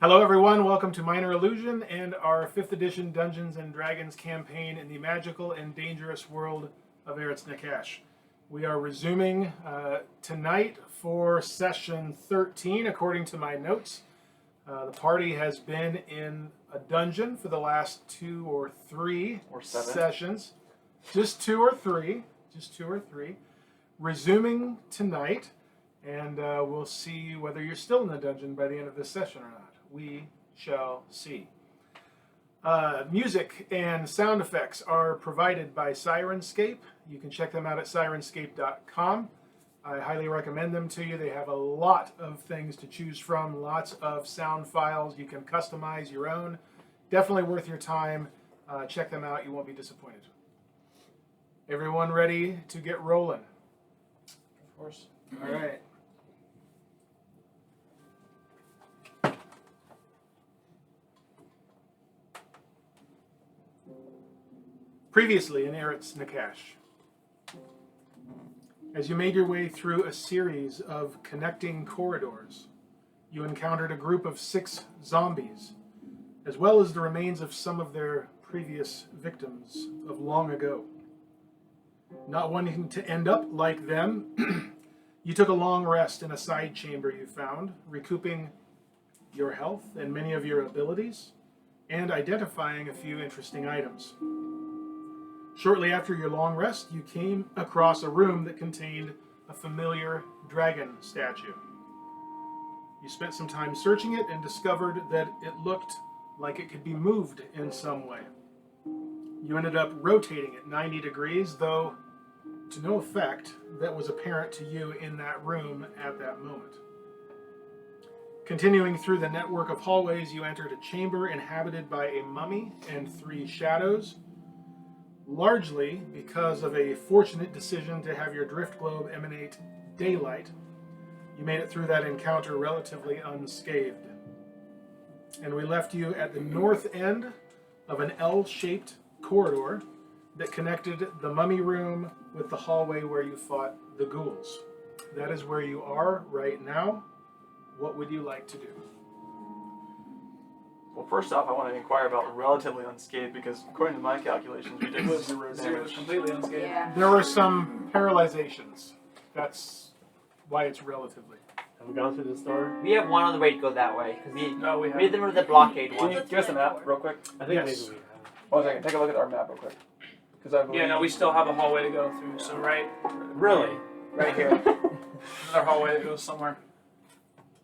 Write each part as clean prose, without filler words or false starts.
Hello everyone, welcome to Minor Illusion and our 5th edition Dungeons & Dragons campaign in the magical and dangerous world of Eretz Nakash. We are resuming tonight for session 13 according to my notes. The party has been in a dungeon for the last 2 or 3 sessions. Just two or three. Resuming tonight, and we'll see whether you're still in the dungeon by the end of this session or not. We shall see. Music and sound effects are provided by Syrinscape. You can check them out at sirenscape.com. I highly recommend them to you. They have a lot of things to choose from, lots of sound files. You can customize your own. Definitely worth your time. Check them out. You won't be disappointed. Everyone ready to get rolling? Of course. All right. Previously in Eretz Nakash, as you made your way through a series of connecting corridors, you encountered a group of 6 zombies, as well as the remains of some of their previous victims of long ago. Not wanting to end up like them, you took a long rest in a side chamber you found, recouping your health and many of your abilities, and identifying a few interesting items. Shortly after your long rest, you came across a room that contained a familiar dragon statue. You spent some time searching it and discovered that it looked like it could be moved in some way. You ended up rotating it 90 degrees, though to no effect that was apparent to you in that room at that moment. Continuing through the network of hallways, you entered a chamber inhabited by a mummy and 3 shadows, largely because of a fortunate decision to have your drift globe emanate daylight. You made it through that encounter relatively unscathed. And we left you at the north end of an L-shaped corridor that connected the mummy room with the hallway where you fought the ghouls. That is where you are right now. What would you like to do? Well, first off, I want to inquire about relatively unscathed because, according to my calculations, we did 0 damage. Completely unscathed. Yeah. There were some paralyzations. That's why it's relatively. Have we gone through this door? We have one other way to go that way, because We we haven't. did them with the blockade Can one. you give us a map real quick? I think Yes. maybe we have. 1 second, take a look at our map real quick. Because I believe... Yeah, no, we still have a hallway to go through. So right Really? here, another hallway that goes somewhere.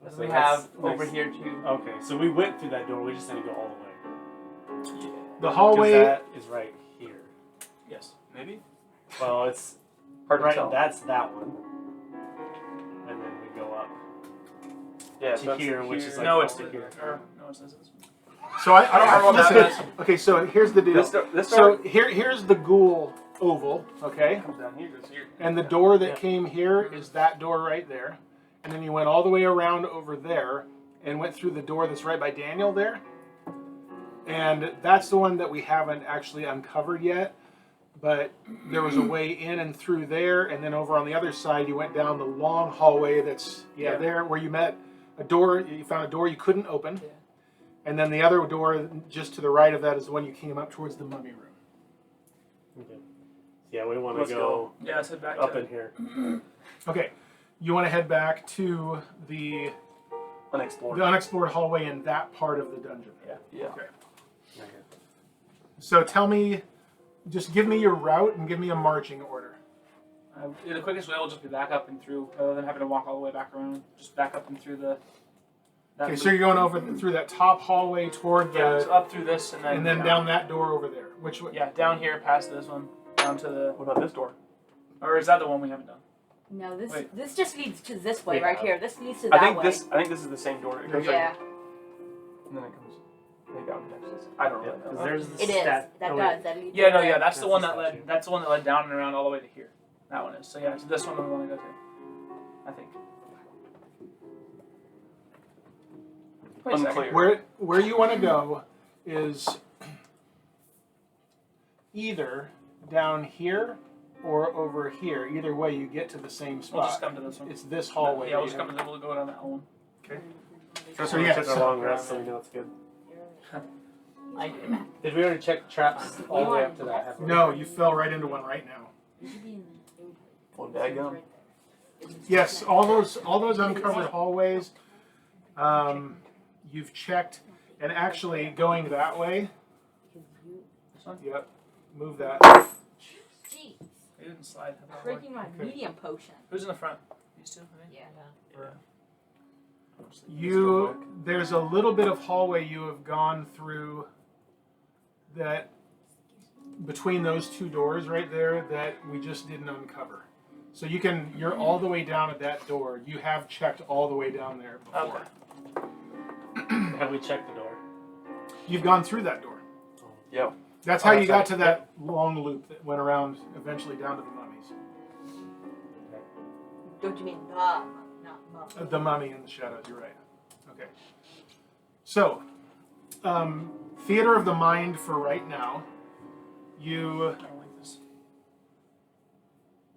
And So we that's have over here too. Okay, so we went through that door. We just didn't go all the way. The 'Cause hallway. that is right here. Yes, maybe. Well, it's Hard to right. tell. That's that one. And then we go up Yeah, to here, which is like No, it's over here. no, it's this one. So I don't know what that listen. Okay, so here's the deal. This So door here's the ghoul oval. Okay. comes down here, goes here. And the door that Yeah. came here is that door right there. And then you went all the way around over there and went through the door that's right by Daniel there. And that's the one that we haven't actually uncovered yet. But there was a way in and through there. And then over on the other side, you went down the long hallway that's, Yeah. there where you met a door. You found a door you couldn't open. Yeah. And then the other door just to the right of that is the one you came up towards the mummy room. Okay. Yeah, we want Let's to go Yeah, let's head back up to in here. Okay. You want to head back to the Unexplored. unexplored hallway in that part of the dungeon. Yeah. Okay. Right here. So tell me, just give me your route and give me a marching order. The quickest way will just be back up and through, rather than having to walk all the way back around. Just back up and through the. that Okay, so loop. you're going over through that top hallway toward the, Yeah, so up through this and then down that door over there. Which way? Yeah, down here past this one, down to the. What about this door? Or is that the one we haven't done? No, Wait. this just leads to this way We right have. here. This leads to I that think way. this is the same door. It goes Yeah, right, and then it comes maybe out next to this. I don't Yeah, really because know. there's the it is. stat. That oh, does. wait. That leads. Yeah, to no, there. yeah, that's the That's one the that led. statue. That's the one that led down and around all the way to here. That one is. So yeah, so this one we want to go to. I think. Wait a second. Unclear. Where you want to go is either down here or over here. Either way, you get to the same We'll spot. just come to this one. It's this hallway. Yeah, we'll that just you come to. We'll go down that one. Okay. First So one, yeah, we took a so- long rest, so we know it's good. I Did we already check traps all the way up to that? halfway? No, you fell right into one right now. Well, daggum. Yes, all those uncovered hallways. You've checked, and actually going that way. Yep, move that. Jeez. You didn't slide. Drinking my medium potion. Who's in the front? These two, I think. Yeah. There's a little bit of hallway you have gone through that between those two doors right there that we just didn't uncover. So you're all the way down at that door. You have checked all the way down there before. Okay. Have we checked the door? You've gone through that door. Yep. That's how you that's got right. to that long loop that went around eventually down to the mummies. Don't you mean the mummy, not mum? The mummy in the shadows, you're right. Okay. So, theater of the mind for right now. You I don't like this.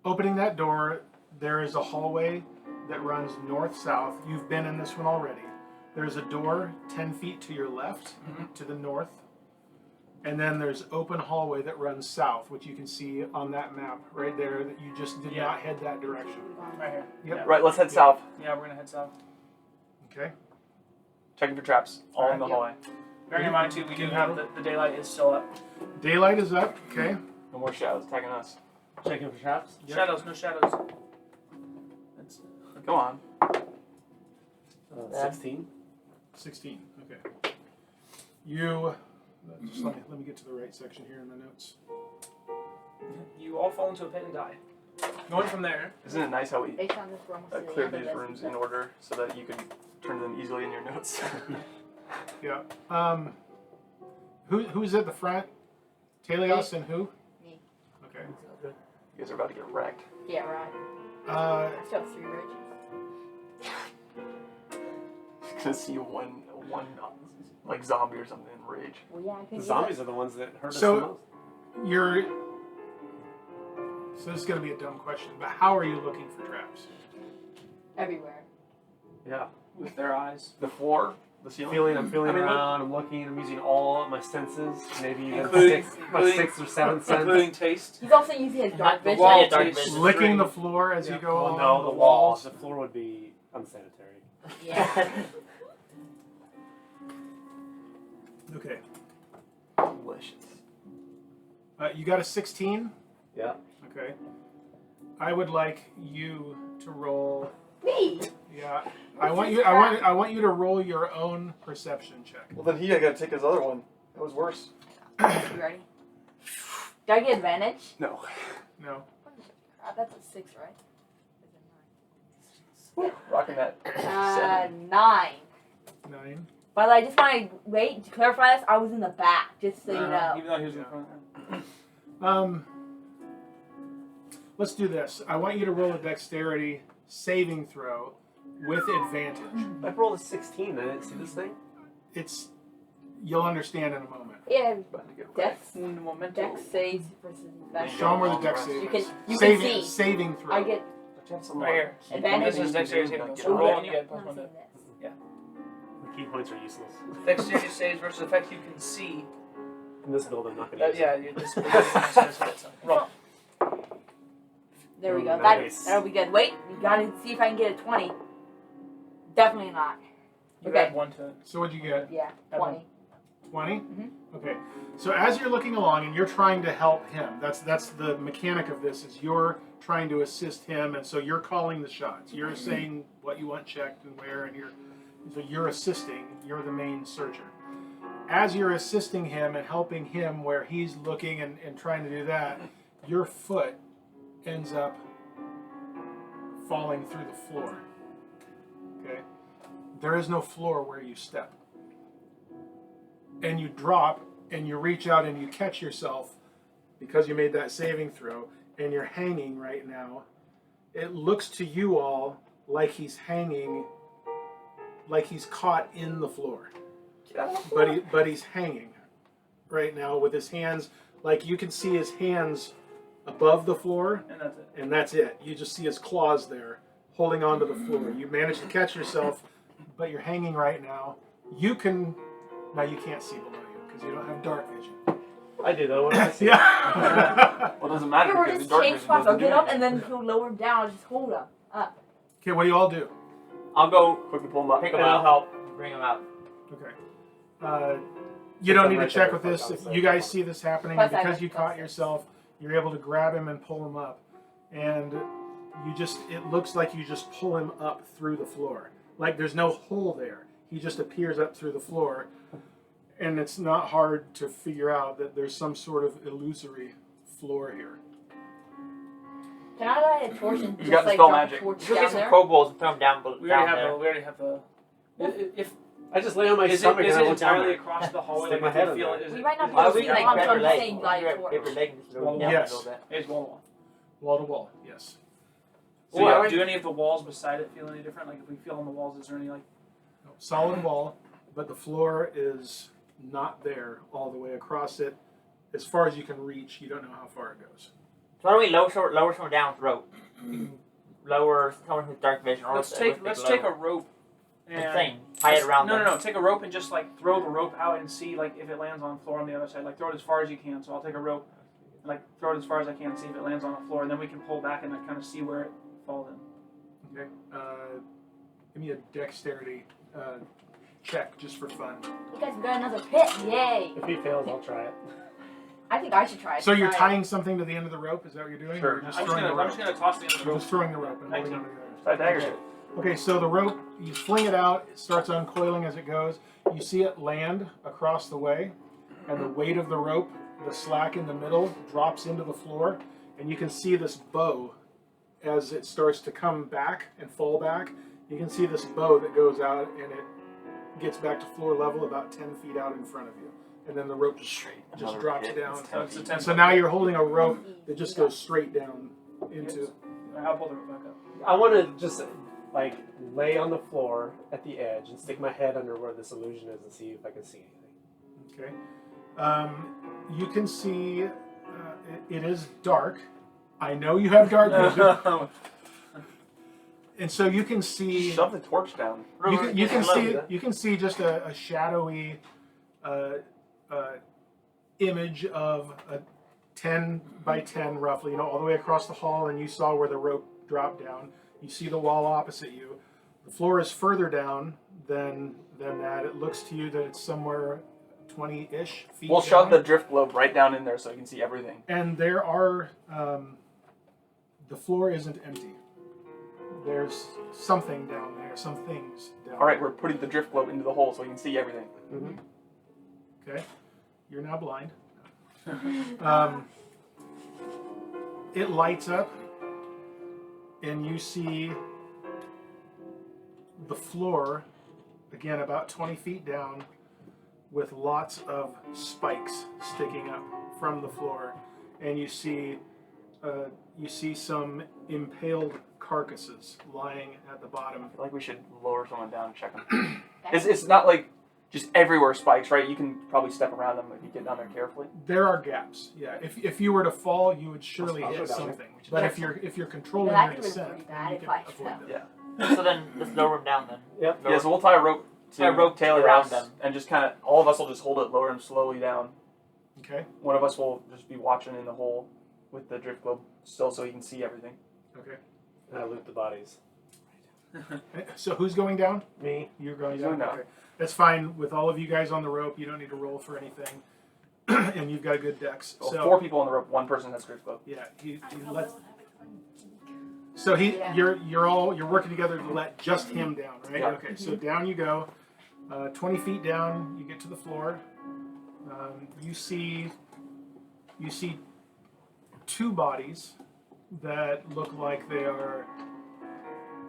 opening that door, there is a hallway that runs north-south. You've been in this one already. There's a door 10 feet to your left, to the north. And then there's open hallway that runs south, which you can see on that map right there that you just did not head that direction. Right here. Yep. Yeah. Right, let's head south. Yeah, we're gonna head south. Okay. Checking for traps. All in the Yep. hallway. Bearing in mind too, we do have the daylight is still up. Daylight is up. Okay. No more shadows attacking us. Checking for traps? Yep. Shadows, no shadows. That's, Go on. 16. 16. Okay. You. Just let me get to the right section here in my notes. you all fall into a pit and die. Going from there. Isn't it nice how we Based on this, we're almost to the clear end of these this. rooms in order so that you can turn them easily in your notes? Yeah. Who's at the front? Taèlios and who? Me. Okay. You guys are about to get wrecked. Yeah, right. Uh, I still have 3 rages. You're gonna see one like zombie or something in rage. Well, yeah, I The could zombies are the ones that hurt us So- the most. So this is going to be a dumb question, but how are you looking for traps? everywhere. Yeah. With their eyes. The floor, the ceiling. I'm feeling I mean, around, I'm looking, I'm using all my senses, maybe even Including- my sixth or seventh sense. Including taste. He's also using his dark The vision. wall Yeah, dark taste. vision. Licking the floor as you Yeah. go Well, along no, the the walls. The floor would be unsanitary. Yeah. Okay. Delicious. You got a 16? Yeah. Okay. I would like you to roll. Me? Yeah. I want you to roll your own perception check. Well, then he got to take his other one. That was worse. You ready? Do I get advantage? No. No. That's a 6, right? Rocking that. 9. 9. But I just want to wait to clarify this. I was in the back, just so you know. Even though he was in Yeah. front. Let's do this. I want you to roll a dexterity saving throw with advantage. I rolled a 16, I didn't see this thing. You'll understand in a moment. Yeah, About to get wrecked. dex, Un momento. dex saves versus advantage. Show them where the dex save You can, is. you saving, can see. saving throw. I get Right here. advantage. This is dexterity saving. Not So getting roll wrecked. and you get plus Not 1 to saying this. The key points are useless. Dexterity saves versus effect you can see. In this build, I'm not going to use Yeah, it. this roll. There we go. Nice. That'll be good. Wait, you gotta see if I can get a 20. Definitely not. You Okay. add 1 to it. So what'd you get? Yeah, That 20. 20? Mhm. Okay. So as you're looking along and you're trying to help him, that's the mechanic of this is you're trying to assist him, and so you're calling the shots. You're saying what you want checked and where, and you're assisting. You're the main searcher. As you're assisting him and helping him where he's looking and trying to do that, your foot ends up falling through the floor. Okay? There is no floor where you step. And you drop and you reach out and you catch yourself because you made that saving throw and you're hanging right now. It looks to you all like he's hanging, like he's caught in the floor. But he's hanging right now with his hands, like you can see his hands above the floor, And that's it. and that's it. You just see his claws there holding onto the floor. You manage to catch yourself, but you're hanging right now. You can now you can't see below you because you don't have dark vision. I do though. What do I see? Yeah. Well, it doesn't matter Here, we're because just the dark change vision spots. I'll doesn't do get up anything. and then he'll lower him down. I'll just hold him up. Okay, what do you all do? I'll go Quickly pull them up. pick him And I'll up, help. bring him out. Okay. You don't need to Right check there, with this. fuck, If I'll you say. guys see this happening, Plus and I because have you plus caught 6. yourself, you're able to grab him and pull him up. And it looks like you just pull him up through the floor. Like there's no hole there. He just appears up through the floor. And it's not hard to figure out that there's some sort of illusory floor here. Can I light a torch and You just got the like spell drop magic. a torch Just go down get some there? kobolds and throw them down, We down already have there. the. We already have the. If I just lay on my is it, stomach is and I it look down entirely there. across the hallway? Stick Like, my if head you in feel there. it, is We it, might not is be it able to We see can the like bombs, grab I'm your just leg. saying light a Grab torch. your leg and just throw it down Yes. a little bit. It's wall. Wall to wall, yes. So Well, yeah, do any of the walls beside it feel any different? Like if we feel on the walls, is there any like? Solid wall, but the floor is not there all the way across it. As far as you can reach, you don't know how far it goes. So why don't we lower someone down with rope? Lower someone with dark vision. Or Let's with- take with let's low. take a rope. I'm And saying, tie it around them. No. Take a rope and just like throw the rope out and see like if it lands on the floor on the other side. Like throw it as far as you can. So I'll take a rope, and like throw it as far as I can, and see if it lands on the floor, and then we can pull back and like kind of see where it falls in. Okay. Give me a dexterity check just for fun. You guys got another pit. Yay. If he fails, I'll try it. I think I should try it. So you're Try it. tying something to the end of the rope? Is that what you're doing? Sure. Or you're I'm just gonna toss the end of the You're rope. just throwing the rope and holding 19. on to the other. Try dagger shit. Okay, so the rope, you fling it out, it starts uncoiling as it goes. You see it land across the way, and the weight of the rope, the slack in the middle, drops into the floor, and you can see this bow as it starts to come back and fall back. You can see this bow that goes out, and it gets back to floor level about 10 feet out in front of you. And then the rope just Another drops pit. down. It's 10 So it's a feet. 10 So now you're holding a rope that just goes straight down into... I'll pull the rope back up. I want to just like lay on the floor at the edge and stick my head under where this illusion is and see if I can see anything. Okay. You can see it is dark. I know you have dark vision, and so you can see. Shove the torch down. You can see just a shadowy image of a 10 by 10 roughly, all the way across the hall, and you saw where the rope dropped down. You see the wall opposite you. The floor is further down than that. It looks to you that it's somewhere 20-ish feet We'll down. shove the drift globe right down in there so you can see everything. And there are, the floor isn't empty. There's something down there, some things down All right, there. we're putting the drift globe into the hole so you can see everything. Okay, you're now blind. It lights up, and you see the floor, again about 20 feet down, with lots of spikes sticking up from the floor, and you see some impaled carcasses lying at the bottom. I feel like we should lower someone down and check them. It's not like just everywhere spikes, right? You can probably step around them if you get down there carefully. There are gaps. Yeah, if you were to fall, you would surely I'll go hit down there. something. But if you're controlling Yeah, that your could've been descent, pretty then bad you if can I avoid fell. them. Yeah. So then let's lower him down then. Yep. Yeah, so we'll tie a rope to Tie a rope Taèlios around them. and just kind of, all of us will just hold it, lower him slowly down. Okay. One of us will just be watching in the hole with the drift globe still so he can see everything. Okay. And I loot the bodies. So who's going down? Me. You're going He's down. going down. Okay. That's fine. With all of you guys on the rope, you don't need to roll for anything, and you've got a good dex. Well, So 4 people on the rope, 1 person has drift globe. yeah, he lets. So you're working together to let just him down, right? Yeah. Okay. So down you go. 20 feet down, you get to the floor. You see 2 bodies that look like they are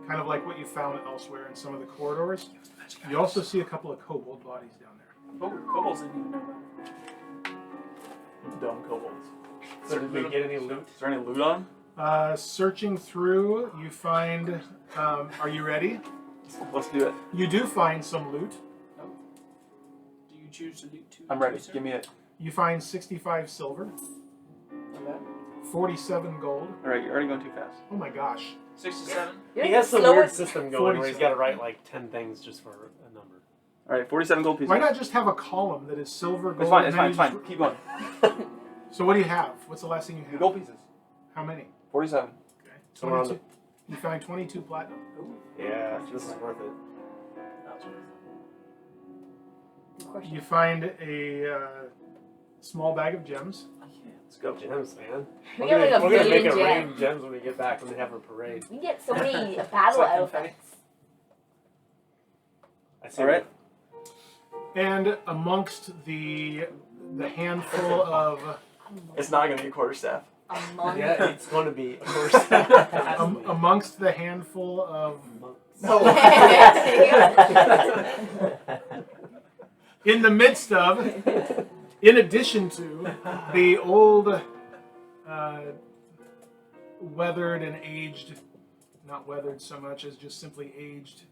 kind of like what you found elsewhere in some of the corridors. You also see a couple of kobold bodies down there. Oh, kobolds didn't even know that. Dumb kobolds. So did we get any loot? Is there any loot on? Searching through, you find. Are you ready? Let's do it. You do find some loot. Do you choose to do two? I'm ready. two, sir? Give me it. You find 65 silver, Not bad. 47 gold. All right, you're already going too fast. Oh my gosh. 67. You're He has some slower- weird system going where he's 47. got to write like 10 things just for a number. All right, 47 gold pieces. Why not just have a column that is silver, gold, It's fine. and It's then fine. you It's just- fine. Keep going. So what do you have? What's the last thing you The have? gold pieces. How many? 47. Okay. So we're on 22. You find 22 platinum. Yeah, this is worth it. Of course. You find a small bag of gems. Let's go. Gems, man. We We're get like a gonna make million a rain gems. of gems when we get back when they have a parade. We get so many battle like confetti. outfits. I see. All right. And amongst the handful of It's not gonna be a quarterstaff. Among Yeah, it's going to be, of course. amongst the handful of in the midst of, in addition to the old, weathered and aged, not weathered so much as just simply aged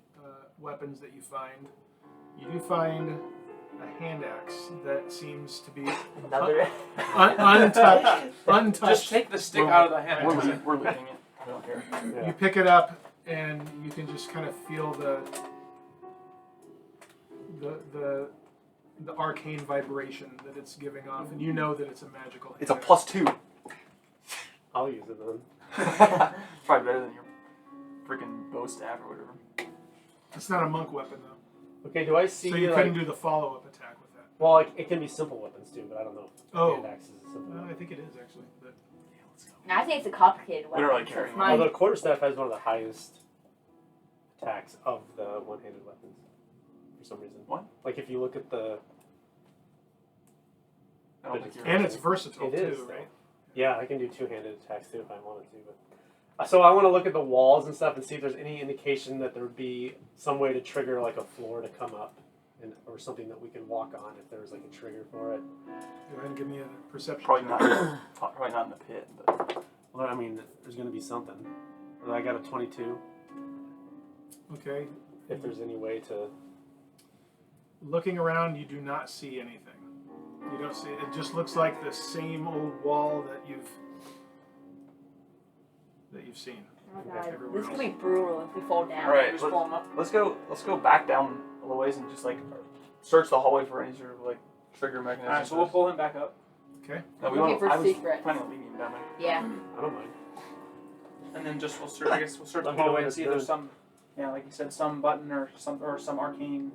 weapons that you find, you do find a hand axe that seems to be Another. untouched. Just take the stick out of the hand. We're looting it. I don't care. You pick it up and you can just kind of feel the arcane vibration that it's giving off, and you know that it's a magical. It's a hand axe. +2. I'll use it then. Probably better than your freaking bow staff or whatever. It's not a monk weapon though, Okay, do I see so you like, couldn't do the follow-up attack with that. well, like, it can be simple weapons too, but I don't know if Oh. hand axe is a simple I weapon. think it is actually. But I think it's a complicated We weapon. don't really so care it's anymore. mine. Although quarterstaff has one of the highest attacks of the one-handed weapons for some reason. What? Like if you look at the I don't think you're. and it's versatile It is, too, though. right? yeah, I can do two-handed attacks too if I wanted to. But so I want to look at the walls and stuff and see if there's any indication that there would be some way to trigger like a floor to come up, and or something that we can walk on if there was like a trigger for it. Go ahead and give me a perception. Probably check. not. Probably not in the pit, but Well, I mean, there's going to be something. I got a 22. Okay. If there's any way to. Looking around, you do not see anything. You don't see it. It just looks like the same old wall that you've seen. Oh my Okay, god, everywhere this could be else. brutal if we fall down. all right. Just pull them up. Let's go back down a little ways and just like search the hallway for any sort of like trigger mechanism. Alright, so we'll pull him back up. Okay. No, we Looking don't. for I was secrets. planning on leaving him down there. Yeah. I don't mind. And then just we'll search. I guess we'll search the Let me know hallway when and it's see if there's done. some, yeah, like you said, some button or some arcane,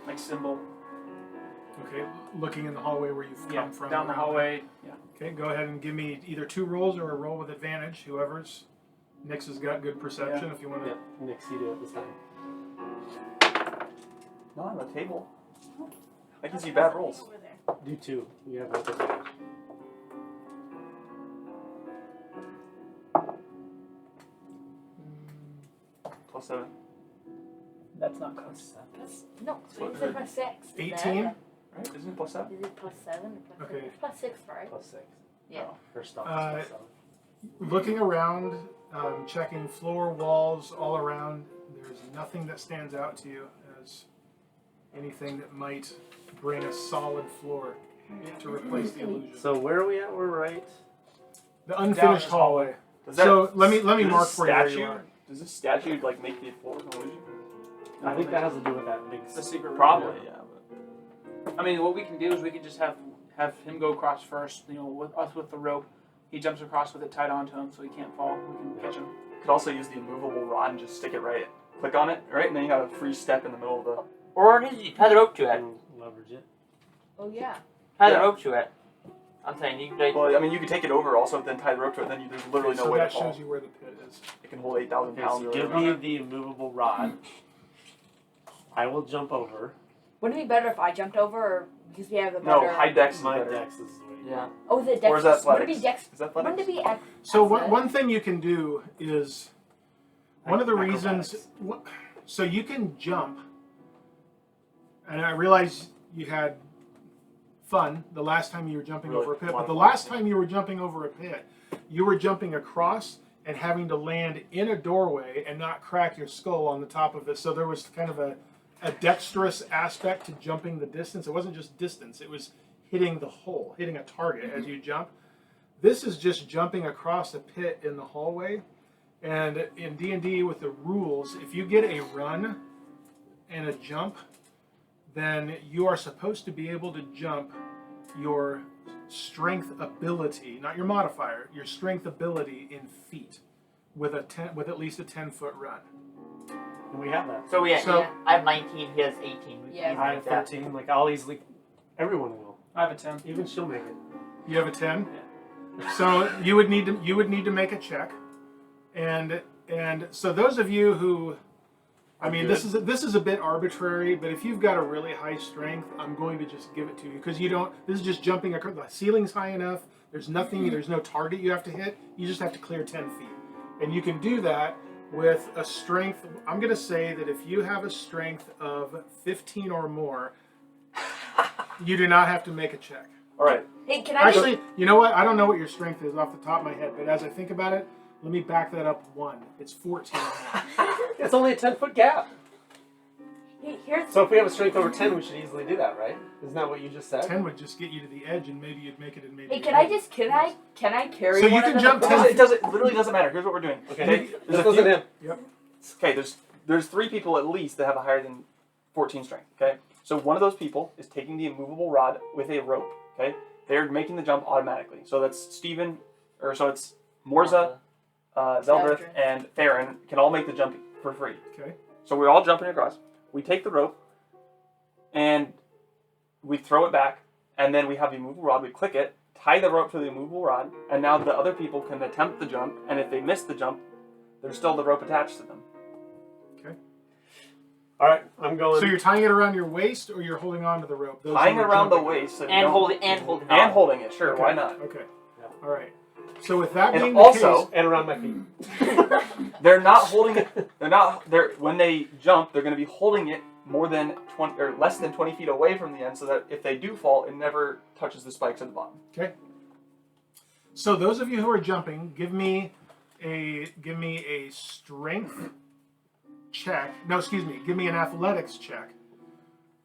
like symbol. Okay. Looking in the hallway where you've Yeah, come from. down the around hallway. Yeah. there. Okay. Go ahead and give me either 2 rolls or a roll with advantage. Whoever's. Nix has got good perception. If you want to. Yeah, Nix, you do it this time. Not on the table. That gives you bad rolls. Do 2. You have both advantage. +7. That's not close. No, So it's a plus 6. 18? Right? Isn't it +7? Is it plus 7 or plus Okay. 6? It's plus 6, right? Plus 6. Yeah. First off, Uh, it's plus 7. Looking around, checking floor, walls, all around, there's nothing that stands out to you as anything that might bring a solid floor to replace the illusion. So where are we at? We're right. The unfinished this hallway. Does So let me does mark this for you where you statue- are. Does this statue like make the floor an illusion? I think that has to do with that big. The secret room. Probably, yeah. I mean, what we can do is we can just have him go across first. You know, with us with the rope. He jumps across with it tied onto him, so he can't fall. We can catch him. Could also use the immovable rod and just stick it right. Click on it, right, and then you have a free step in the middle of the. Or did you tie the rope to it? And leverage it. Oh, yeah. Tie Yeah. the rope to it. I'm saying you can. Well, I mean, you could take it over also, then tie the rope to it. Then there's literally no So way that to fall. shows you where the pit is. It can hold 8,000 Okay, pounds. so or give whatever. me the immovable rod. I will jump over. Wouldn't it be better if I jumped over, or because we have a No, better... high dex is My better. dex is the way. Yeah. Oh, the dex... Or is that Wouldn't it be athletics? dex... Is that Wouldn't it athletics? be... So athletic? one thing you can do is one of the Acrobatics. reasons. So you can jump, and I realize you had fun the last time you were jumping Really over a pit, a lot but of the fun, last yeah. time you were jumping over a pit, you were jumping across and having to land in a doorway and not crack your skull on the top of it. So there was kind of a dexterous aspect to jumping the distance. It wasn't just distance; it was hitting the hole, hitting a target as you jump. This is just jumping across a pit in the hallway. And in D&D with the rules, if you get a run and a jump, then you are supposed to be able to jump your strength ability, not your modifier, your strength ability in feet with at least a 10-foot run. And we have that. So we So- I have 19. He has 18. We Yeah. can I make have that. 13. Like, I'll easily. Everyone will. I have a 10. Even she'll make it. You have a 10? So you would need to make a check. And so those of you who, I mean, this is a bit arbitrary, but if you've got a really high strength, I'm going to just give it to you because you don't. This is just jumping across. The ceiling's high enough. There's nothing. There's no target you have to hit. You just have to clear 10 feet, and you can do that with a strength. I'm going to say that if you have a strength of 15 or more, you do not have to make a check. All right. Hey, can I Actually, you know what? I don't know what your strength is off the top of my head, but as I think about it, let me back that up one. It's 14. It's only a 10-foot gap. Hey, here's So if we have a strength over 10, we should easily do that, right? Isn't that what you just said? 10 would just get you to the edge, and maybe you'd make it, and maybe. Hey, you can I wouldn't. just can I carry So you one can of them jump across? 10 It doesn't. Literally doesn't matter. Here's what we're doing. Okay. There's This a wasn't few- him. Yep. Okay, there's 3 people at least that have a higher than 14 strength. Okay, so one of those people is taking the immovable rod with a rope. Okay, they're making the jump automatically. So that's Steven, or so it's Morzza, Zeldreth, and Farryn can all make the jump for free. Okay. So we're all jumping across. We take the rope, and we throw it back, and then we have the immovable rod. We click it, tie the rope to the immovable rod, and now the other people can attempt the jump. And if they miss the jump, there's still the rope attached to them. All right, I'm going. So you're tying it around your waist, or you're holding on to the rope? Those Tying who it are around the jumping. waist, so you And don't- holding and holding it. Sure, Okay. why not? Okay. Yeah. All right. So with that And being also- the and around my feet. They're not holding it. They're when they jump, they're going to be holding it more than 20 or less than 20 feet away from the end, so that if they do fall, it never touches the spikes at the bottom. case, so those of you who are jumping, give me a strength check. No, excuse me. Give me an athletics check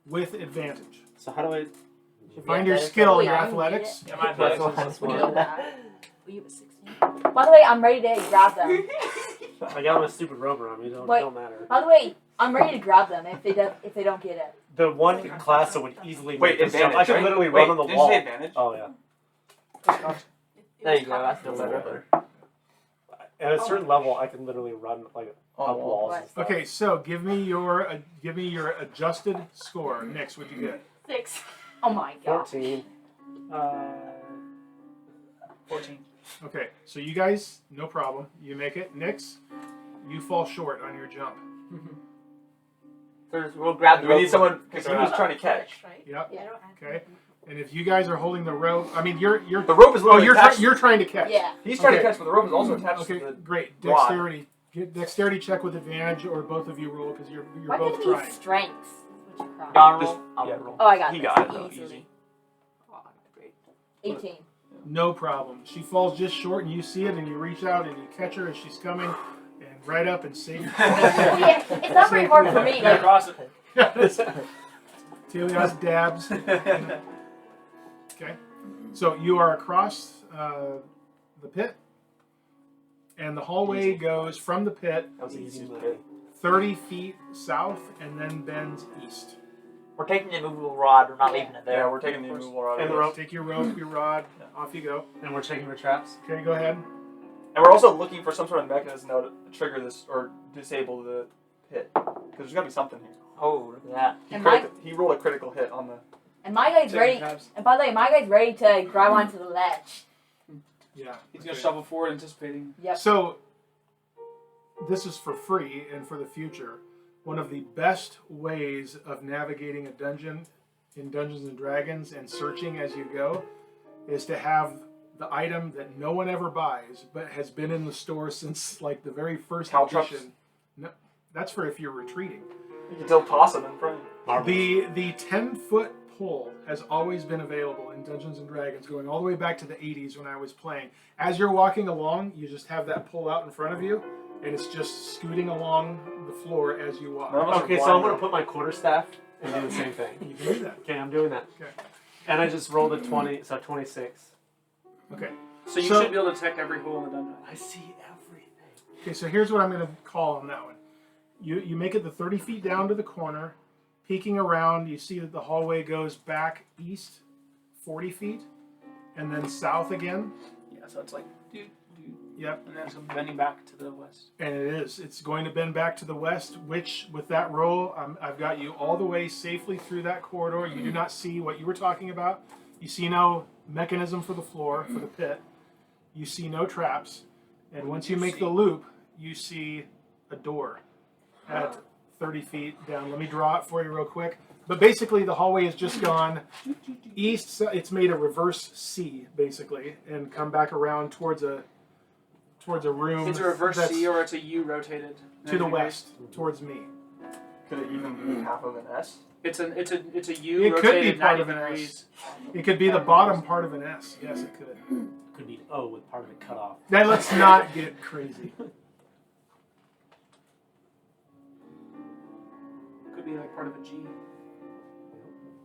with advantage. So how do I? Find your athletics. skill Oh, in your yeah, I can athletics. Yeah, my That's athletics what is I What do you want. have? Well, you have a 16. By the way, I'm ready to grab them. I got my stupid rope around me. Don't Wait. matter. By the way, I'm ready to grab them if they don't get it. The one class that would easily Wait, make this jump. advantage. I could right? literally Wait, run on the did wall. you say advantage? Oh yeah. There you go. That's still better. At a certain level, I can literally run like On up the wall. walls and stuff. Okay, so give me your adjusted score. Nix, what'd you get? 6. Oh my god. 14. 14. Okay, so you guys, no problem. You make it. Nix, you fall short on your jump. So we'll grab the We rope. need someone because he was trying to catch. Yep. Yeah. Okay. And if you guys are holding the rope, I mean, you're The rope is oh, literally attached. you're trying to catch. Yeah. He's trying Okay. to catch, but the rope is also attached Okay, to the. great. rod. Dexterity. Get dexterity check with advantage, or both of you roll because you're Why both did it be trying. strengths? Is what you cried. Don Just- roll. I'll yeah. roll. Oh, I got He this. got it though, Easily. easy. Oh, great. 18. No problem. She falls just short, and you see it, and you reach out and you catch her as she's coming, and right up and save her. Yeah, it's not very hard for me. Yeah, Like, across it. Taèlios dabs. Okay. So you are across the pit, and the hallway goes from the pit That was the Easy easiest money. bit. 30 feet south and then bends east. We're taking the immovable rod. We're not leaving it Yeah, there. we're taking the immovable rod. And the with us. rope. Take your rope, your rod, off you go. And we're taking the traps. Okay, go ahead. And we're also looking for some sort of mechanism now to trigger this or disable the hit. Because there's got to be something here. Oh, look at that. He rolled a critical hit on the. and my guy's ready. Tabs. And by the way, my guy's ready to grab onto the ledge. Yeah. He's gonna okay. shovel forward, anticipating. Yep. So this is for free and for the future. One of the best ways of navigating a dungeon in Dungeons and Dragons and searching as you go is to have the item that no one ever buys but has been in the store since like the very first Caltrops? edition. No, that's for if you're retreating. You can still toss him in front of you. Marbles. The 10-foot pole has always been available in Dungeons and Dragons, going all the way back to the 80s when I was playing. As you're walking along, you just have that pole out in front of you, and it's just scooting along the floor as you walk. None of us are Okay, so blind, I'm gonna though. put my quarterstaff and do the same thing. You can do that. Okay, I'm doing that. Okay. And I just rolled a 20, so 26. Okay. So you should be able to detect every hole in the dungeon. I see everything. Okay, so here's what I'm going to call on that one. You make it the 30 feet down to the corner, peeking around. You see that the hallway goes back east 40 feet, and then south again. Yeah, so it's like, Yep. and then it's bending back to the west. And it is. It's going to bend back to the west, which, with that roll, I've got you all the way safely through that corridor. You do not see what you were talking about. You see no mechanism for the floor, for the pit. You see no traps. And once you make the loop, you see a door at 30 feet down. Let me draw it for you real quick. But basically, the hallway has just gone east. So it's made a reverse C, basically, and come back around towards a room. It's a reverse that's C or it's a U rotated to the west, towards me. Could it even be half of an S? It's a U It could rotated be part 90 of an degrees. It could be the bottom part of an S. Yes, it could. Could be an O with part of it cut off. Now let's not get crazy. Could be like part of a G.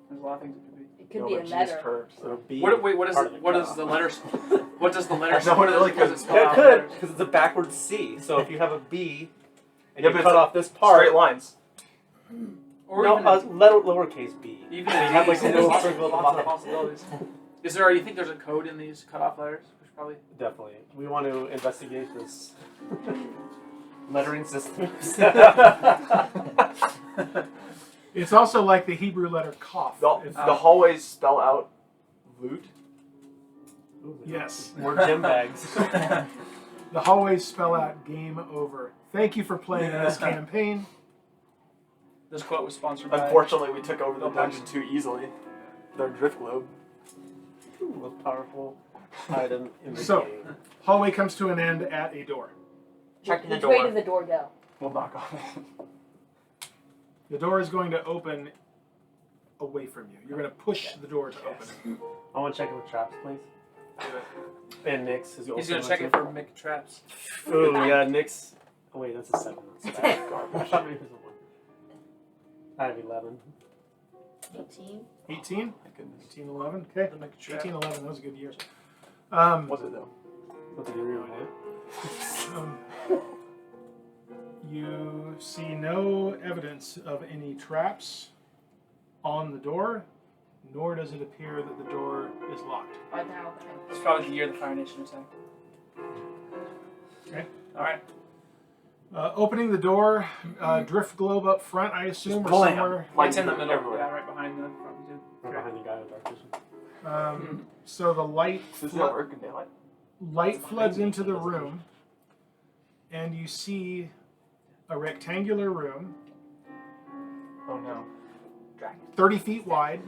There's a lot of things it could be. It could No, be a but G is letter. curved, So so. B. What is part of it what cut is off. the letters? What does the letter? No, it really does it could. spell Yeah, it out could, letters? because it's a backwards C. So if you have a B and Yeah, you but cut it's off this part, Straight lines. Or no, even a, lowercase b. even you a have D, like so a there's little lots, circle at the lots of bottom. possibilities. Is there? You think there's a code in these cutoff letters? Which probably. Definitely. We want to investigate this lettering system. It's also like the Hebrew letter Kaf. The hallways spell out loot. Yes. More gym bags. The hallways spell out game over. Thank you for playing this campaign. This quote was sponsored by. Unfortunately, we took over the dungeon too easily. Their drift globe. Most powerful item in the So- game. Hallway comes to an end at a door. Checking the Which way door. does the door go? We'll knock on it. The door is going to open away from you. You're going to push the door to open. I want to check it with traps, please. And Nick's is He's gonna check it for Mick traps. Oh yeah, Nick's. Oh wait, that's a 7. That's bad. Garbage. I maybe it was a 1. I have 11. 18. 18? My goodness. 18, 11? Okay. The Mick trap. 18, 11, those are good years. Was it though? What's the real idea? You see no evidence of any traps on the door, nor does it appear that the door is locked. Why now? It's probably the year the Fire Nation attacked. Okay. All right. Opening the door, drift globe up front, I assume, or blam. somewhere. Lights in the middle. Everywhere. Yeah, right behind the front dude. Or behind the guy with dark vision. So the light Does that work in daylight? light floods into the room, and you see a rectangular room, Oh no. 30 feet wide,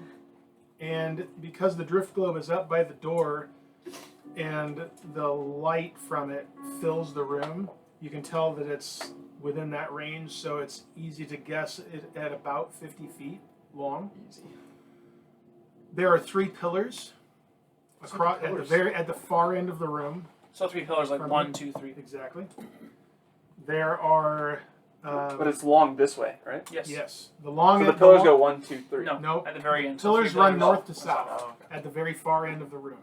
and because the drift globe is up by the door and the light from it fills the room, you can tell that it's within that range, so it's easy to guess it at about 50 feet long. Easy. There are 3 pillars across at the far end of the room. So 3 pillars, like From 1, 2, 3. Exactly. There are But it's long this way, right? Yes. yes, the long So the end- pillars long- go 1, 2, 3. No. Nope. At the very end. Pillars So 3 run pillars. north to south Oh, okay. at the very far end of the room.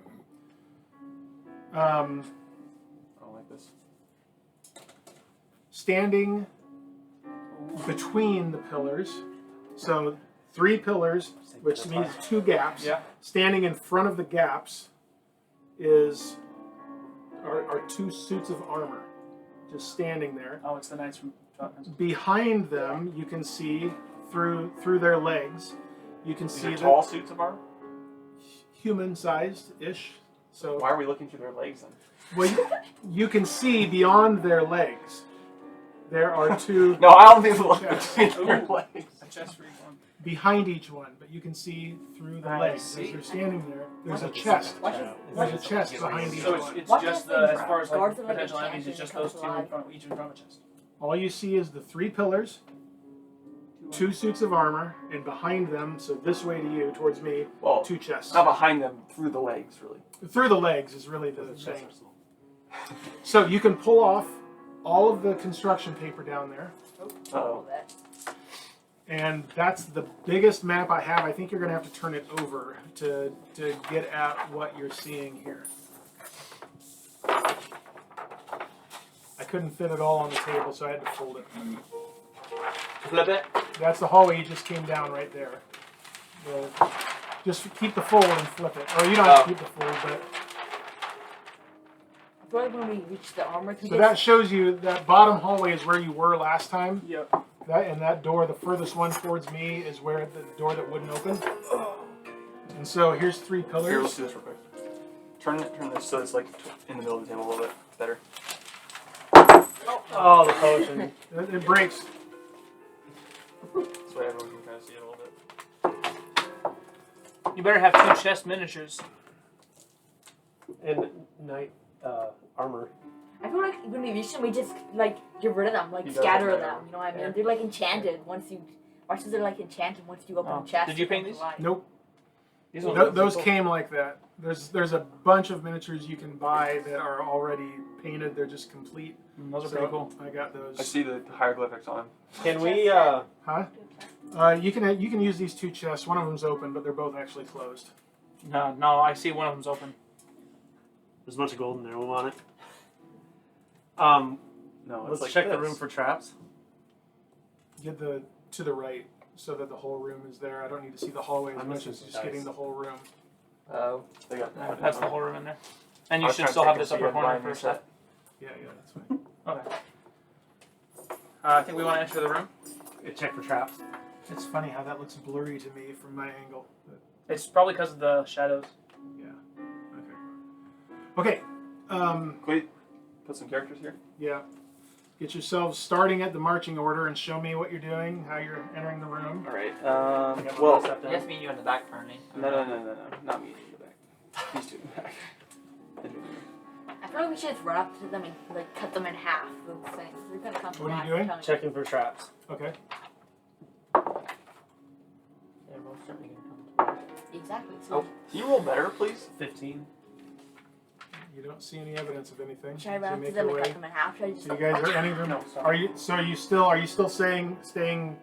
I don't like this. Standing between the pillars, so 3 pillars, which means 2 gaps. Yeah. Standing in front of the gaps are 2 suits of armor, just standing there. Oh, it's the knights from Shotguns. Behind them, you can see through their legs, you can These see are that tall suits of armor? human-sized-ish. So Why are we looking through their legs then? well, you can see beyond their legs. There are 2 No, I don't think it's Yeah. between their legs. A chest for each one. behind each one, but you can see through the I legs see. as they're standing there. There's a chest. Watch it. There's a chest behind each So one. it's Watch just this the, thing as far as like Guards are like potential a enemies, it's just champion those comes 2 in alive. front, each in front of a chest. All you see is the 3 pillars, 2 suits of armor, and behind them, so this way to you, towards me, Well, 2 chests. not behind them, through the legs, really. Through the legs is really the The chests thing. are small. So you can pull off all of the construction paper down there, Uh-oh. and that's the biggest map I have. I think you're going to have to turn it over to get at what you're seeing here. couldn't fit it all on the table, so I had to fold it. Flip it. That's the hallway you just came down right there. Just keep the fold and flip it. Or you don't have to keep the fold, but... I feel like when we reach the armor, So that shows you that bottom hallway is where you were last time. Yep. That door, the furthest one towards me, is where the door that wouldn't open. And so here's 3 pillars. Here, let's do this real quick. Turn this so it's like in the middle of the table a little bit better. Oh, the potion. It breaks. This way everyone can kind of see it a little bit. You better have 2 chest miniatures. And knight armor. I feel like when we reach them, we just like get rid of them, like You scatter don't them. You know what I mean? Yeah. They're like enchanted once you. Archers are like enchanted once you open the chest. Did you paint they these? come to life. Nope. These ones look Those cool. came like that. There's a bunch of miniatures you can buy that are already painted. They're just complete. Those are So pretty cool. I got those. I see the hieroglyphics on them. Can we, Huh? You can use these 2 chests. One of them's open, but they're both actually closed. No, I see one of them's open. there's a bunch of gold in there, we want it. No, it's Let's like check the this. room for traps. Get to the right so that the whole room is there. I don't need to see the hallway as I'm much missing as some just getting dice. the whole room. They got that. That's the whole room in there. And you I was should trying to still check have and this see upper if corner Brian for a needs set. Yeah, that's fine. Okay. I think we want to enter the room. Check for traps. It's funny how that looks blurry to me from my angle. But It's probably because of the shadows. yeah. Okay. Wait, put some characters here. Yeah. Get yourselves starting at the marching order and show me what you're doing, how you're entering the room. All right. Well, Just me and you in the back, Farryn. No, not me in the back. These 2 in the back. I feel like we should just run up to them and like cut them in half. Those things. They're gonna come to What are you life, doing? I'm telling you. checking for traps. Okay. They're most certainly gonna come. Exactly. So Oh, can you roll better, please? 15. You don't see any evidence of anything. should I So run up to make them your and way. cut them in half? Should I just? So you guys are entering. No, Are you? So are you still staying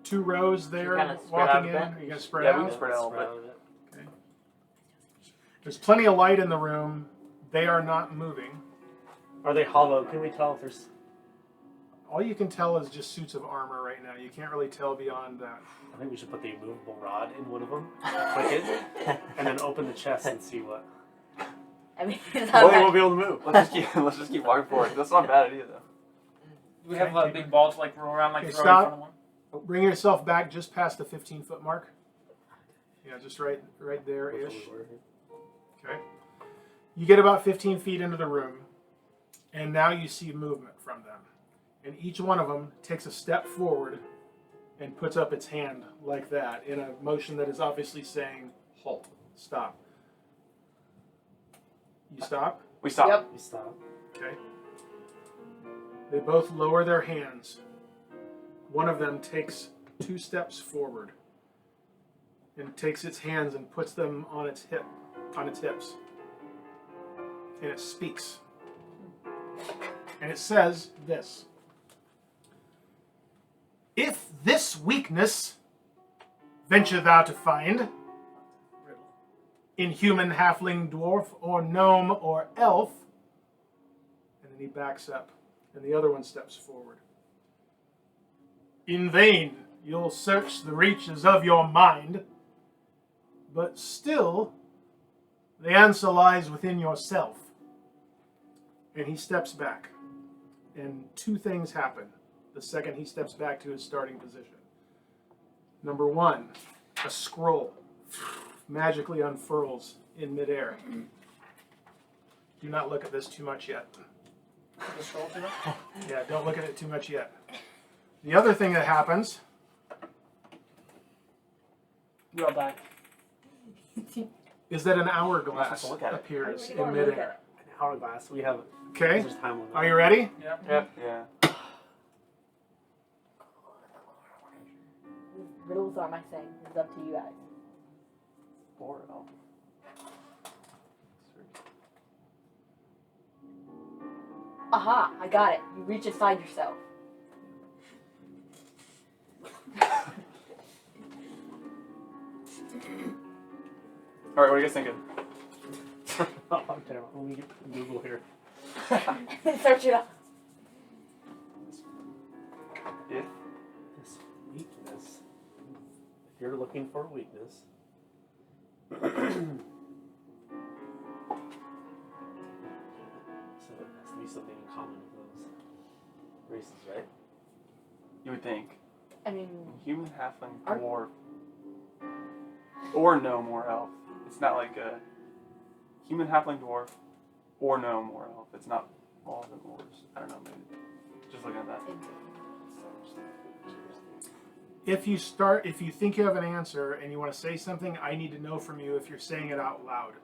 2 rows there, kinda spread out walking a in? bit? Are you gonna spread Yeah, out? we can spread out a little bit. Okay. There's plenty of light in the room. They are not moving. Are they hollow? Can we tell if there's... All you can tell is just suits of armor right now. You can't really tell beyond that. I think we should put the immovable rod in one of them, click it, and then open the chest and see what... I mean, it's Well, not they bad. won't be able to move. Let's just keep walking forward. That's not a bad idea though. Do we have a big ball to like roll around like Okay, throw stop. in front of one? Bring yourself back just past the 15-foot mark. Yeah, just right there-ish. Okay. You get about 15 feet into the room, and now you see movement from them. And each one of them takes a step forward and puts up its hand like that in a motion that is obviously saying, halt, stop. You stop? We stop. Yep. You stop. Okay. They both lower their hands. One of them takes 2 steps forward and takes its hands and puts them on its hips. And it speaks. And it says this. If this weakness venture thou to find in human, halfling, dwarf, or gnome, or elf, and then he backs up, and the other one steps forward. In vain you'll search the reaches of your mind, but still the answer lies within yourself. And he steps back, and 2 things happen the second he steps back to his starting position. Number 1, a scroll magically unfurls in midair. Do not look at this too much yet. The scroll too much? Yeah, don't look at it too much yet. The other thing that happens We all die. is that an hourglass Let's look at it. appears I in wanna look at midair. An hourglass. We have... Okay, There's time limit. are you ready? Yeah. Yep. Yeah. Riddles are my thing. It's up to you guys. Boreal. Aha! I got it. You reach inside yourself. All right, what are you guys thinking? Oh, I'm terrible. Let me get Google here. Search it up. If This weakness. If you're looking for a weakness. So it has to be something in common with those races, right? you would think I mean, human, halfling, Are- dwarf, or gnome or elf. It's not like a human, halfling, dwarf, or gnome or elf. It's not all of them ors. I don't know. Maybe just looking at that. If you think you have an answer and you want to say something, I need to know from you if you're saying it out loud.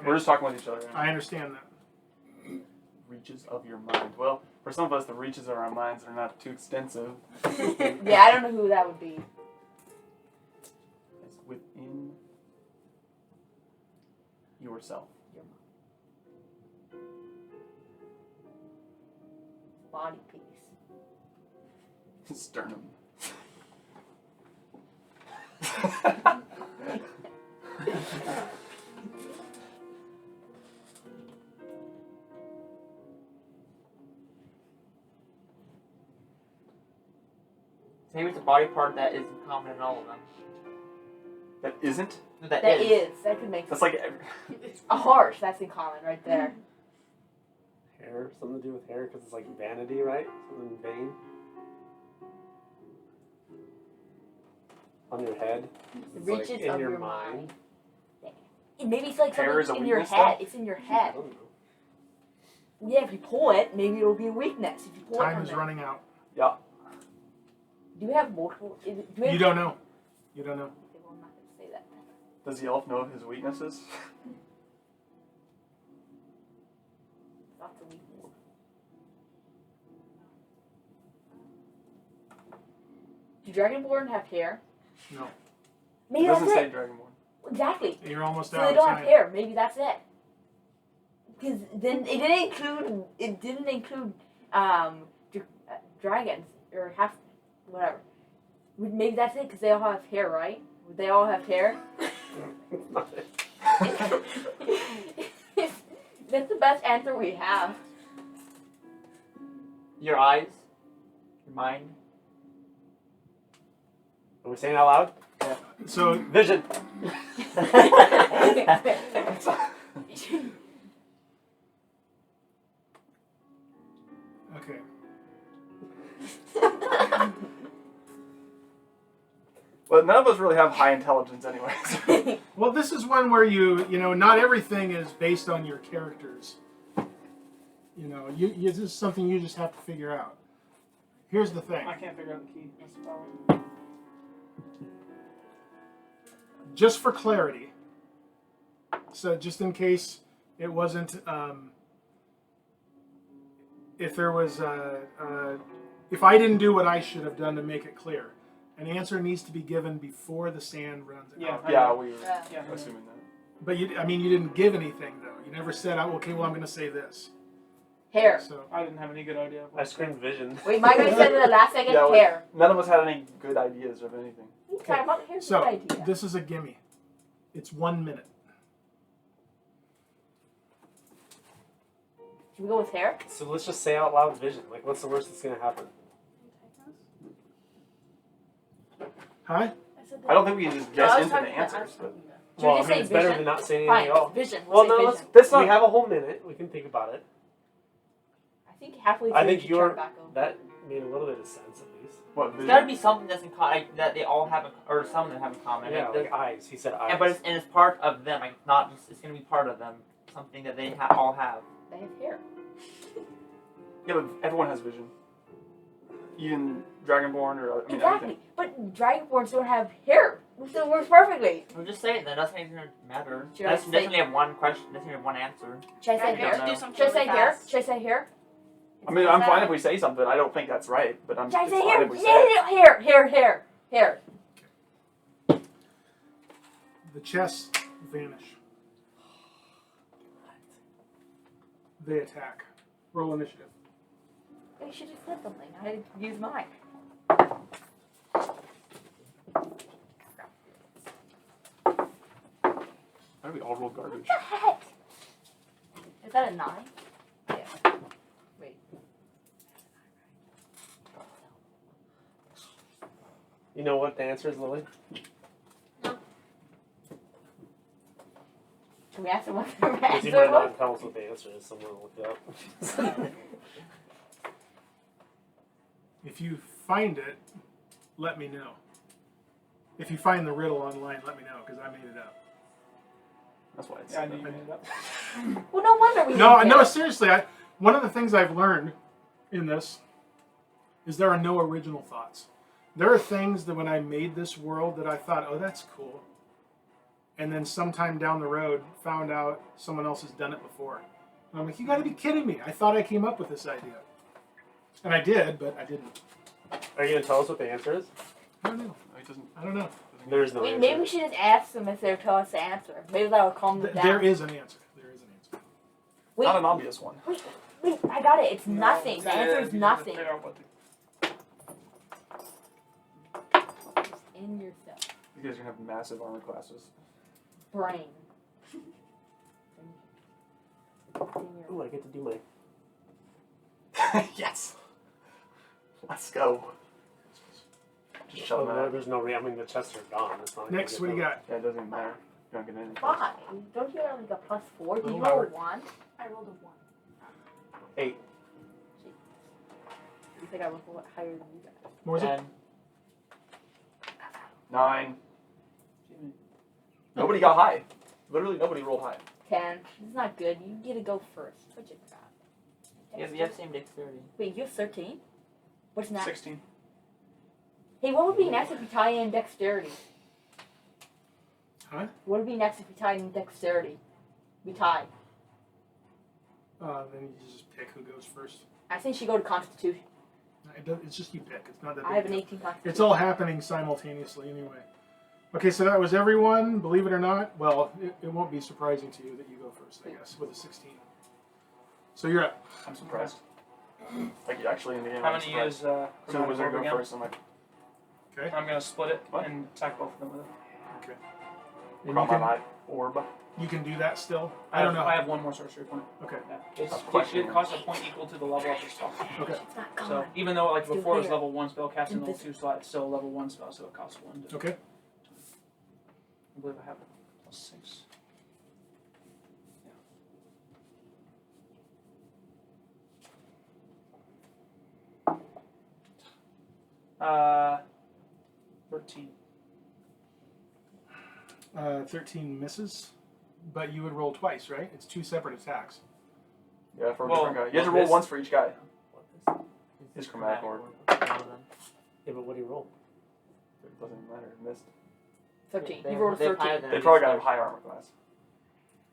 We're just talking with each other. Right now. I understand that. Reaches of your mind. Well, for some of us, the reaches of our minds are not too extensive. yeah, I don't know who that would be. It's within yourself. Body piece. Sternum. Maybe it's a body part that isn't common in all of them. That isn't? No, That is. That could make That's sense. like A horse. That's in common right there. Hair, something to do with hair, because it's like vanity, right? Something vain. On your head. The It's like reaches in of your your mind. Maybe it's like Hair is a something in your weakness, head. though? It's in your I head. don't know. Yeah, if you pull it, maybe it'll be a weakness. If you pull it Time from is there. running out. Do you have multiple? Do we have, You don't know. You don't know. Okay, well, I'm not going to say that. does the elf know of his weaknesses? Lots of weakness. Do Dragonborn have hair? No. It Maybe that's doesn't say it. Dragonborn. Exactly. You're almost So out they of don't time. have hair. Maybe that's it. Because then it didn't include dragons or half whatever. Maybe that's it because they all have hair, right? Would they all have hair? That's the best answer we have. Your eyes, your mind. Are we saying it out loud? So Vision. okay. Well, none of us really have high intelligence anyways. Well, this is one where not everything is based on your characters. This is something you just have to figure out. Here's the thing. I can't figure out the key. That's the problem. Just for clarity, so just in case it wasn't, if there was, if I didn't do what I should have done to make it clear, an answer needs to be given before the sand runs out. Yeah. Yeah, we were Yeah. assuming that. But you didn't give anything though. You never said, okay, well, I'm going to say this. Hair. So I didn't have any good idea. Of I screamed vision. Wait, my guy said in the last second, Yeah, hair. None of us had any good ideas of anything. Okay, about hair's a So good idea. this is a gimme. It's 1 minute. Should we go with hair? So let's just say out loud vision. Like, what's the worst that's going to happen? Hi? I don't think we can just guess into the answers. Should we Well, just I mean, say it's better vision? than not saying Fine, anything at all. vision. Well, We'll no, say let's. vision. That's not. We have a whole minute. We can think about it. I think halfway through I think we should turn your back over. that made a little bit of sense at least. What, It's vision? got to be something that's in that they all have, or some of them have in common. Yeah, Like, like eyes. He said eyes. and, but it's part of them. Like not just. It's gonna be part of them. Something that they all have. They have hair. Yeah, but everyone has vision. Even Dragonborn or Exactly. everything. But Dragonborns don't have hair, which still works perfectly. I'm just saying that doesn't even matter. Should I That's say- only have one question. Doesn't have one answer. Should I say I hair? don't know. Do something Should I say really hair? fast. Should I say hair? I mean, I'm fine if we say something. I don't think that's right, but I'm Should I it's say fine hair? if we say it. Yeah, hair. The chests vanish. They attack. Roll initiative. I should have said something. I had to use mine. Why do we all roll garbage? What the heck? Is that a 9? Yeah. Wait. You know what the answer is, Lily? Can we ask them what their Because you answer might was? not tell us what the answer is. Someone will look it up. If you find it, let me know. If you find the riddle online, let me know, because I made it up. That's why it's. Yeah, I knew you made it up. Well, no wonder we No, didn't no, get it. seriously. One of the things I've learned in this is there are no original thoughts. There are things that when I made this world that I thought, oh, that's cool. And then sometime down the road, found out someone else has done it before. And I'm like, you got to be kidding me. I thought I came up with this idea. And I did, but I didn't. Are you going to tell us what the answer is? I don't know. No, it doesn't. I don't know. There is no Wait, answer. maybe we should just ask them if they'll tell us the answer. Maybe that'll calm them down. There is an answer. There is an answer. Wait, Not an obvious one. wait, I got it. It's No, nothing. The answer is you nothing. figure out what the- It's in yourself. You guys are gonna have massive armor classes. Brain. It's in your- Ooh, I get to do my... Yes. Let's go. Just shove them out. There's no I mean, the chests are gone. It's not like Next, what do you got? Yeah, it doesn't even matter. You don't get any. Why? Don't you have like a +4? Did you Little roll a Howard. 1? I rolled a 1. 8. You think I was higher than you guys? Morzza? 10. 9. Nobody got high. Literally nobody rolled high. 10. It's not good. You get to go first. What's your crap? You have same dexterity. Wait, you have 13? What's next? 16. Hey, what would be next if we tie in dexterity? Huh? What would be next if we tied in dexterity? We tie. Then you just pick who goes first. I think she go to Constitution. It's just you pick. It's not that I big have a an deal. 18 Constitution. It's all happening simultaneously anyway. Okay, so that was everyone. Believe it or not, well, it won't be surprising to you that you go first, I guess, with a 16. So you're up. I'm surprised. Like actually in the game. How I'm many surprised. use So the Chromatic wizard Orb go again? first. I'm like, Okay. I'm gonna split it What? and attack both of them with it. And crawl my eye. Orb. you can do that still? I don't know. I have one more sorcery point. Okay. It's, Stop it questioning. should cost a point equal to the level of the spell. Okay. It's not gone. So even though like Still before it was there. level 1 spell casting, level Invisible. 2 slot, it's still a level 1 spell, so it costs 1. To, Okay. I believe I have +6. Yeah. 13. 13 misses, but you would roll twice, right? It's 2 separate attacks. Yeah, for a Well, different guy. You have to roll this- once for each guy. What is His chromatic orb. One of them. Yeah, but what do you roll? It doesn't matter. It missed. 13. They- You rolled a they're higher 13. than They a probably got a D6. high armor class.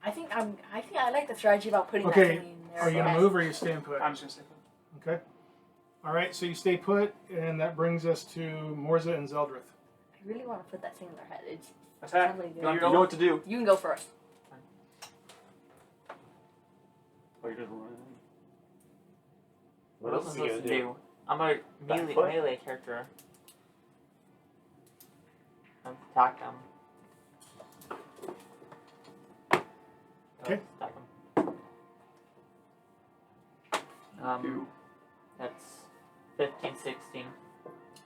I think I like the strategy about putting that Okay. thing in there. Are you going to move or are you staying put? I'm just gonna stay put. Okay. All right, so you stay put, and that brings us to Morzza and Zeldreth. I really want to put that thing in their head. It's Attack. totally good. No, You know what to do. You can go first. Oh, you're just running. What What else else is am he I going supposed to to do? do? I'm a melee, foot? melee character. Attack them. Okay. Attack them. 2. That's 15, 16.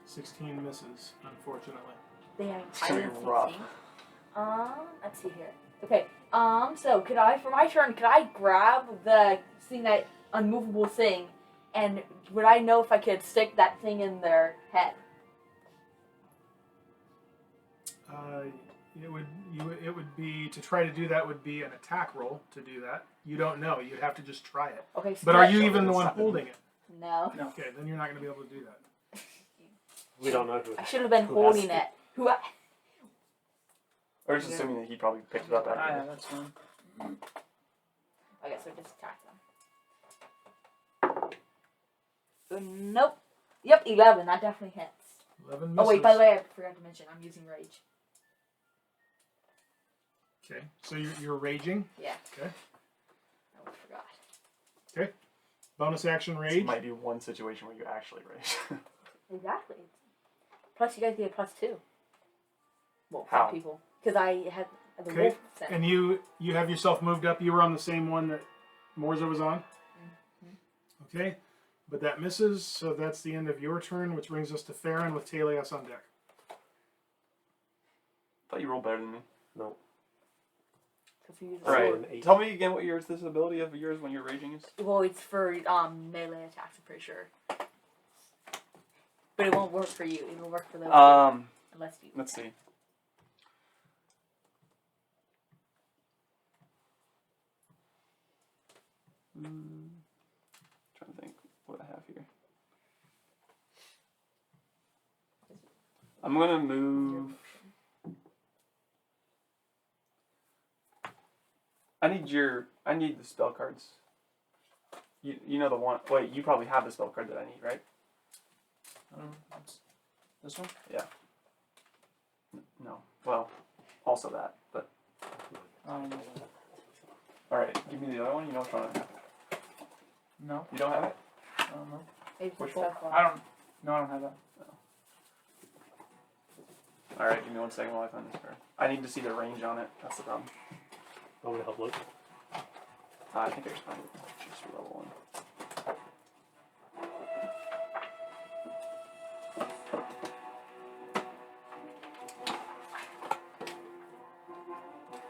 16 misses, unfortunately. They are It's gonna be higher than rough. 16. Let's see here. Okay. So could I, for my turn, could I grab the thing, that unmovable thing, and would I know if I could stick that thing in their head? It would be, to try to do that would be an attack roll to do that. You don't know. You'd have to just try it. Okay. But are you split. even the one holding it? No. Okay, then you're not going to be able to do that. We don't know who. I should have been Who holding has it. Who? Or just assuming that he probably picked it up Ah, yeah, after. that's fine. Okay, so just attack them. Nope. Yep, 11. That definitely hits. 11 misses. Oh wait, by the way, I forgot to mention I'm using rage. Okay, so you're raging. Yeah. Okay. I almost forgot. Bonus action This rage. might be one situation where you actually rage. Exactly. Plus, you guys get a +2. Well, How? some people, because I had the Okay, wolf thing. And you have yourself moved up. You were on the same one that Morzza was on. Okay, but that misses, so that's the end of your turn, which brings us to Farryn with Taèlios on deck. thought you rolled better than me. No. Because he uses All right. sword. An 8. Tell me again what this ability of yours when you're raging is. Well, it's for melee attacks. I'm pretty sure. But it won't work for you. It'll work for those two, unless you. Let's see. Trying to think what I have here. I'm gonna move. I need the spell cards. You know the one. Wait, you probably have the spell card that I need, right? This one? No. Well, also that, but. Um, All right, give me the other one. You know which one I have. no, You don't have it. I don't know. Maybe Which the one? stuff I don't. No, I don't have that. All right, give me 1 second while I find this card. I need to see the range on it. That's the problem. Want me to help look? I think I just found it. Just level 1.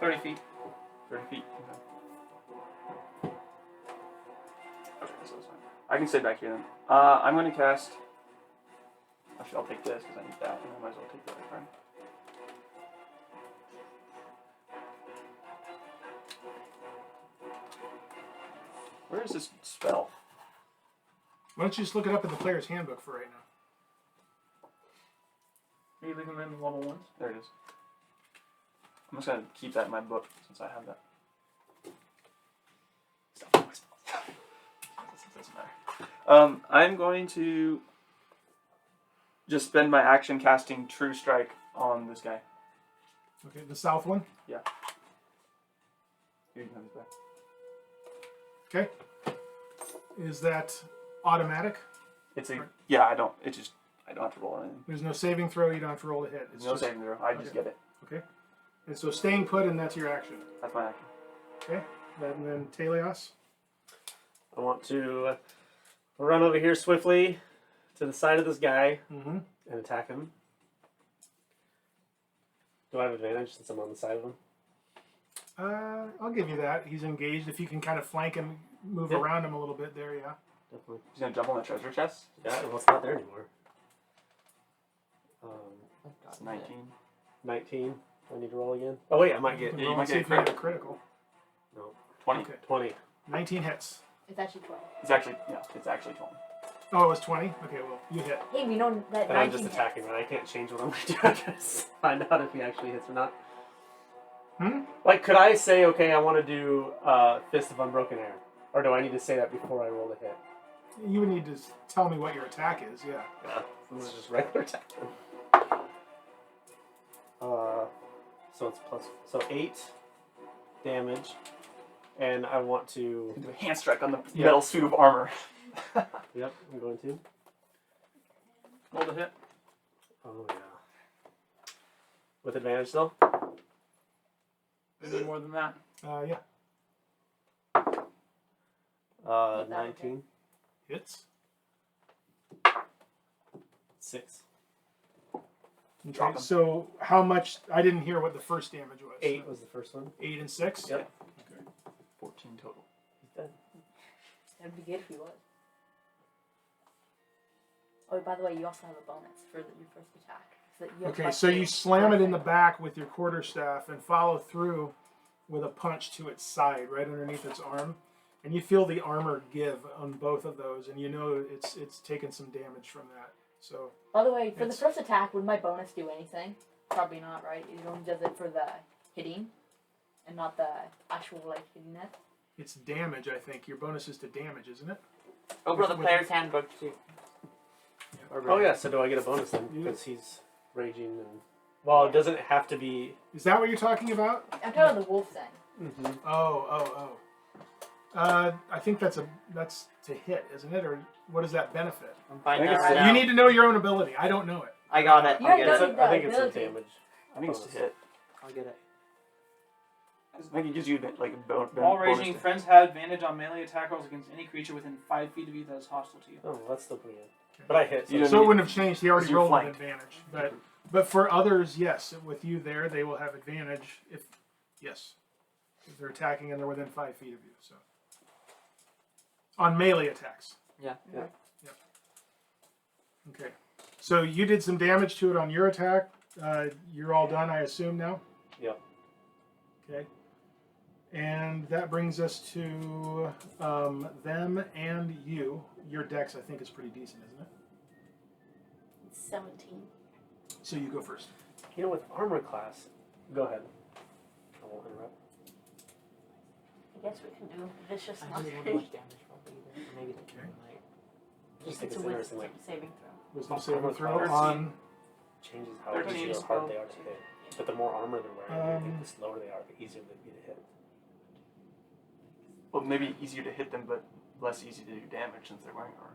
30 feet. 30 feet. Okay. Okay, so that's fine. I can stay back here then. I'm going to cast. Actually, I'll take this because I need that, and I might as well take the other card. Where is this spell? Why don't you just look it up in the player's handbook for right now? Are you leaving them in level 1s? There it is. I'm just going to keep that in my book since I have that. Stop my spells. Doesn't matter. I'm going to just spend my action casting True Strike on this guy. Okay, the south one. Here, you can have this back. Okay. Is that automatic? It's a yeah. I don't have to roll anything. There's no saving throw. You don't have to roll to hit. It's No just, saving throw. I just okay. get it. Okay. And so staying put, and that's your action. That's my action. Okay. And then Taèlios. I want to run over here swiftly to the side of this guy Mm-hmm. and attack him. Do I have advantage since I'm on the side of him? I'll give you that. He's engaged. If you can kind of flank him, move Yep. around him a little bit there, yeah. Definitely. He's gonna jump on the treasure chest. Yeah, well, it's not there anymore. It's 19. 19. Do I need to roll again? Oh, wait, I might get You can you roll might and see get if you get a critical. 20. Okay. 20. 19 hits. It's actually 12. It's actually 20. Oh, it was 20? Okay, well, you hit. Hey, we know that And I'm 19 just hits. attacking, right? I can't change what I'm going to do. I just find out if he actually hits or not. Hmm? Like, could I say, okay, I want to do Fist of Unbroken Air? Or do I need to say that before I roll the hit? You would need to tell me what your attack is, yeah. Yeah, this is just regular attack. So it's so 8 damage, and I want to. Do a hand strike on the metal suit of armor. Yep, I'm going to. Roll the hit. Oh yeah. With advantage still. Maybe more than that. Yeah. 19. Hits. 6. Drop Okay, him. so how much? I didn't hear what the first damage was. 8 was the first one. 8 and 6? Yep. Okay. 14 total. He's dead. That'd be good if he was. Oh, by the way, you also have a bonus for your first attack. So that you have Okay, plus so 2. you slam it in the back with your quarterstaff and follow through with a punch to its side, right underneath its arm. And you feel the armor give on both of those, and you know it's taken some damage from that. So By the way, for the It's- first attack, would my bonus do anything? Probably not, right? It only does it for the hitting, and not the actual hitting it. it's damage, I think. Your bonus is to damage, isn't it? Over the With- player's handbook too. Oh yeah, so do I get a bonus then? Yeah. Because he's raging and. Well, it doesn't have to be. Is that what you're talking about? I'm talking about the wolf thing. Mm-hmm. Oh. I think that's to hit, isn't it? Or what does that benefit? I'm finding I think that right it's- now. You need to know your own ability. I don't know it. I got it. You I'll don't get know it. the I think it's a ability. damage. I think it's to hit. I'll get it. I think it gives you like a All bonus raging to- friends have advantage on melee attack rolls against any creature within 5 feet of you that is hostile to you. Oh, well, that's still pretty good. But I hit. You So So it wouldn't have changed. He already You're rolled with flanked. advantage. But But for others, yes, with you there, they will have advantage if they're attacking and they're within 5 feet of you. So on melee attacks. Yeah. Okay. So you did some damage to it on your attack. You're all done, I assume now. Yep. Okay. And that brings us to them and you. Your dex, I think, is pretty decent, isn't it? 17. So you go first. You know, with armor class, go ahead. I won't interrupt. I guess we can do vicious I didn't want to monster. much damage probably either. Or maybe like Okay. like Just think It's it's a interesting, wisdom like, saving throw. Wisdom saving throw 13. on. changes how 13 easy or spell. hard they are to hit. But the more armor they're wearing, I think the slower they are, the easier they'd be to hit. Well, maybe easier to hit them, but less easy to do damage since they're wearing armor.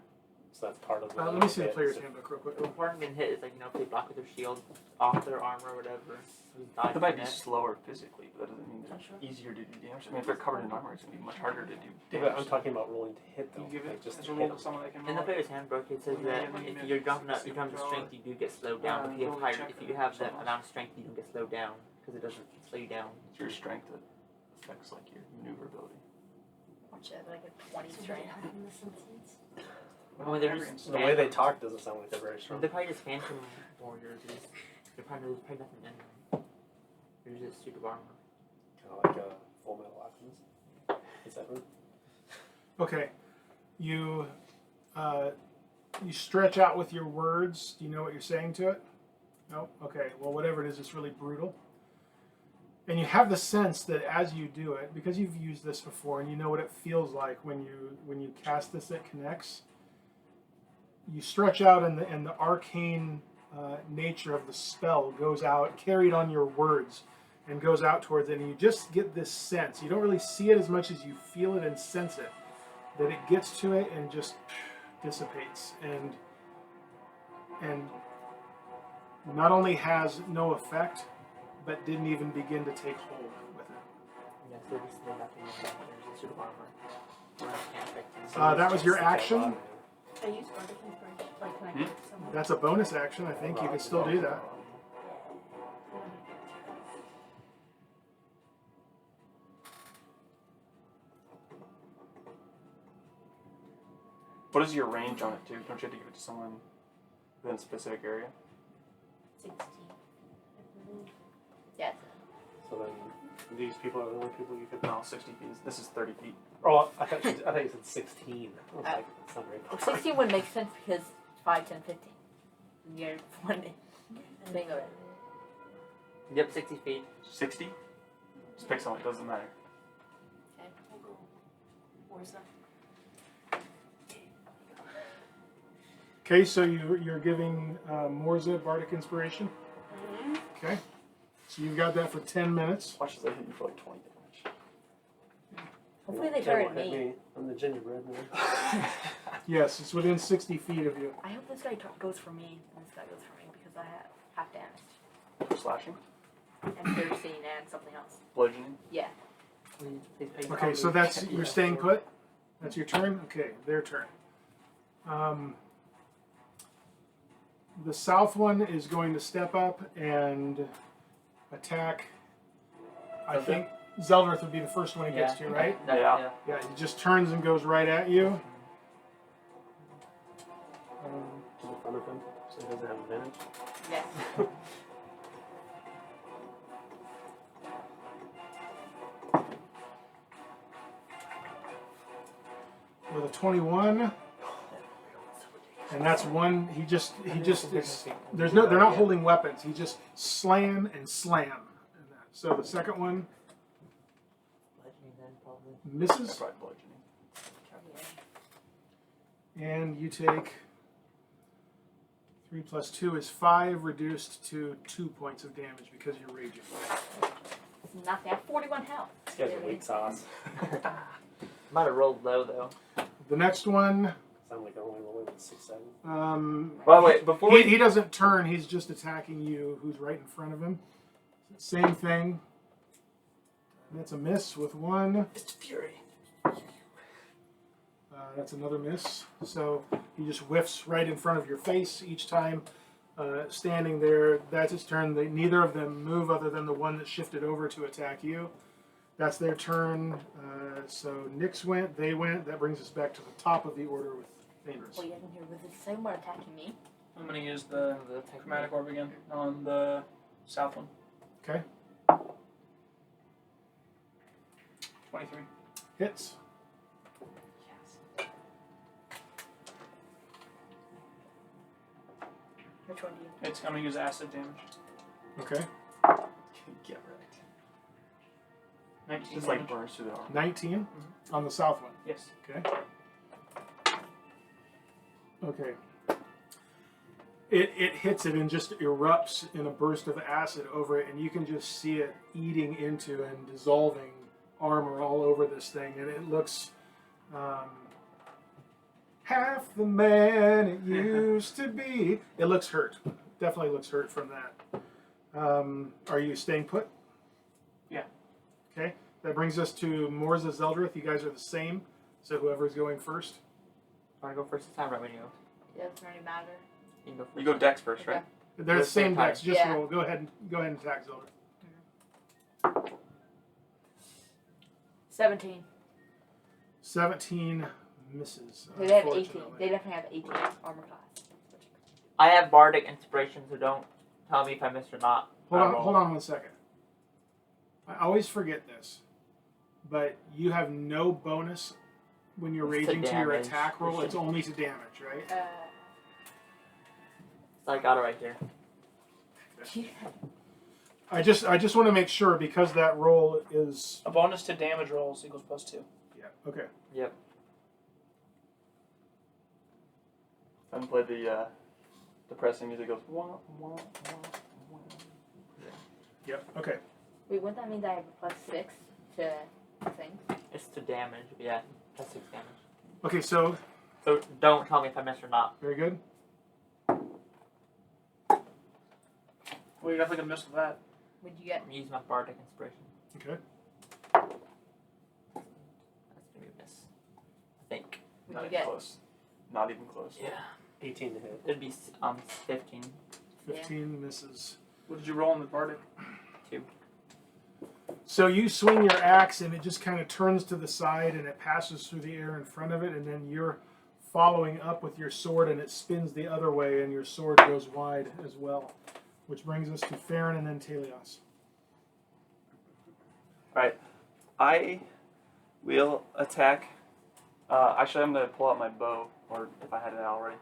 So that's part of the Let me see the hit. player's So- handbook real quick. the important getting hit is like, you know, if they block with their shield off their armor or whatever. They might be slower physically, but that doesn't mean they're Not sure. easier to do damage. I mean, if they're covered in armor, it's going to be much harder to do Yeah, damage. but I'm talking about rolling to hit though. You give like it just as to a hit roll them. to someone that can In the roll. player's handbook, it says When that you if make you're jumping up, you're saving jumping throw, strength, you do get slowed down. But if you have roll higher, check if you have that something amount of strength, you don't get slowed down because it doesn't slow you down. It's your strength that affects like your maneuverability. Watch it, like a 20 So strength. what happened in the Simpsons? Well, there's The way they talk doesn't sound like they're very strong. They're probably just phantom warriors. They're probably nothing in them. They're just stupid armor. Kind of like Full Metal Alchemist. Is that one? Okay. You stretch out with your words. Do you know what you're saying to it? No? Okay. Well, whatever it is, it's really brutal. And you have the sense that as you do it, because you've used this before and you know what it feels like when you cast this, it connects. You stretch out and the arcane nature of the spell goes out, carried on your words, and goes out towards it. And you just get this sense. You don't really see it as much as you feel it and sense it. That it gets to it and just dissipates. And not only has no effect, but didn't even begin to take hold with it. Yeah, so they're nothing in them. They're just stupid armor. That was your action. I use Bardic Inspiration. Like, can I give it to someone? That's a bonus action. I think you could still do that. What is your range on it too? Don't you have to give it to someone within a specific area? 16. I believe. Yes. So then these people are the only people you could. No, 60 feet. This is 30 feet. Oh, I thought you said 16. I was like, that's not very Well, far. 16 would make sense because 5, 10, 15. You're funny. Think of it. Yep, 60 feet. 60? Just pick someone. It doesn't matter. Okay, we'll go. Morzza. Okay, so you're giving Morzza Bardic Inspiration. Okay. So you've got that for 10 minutes. Watch as I hit you for like 20 damage. Hopefully they That target won't hit me. I'm the gingerbread man. Yes, it's within 60 feet of you. I hope this guy goes for me and this guy goes for me because I have half damage. Slashing. And piercing and something else. Bludgeoning. Yeah. Okay, so that's you're staying put. That's your turn. Okay, their turn. The south one is going to step up and attack. I think Zeldreth would be the first one he gets to, right? Yeah. Yeah, he just turns and goes right at you. To the front of him, so he doesn't have advantage. Yes. With a 21. And that's one. He just is. They're not holding weapons. He just slam and slam. And that. So the second one Bludgeoning then, probably. misses, Probably bludgeoning. and you take 3 plus 2 is 5, reduced to 2 points of damage because you're raging. It's nothing. I have 41 health. This guy's a weak sauce. Might have rolled low though. The next one, Sound like they're only rolling with 6, 7. By the way, before we he doesn't turn. He's just attacking you, who's right in front of him. Same thing. That's a miss with 1. It's fury. That's another miss. So he just whiffs right in front of your face each time. standing there. That's its turn. Neither of them move other than the one that shifted over to attack you. That's their turn. So Nyx went, they went. That brings us back to the top of the order with Thaèndrys. Wait, I didn't hear. Was it the same one attacking me? I'm gonna use the chromatic orb again on the south one. Okay. 23. Hits. Which one do you? I'm gonna use acid damage. Okay. Get right. 19 Just like damage. burns through the arm. 19 on the south one. Yes. Okay. Okay. It hits it and just erupts in a burst of acid over it, and you can just see it eating into and dissolving armor all over this thing, and it looks half the man it used to be. It looks hurt. Definitely looks hurt from that. Are you staying put? Yeah. Okay. That brings us to Morzza, Zeldreth. You guys are the same, so whoever's going first. Want to go first this time, right when you go? Yeah, doesn't really matter. You can go first. You go Dex first, right? They're the same time. decks. Just Yeah. roll. Go ahead and attack Zeldreth. 17. 17 misses. They have 18. unfortunately. They definitely have 18 armor class. I have bardic inspiration, so don't tell me if I missed or not. Hold on 1 second. I always forget this, but you have no bonus when you're It's to raging to your damage. attack roll. It It's should- only to damage, right? So I got it right here. I just want to make sure because that roll is A bonus to damage rolls equals +2. yeah okay. Yep. I haven't played the depressing music. It goes wah, wah, wah, wah. Yep. Okay. Wait, wouldn't that mean that I have a +6 to things? It's to damage. Yeah, that's 6 damage. Okay. So So don't tell me if I missed or not. very good. Well, you're definitely gonna miss with that. What'd you get? I'm using my bardic inspiration. Okay. That's gonna be a miss. I think. Not What'd even you get? close. Not even close. Yeah. 18 to hit. It'd be 15. 15 misses. What did you roll on the bardic? 2. So you swing your axe and it just kind of turns to the side and it passes through the air in front of it, and then you're following up with your sword and it spins the other way and your sword goes wide as well. Which brings us to Farryn and then Taèlios. Alright. I will attack. Actually, I'm going to pull out my bow, or if I had it out already,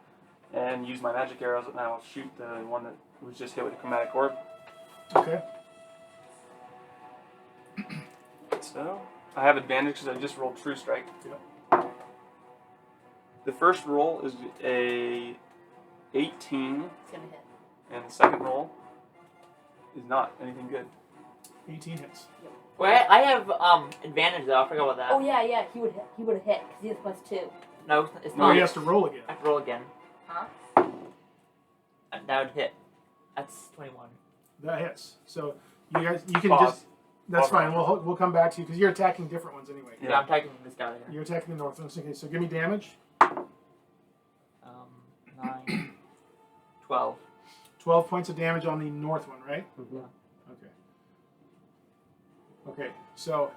and use my magic arrows, and I will shoot the one that was just hit with a chromatic orb. Okay. So, I have advantage because I just rolled True Strike. Yep. The first roll is a 18, It's gonna hit. and the second roll is not anything good. 18 hits. Wait, I have advantage though. I forgot about that. Oh yeah, he would have hit because he has +2. No, it's No, not. he has to roll again. I have to roll again. Huh? That would hit. That's 21. That hits. So you guys, you can Pause. just. That's Pause. fine. We'll come back to you because you're attacking different ones anyway. Yeah, I'm taking this guy here. You're attacking the north ones. Okay, so give me damage. 9, 12. 12 points of damage on the north one, right? Mm-hmm. Okay. Okay, so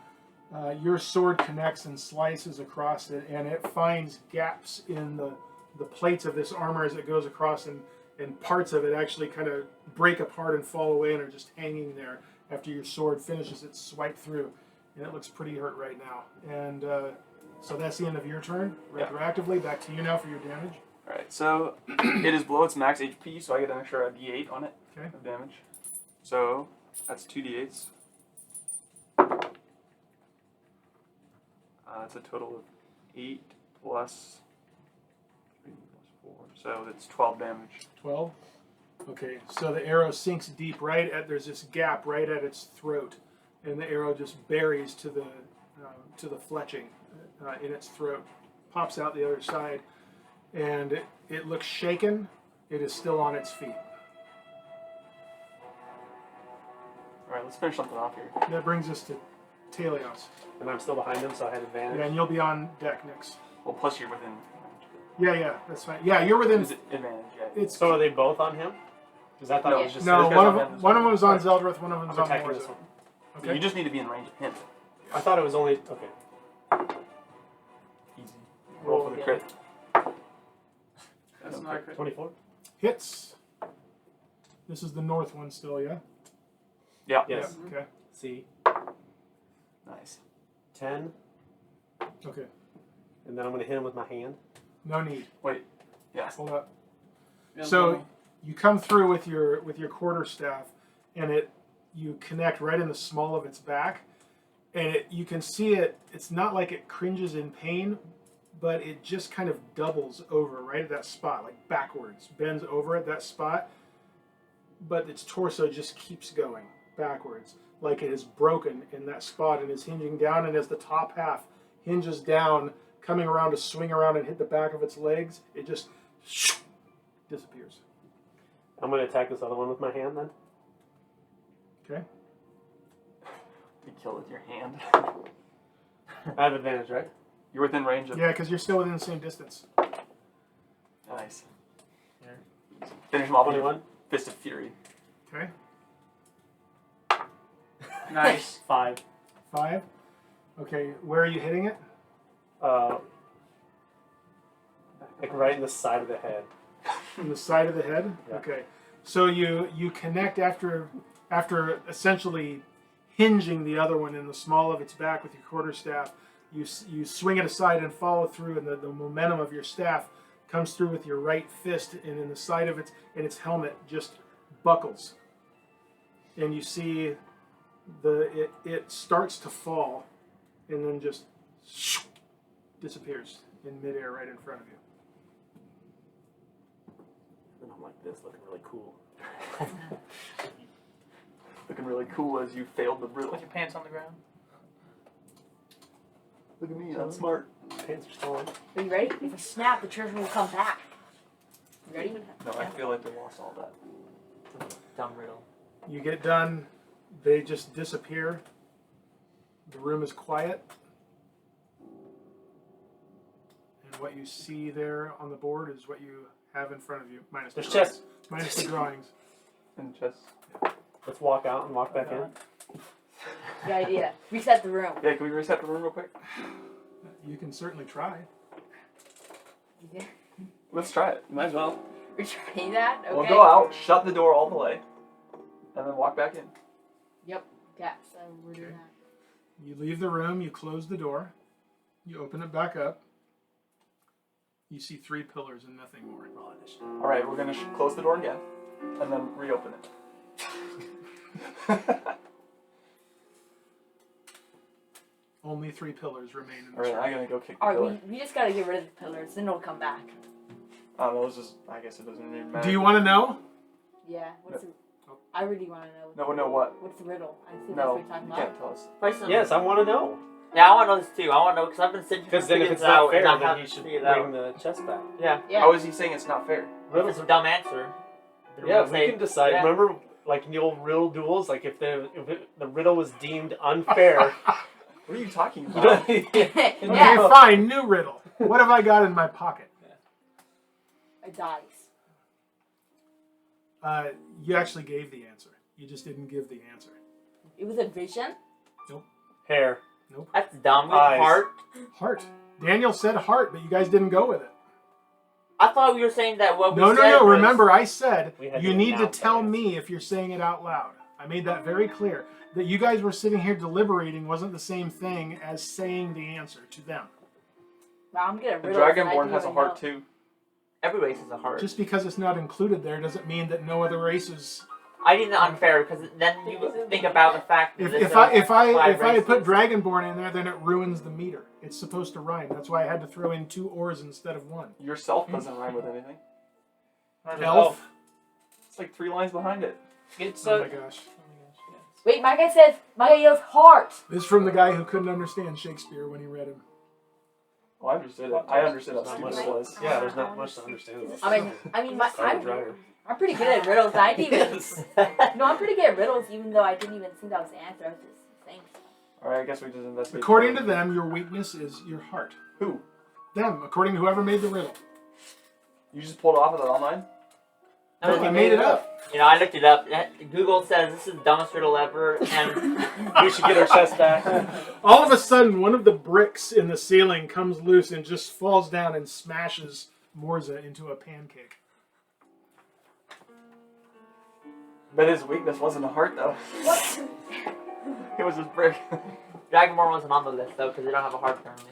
your sword connects and slices across it, and it finds gaps in the plates of this armor as it goes across, and parts of it actually kind of break apart and fall away and are just hanging there after your sword finishes its swipe through. And it looks pretty hurt right now. And so that's the end of your turn. Yeah. Retroactively, back to you now for your damage. Alright, so it is below its max HP, so I get an extra d8 on it Okay. of damage. So that's 2d8s. That's a total of 8 plus 3 plus 4, so it's 12 damage. 12. Okay, so the arrow sinks deep right at, there's this gap right at its throat, and the arrow just buries to the fletching in its throat, pops out the other side, and it looks shaken. It is still on its feet. Alright, let's finish something off here. That brings us to Taèlios. And I'm still behind him, so I had advantage. Yeah, and you'll be on deck next. Well, plus you're within. Yeah, that's fine. Yeah, you're within. Is it advantage? Yeah. It's So are they both on him? Because I thought No. it was just. No, this guy's one on of him. them was on Zeldreth, one of them I'm was on attacking this Morzza. one. Okay. You just need to be in range of him. I thought it was only okay. Easy. Roll for the crit. That's not a crit. 24. Hits. This is the north one still, yeah? Yeah. Yes. Yeah, okay. See, Nice. 10, Okay. and then I'm gonna hit him with my hand. No need. Yeah. Hold up. Yeah, So no. you come through with your quarterstaff, and you connect right in the small of its back, and you can see it. It's not like it cringes in pain, but it just kind of doubles over right at that spot, like backwards, bends over at that spot, but its torso just keeps going backwards, like it is broken in that spot and is hinging down, and as the top half hinges down, coming around to swing around and hit the back of its legs, it just disappears. I'm gonna attack this other one with my hand then. Okay. You kill with your hand. I have advantage, right? You're within range of. Yeah, because you're still within the same distance. Nice. Here. Finish him off with your 21. Fist of Fury. Okay. Nice. 5. 5. Okay, where are you hitting it? Like right in the side of the head. In the side of the head? Yeah. Okay. So you connect after essentially hinging the other one in the small of its back with your quarterstaff. You swing it aside and follow through, and the momentum of your staff comes through with your right fist, and in the side of its helmet just buckles. And you see it starts to fall, and then just disappears in midair right in front of you. And I'm like this, looking really cool. Looking really cool as you failed the With riddle. your pants on the ground. Look at me, I'm smart. Pants are still on. Are you ready? If I snap, the treasure will come back. You ready? No, I feel like they lost all that. Dumb riddle. You get done, they just disappear. The room is quiet. And what you see there on the board is what you have in front of you, minus the There's drawings. chests. Minus the drawings. And just. Let's walk out and walk back in. Good idea. Reset the room. Yeah, can we reset the room real quick? You can certainly try. Yeah. Let's try it. Might as well. We're trying that? Okay. We'll go out, shut the door all the way, and then walk back in. Yep. Yeah, so we're doing Okay. that. You leave the room, you close the door, you open it back up. You see 3 pillars and nothing more. Alright, we're gonna close the door again, and then reopen it. Only 3 pillars remain in this Alright, room. I'm gonna go kick the Alright, pillar. we just gotta get rid of the pillars, then it'll come back. I don't know, it's just, I guess it doesn't even matter. Do you want to know? Yeah. I really want to know. No, what? What's the riddle? I think No, that's what you you're can't talking tell us. Person. Yes, I want to know. Yeah, I want to know this too. I want to know because I've been sitting here Because then if figuring it's this not out, fair, and I then haven't he should figured bring it out. the chest back. Yeah. Yeah. How is he saying it's not fair? If it's a dumb answer. then Yeah, we'll we say- can decide. yeah. Remember, like in the old riddle duels, like if the riddle was deemed unfair. What are you talking about? Yeah. Okay, Yeah. fine, new riddle. What have I got in my pocket? A dice. You actually gave the answer. You just didn't give the answer. It was a vision. Hair. That's dumb. Eyes. Heart. Heart. Daniel said heart, but you guys didn't go with it. I thought we were saying that what we No. said was... Remember, I said We had you to need to announce tell that me if you're saying it out loud. I made that very clear. That you guys were sitting here deliberating wasn't the same thing as saying the answer to them. Wow, I'm getting The riddles. and I Dragonborn didn't has a even heart know. too. Every race has a heart. Just because it's not included there doesn't mean that no other races. I think it's unfair because then you think about the fact that If I had put Dragonborn in there, then it ruins the meter. It's supposed to rhyme. That's why I had to throw in 2 ors instead of 1. Yourself doesn't rhyme with anything. Elf. It's like 3 lines behind it. It's Oh my gosh. Wait, my guy says, my guy yells heart. This is from the guy who couldn't understand Shakespeare when he read him. Oh, I understood it. I understood how Not stupid much. it was. Yeah, there's not much to understand. About I mean, Sorry, dryer. I'm pretty good at riddles. I didn't even. Yes. No, I'm pretty good at riddles, even though I didn't even think that was the answer. I was just saying stuff. Alright, I guess we just investigate. According to them, your weakness is your heart. Who? Them, according to whoever made the riddle. You just pulled it off of the online? No, I made it up. You know, I looked it up. Google says this is the dumbest riddle ever, and We should get our chest back. All of a sudden, one of the bricks in the ceiling comes loose and just falls down and smashes Morzza into a pancake. But his weakness wasn't a heart, though. What? It was his brick. Dragonborn wasn't on the list though because they don't have a heart currently.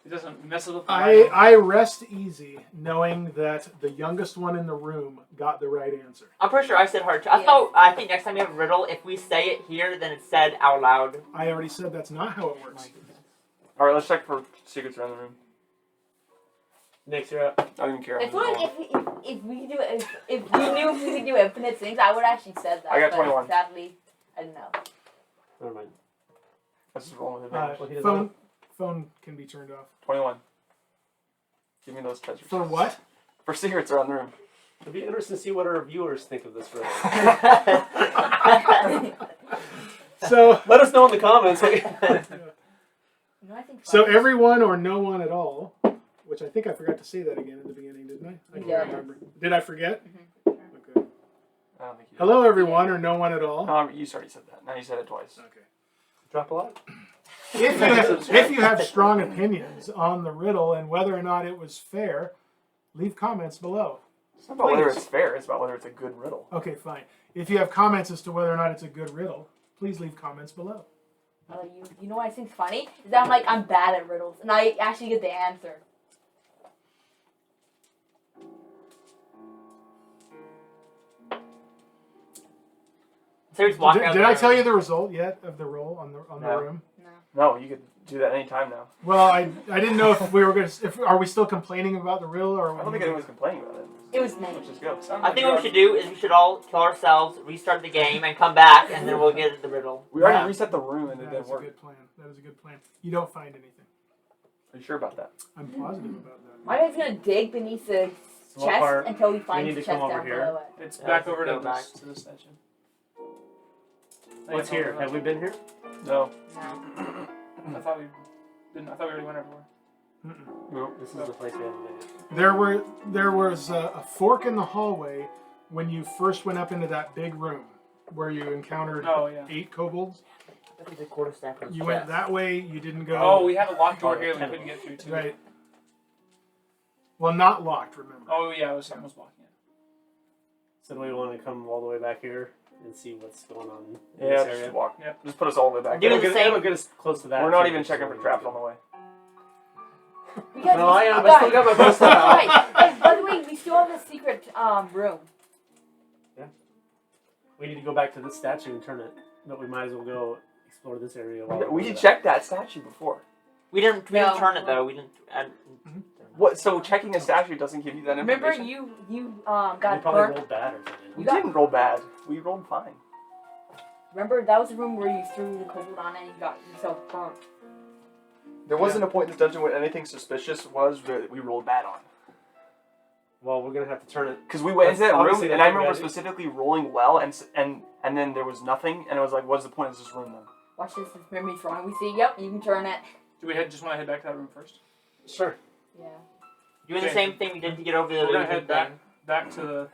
It doesn't mess with the I rest easy knowing that the youngest one in the room got the right answer. I'm pretty sure I said heart too. Yeah. I think next time you have a riddle, if we say it here, then it's said out loud. I already said that's not how it works. All right, let's check for secrets around the room. Next, you're up. I don't even care. I feel like if we could do it, if we knew if we could do infinite things, I would actually said that. I got but 21. Sadly, I didn't know. Never mind. Let's just roll with advantage. Well, he doesn't Phone can be turned off. 21. Give me those treasures. For what? For secrets around the room. It'd be interesting to see what our viewers think of this riddle. So, Let us know in the comments. No, I think so fine. everyone or no one at all, which I think I forgot to say that again at the beginning, didn't I? I can't Yeah. remember. Did I forget? Mhm. Okay. I don't think you did. Hello, everyone, or no one at all. You already said that. Now you said it twice. Okay. Drop a lot. If you have strong opinions on the riddle and whether or not it was fair, leave comments below. It's not about whether Please. it's fair. It's about whether it's a good riddle. Okay, fine. If you have comments as to whether or not it's a good riddle, please leave comments below. You know what I think's funny? Is that I'm bad at riddles, and I actually get the answer. So he's walking Did, out did the I room. tell you the result yet of the roll on the No. room? No, you could do that anytime now. Well, I didn't know if we were going to. Are we still complaining about the riddle, or I don't think anyone's complaining about it. It was me. Let's just go. I think what we should do is we should all kill ourselves, restart the game, and come back, and then we'll get the riddle. We already Yeah. reset the room and it That didn't is a work. good plan. That is a good plan. You don't find anything. Are you sure about that? I'm positive about that. My guy's gonna dig beneath the What chest part? until he finds need the to chest come over down here? below it. It's Yeah, back let's over go to back. the statue. What's here? Have we been here? No. No. I thought we didn't. I thought we already went everywhere. Mm-mm. No. This is the place we haven't been. There was a fork in the hallway when you first went up into that big room where you encountered Oh yeah. 8 kobolds. That is a quarter stack of You went chest. that way. You didn't go. Oh, we had a locked door here that we couldn't get through too. Right. Well, not locked. Remember. Oh yeah, it was something was blocking it. So do we want to come all the way back here and see what's going on in Yeah, this area? just walk. Yep. Just put us all the way back. Do It'll the get, same- it'll get us close to that. We're not too, even so checking for we traps can- on the way. No, I am. I still got my best stuff out. Right. And by the way, we still have the secret room. We need to go back to this statue and turn it, but we might as well go explore this area. While We we're at it. checked that statue before. We didn't No. turn it though. We didn't. What? So checking a statue doesn't give you that Remember, information? you We got probably burnt. rolled bad or something. We You got- didn't roll bad. We rolled fine. Remember, that was the room where you threw the kobold on it and you got yourself burnt. There wasn't a point in this dungeon where anything suspicious was that we rolled bad on. Well, we're gonna have to turn it. Because we went into that room, Obviously, and that's I what we remember gotta do. specifically rolling well, and then there was nothing, and it was like, what's the point of this room then? Watch this. Remember, me throwing. We see. Yep, you can turn it. Do we just want to head back to that room first? Sure. Yeah. Doing the Okay. same thing we did to get over the We're gonna illusion head back thing. back to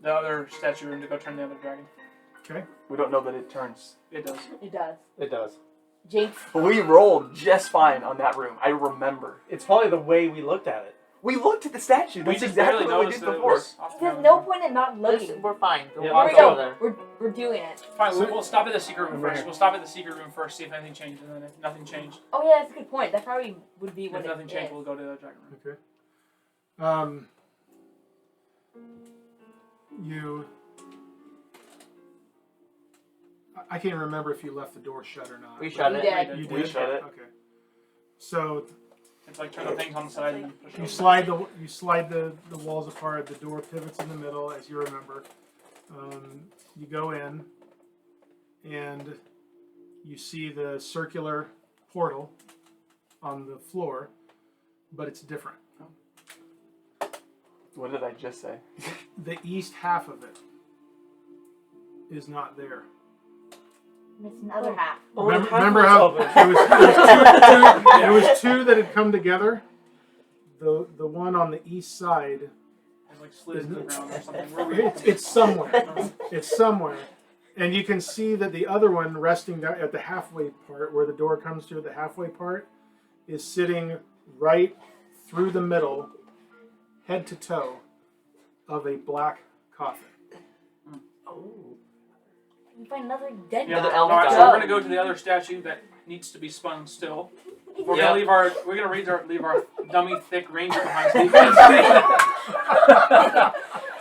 the other statue room to go turn the other dragon. We don't know that it turns. It does. It does. It does. Jinx. But we rolled just fine on that room. I remember. It's probably the way we looked at it. We looked at the statue. We That's just exactly barely what we noticed did that it before. was off the There's ground. no point in not looking. We're fine. Yeah, Here Walk we let's over go. there. We're doing it. Fine, So- we'll stop at the secret room Right first. here. We'll stop at the secret room first, see if anything changed, and then if nothing changed, Oh yeah, that's a good point. That probably would be if what it nothing changed, is. we'll go to the dragon room. Okay. I can't remember if you left the door shut or not. We shut We it. did. You We did? shut it. Okay. So It's like turn the things on the side and then push it you over. slide the walls apart. The door pivots in the middle, as you remember. You go in, and you see the circular portal on the floor, but it's different. What did I just say? The east half of it is not there. It's another half. Remember how it was two that had come together? The one on the east side like slid into the ground or something. Where we It's somewhere. It's somewhere. And you can see that the other one resting down at the halfway part, where the door comes to, the halfway part, is sitting right through the middle, head to toe, of a black coffin. Oh. You find another dead Yeah. guy. All right, so Go. we're gonna go to the other statue that needs to be spun still. We're gonna leave our leave our dummy thick ranger behind. So you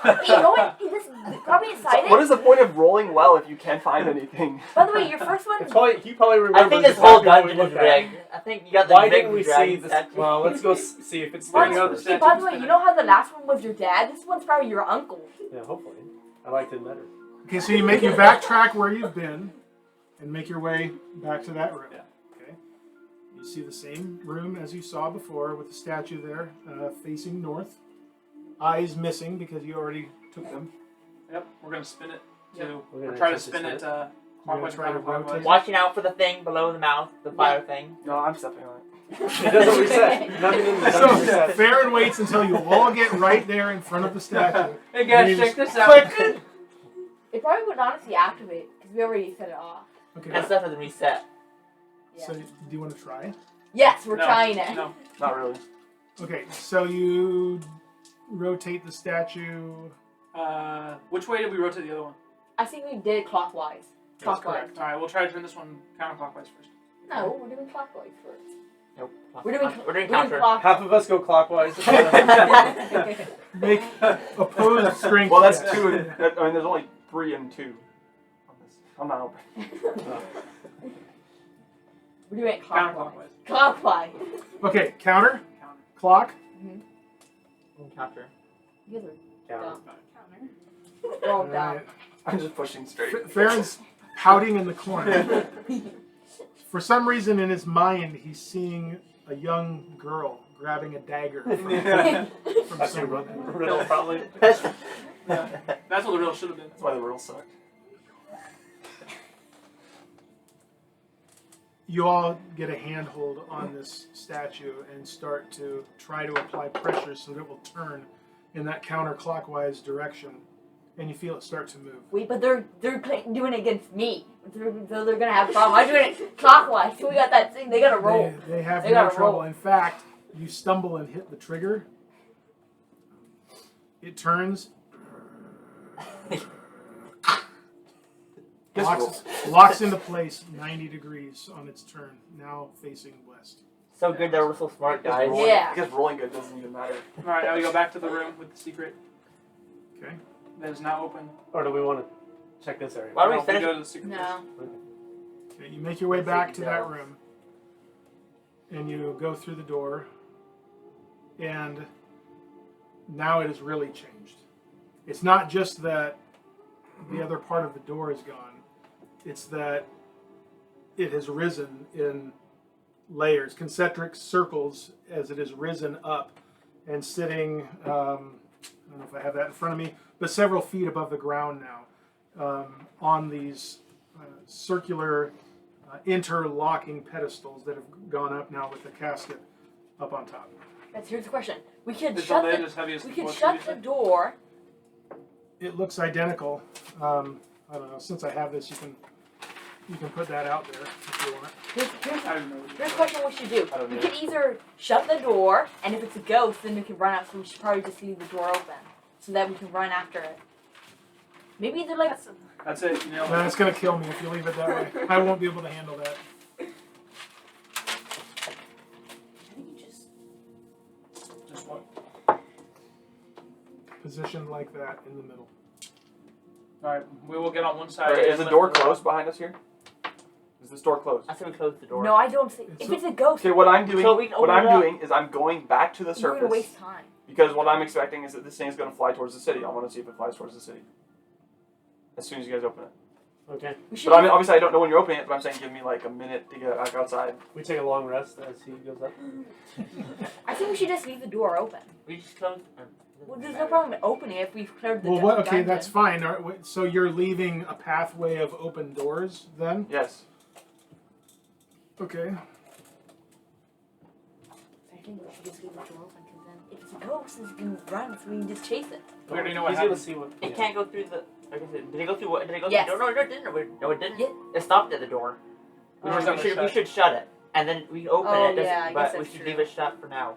You know what? He was probably excited. What is the point of rolling well if you can't find anything? By the way, your first one. He probably remembers. I think this whole exactly what dungeon we is looked at. rigged. I think you got the Why rigged didn't we see dragon this? statue. Well, let's go see if it's Bring still out the there. statue. By the way, you know how the last one was your dad? This one's probably your uncle. Yeah, hopefully. I liked it better. Okay, so you backtrack where you've been, and make your way back to that room. Yeah. Okay. You see the same room as you saw before, with the statue there, facing north. Eyes missing because you already took them. Yep, we're gonna spin it to. We're gonna Or try to attempt to spin spin it You're clockwise, gonna try to counterclockwise. rotate. Watching out for the thing below the mouth, the fire thing. No, I'm stepping on it. It doesn't reset. Nothing in the So doesn't reset. Farryn waits until you all get right there in front of the statue. Hey And guys, you check just this out. click. It probably would honestly activate because we already set it off. Okay. That stuff doesn't reset. Yeah. So do you want to try? Yes, we're No, trying it. No. Not really. Okay, so you rotate the statue. Which way did we rotate the other one? I think we did it clockwise. That's Clockwise. correct. All right, we'll try to turn this one counterclockwise first. No, we're doing clockwise first. Nope. We're doing counter. Half of us go clockwise. Make opposed strength. Well, that's checks. 2. I mean, there's only 3 and 2 on this. I'm not open. We're doing it clockwise. Counterclockwise. Clockwise. Okay, counter, Counter. clock. Counter. You guys Yeah. are dumb. We're all dumb. Alright. I'm just pushing straight. Farron's pouting in the corner. For some reason, in his mind, he's seeing a young girl grabbing a dagger from That's your someone. riddle, probably. That's what the real should have been. That's why the rules sucked. You all get a handhold on this statue and start to try to apply pressure so that it will turn in that counterclockwise direction, and you feel it start to move. Wait, but they're doing it against me, so they're gonna have a problem. I'm doing it clockwise. So we got that thing. They gotta roll. They have They no gotta trouble. roll. In fact, you stumble and hit the trigger. It turns, locks into place 90 degrees on its turn, now facing west. So good that we're so smart, guys. Yeah. Because rolling good doesn't even matter. All right, now we go back to the room with the secret Okay. that is now open. Or do we want to check this area? Why don't No, we finish? go to the secret No. first. Okay, you make your way back to that room, and you go through the door, and now it has really changed. It's not just that the other part of the door is gone, it's that it has risen in layers, concentric circles, as it has risen up and sitting, I don't know if I have that in front of me, but several feet above the ground now, on these circular interlocking pedestals that have gone up now with the casket up on top. Here's the question. We could Is the shut lid the as heavy as we the could floor shut should the be? door. It looks identical. I don't know. Since I have this, you can put that out there if you want. I don't know. Here's the question we should do. I don't We know. could either shut the door, and if it's a ghost, then we can run out. So we should probably just leave the door open, so that we can run after it. Maybe they're like. That's it. You know. No, it's gonna kill me if you leave it that way. I won't be able to handle that. Just what? Positioned like that in the middle. All right, we will get on one side. Alright, is the and door lift closed behind us here? Is this door closed? I said we close the door. No, I don't think. It's If it's a ghost, Okay, what I'm doing, So we can what open I'm it up. doing is I'm going back to the you're gonna surface waste time. because what I'm expecting is that this thing is going to fly towards the city. I want to see if it flies towards the city as soon as you guys open it. Okay. We should. But I mean, obviously, I don't know when you're opening it. But I'm saying give me like a minute to get back outside. We take a long rest as he goes up. I think we should just leave the door open. We just close. Well, there's no problem in opening it if we've cleared the Well, what? Okay, dungeon. that's fine. So you're leaving a pathway of open doors then? Yes. Okay. think we should just leave the door open, because then if it's a ghost, it's gonna run, so we can just chase it. We already know what He's gonna happened. see what. It can't go through the. Like I said, did it go through what? Did it go Yes. through? No, it didn't. No, it didn't. Yeah. It stopped at the door. We Or is that should shut? shut it, and then we open Oh, it. yeah, I but guess we that's should true. leave it shut for now.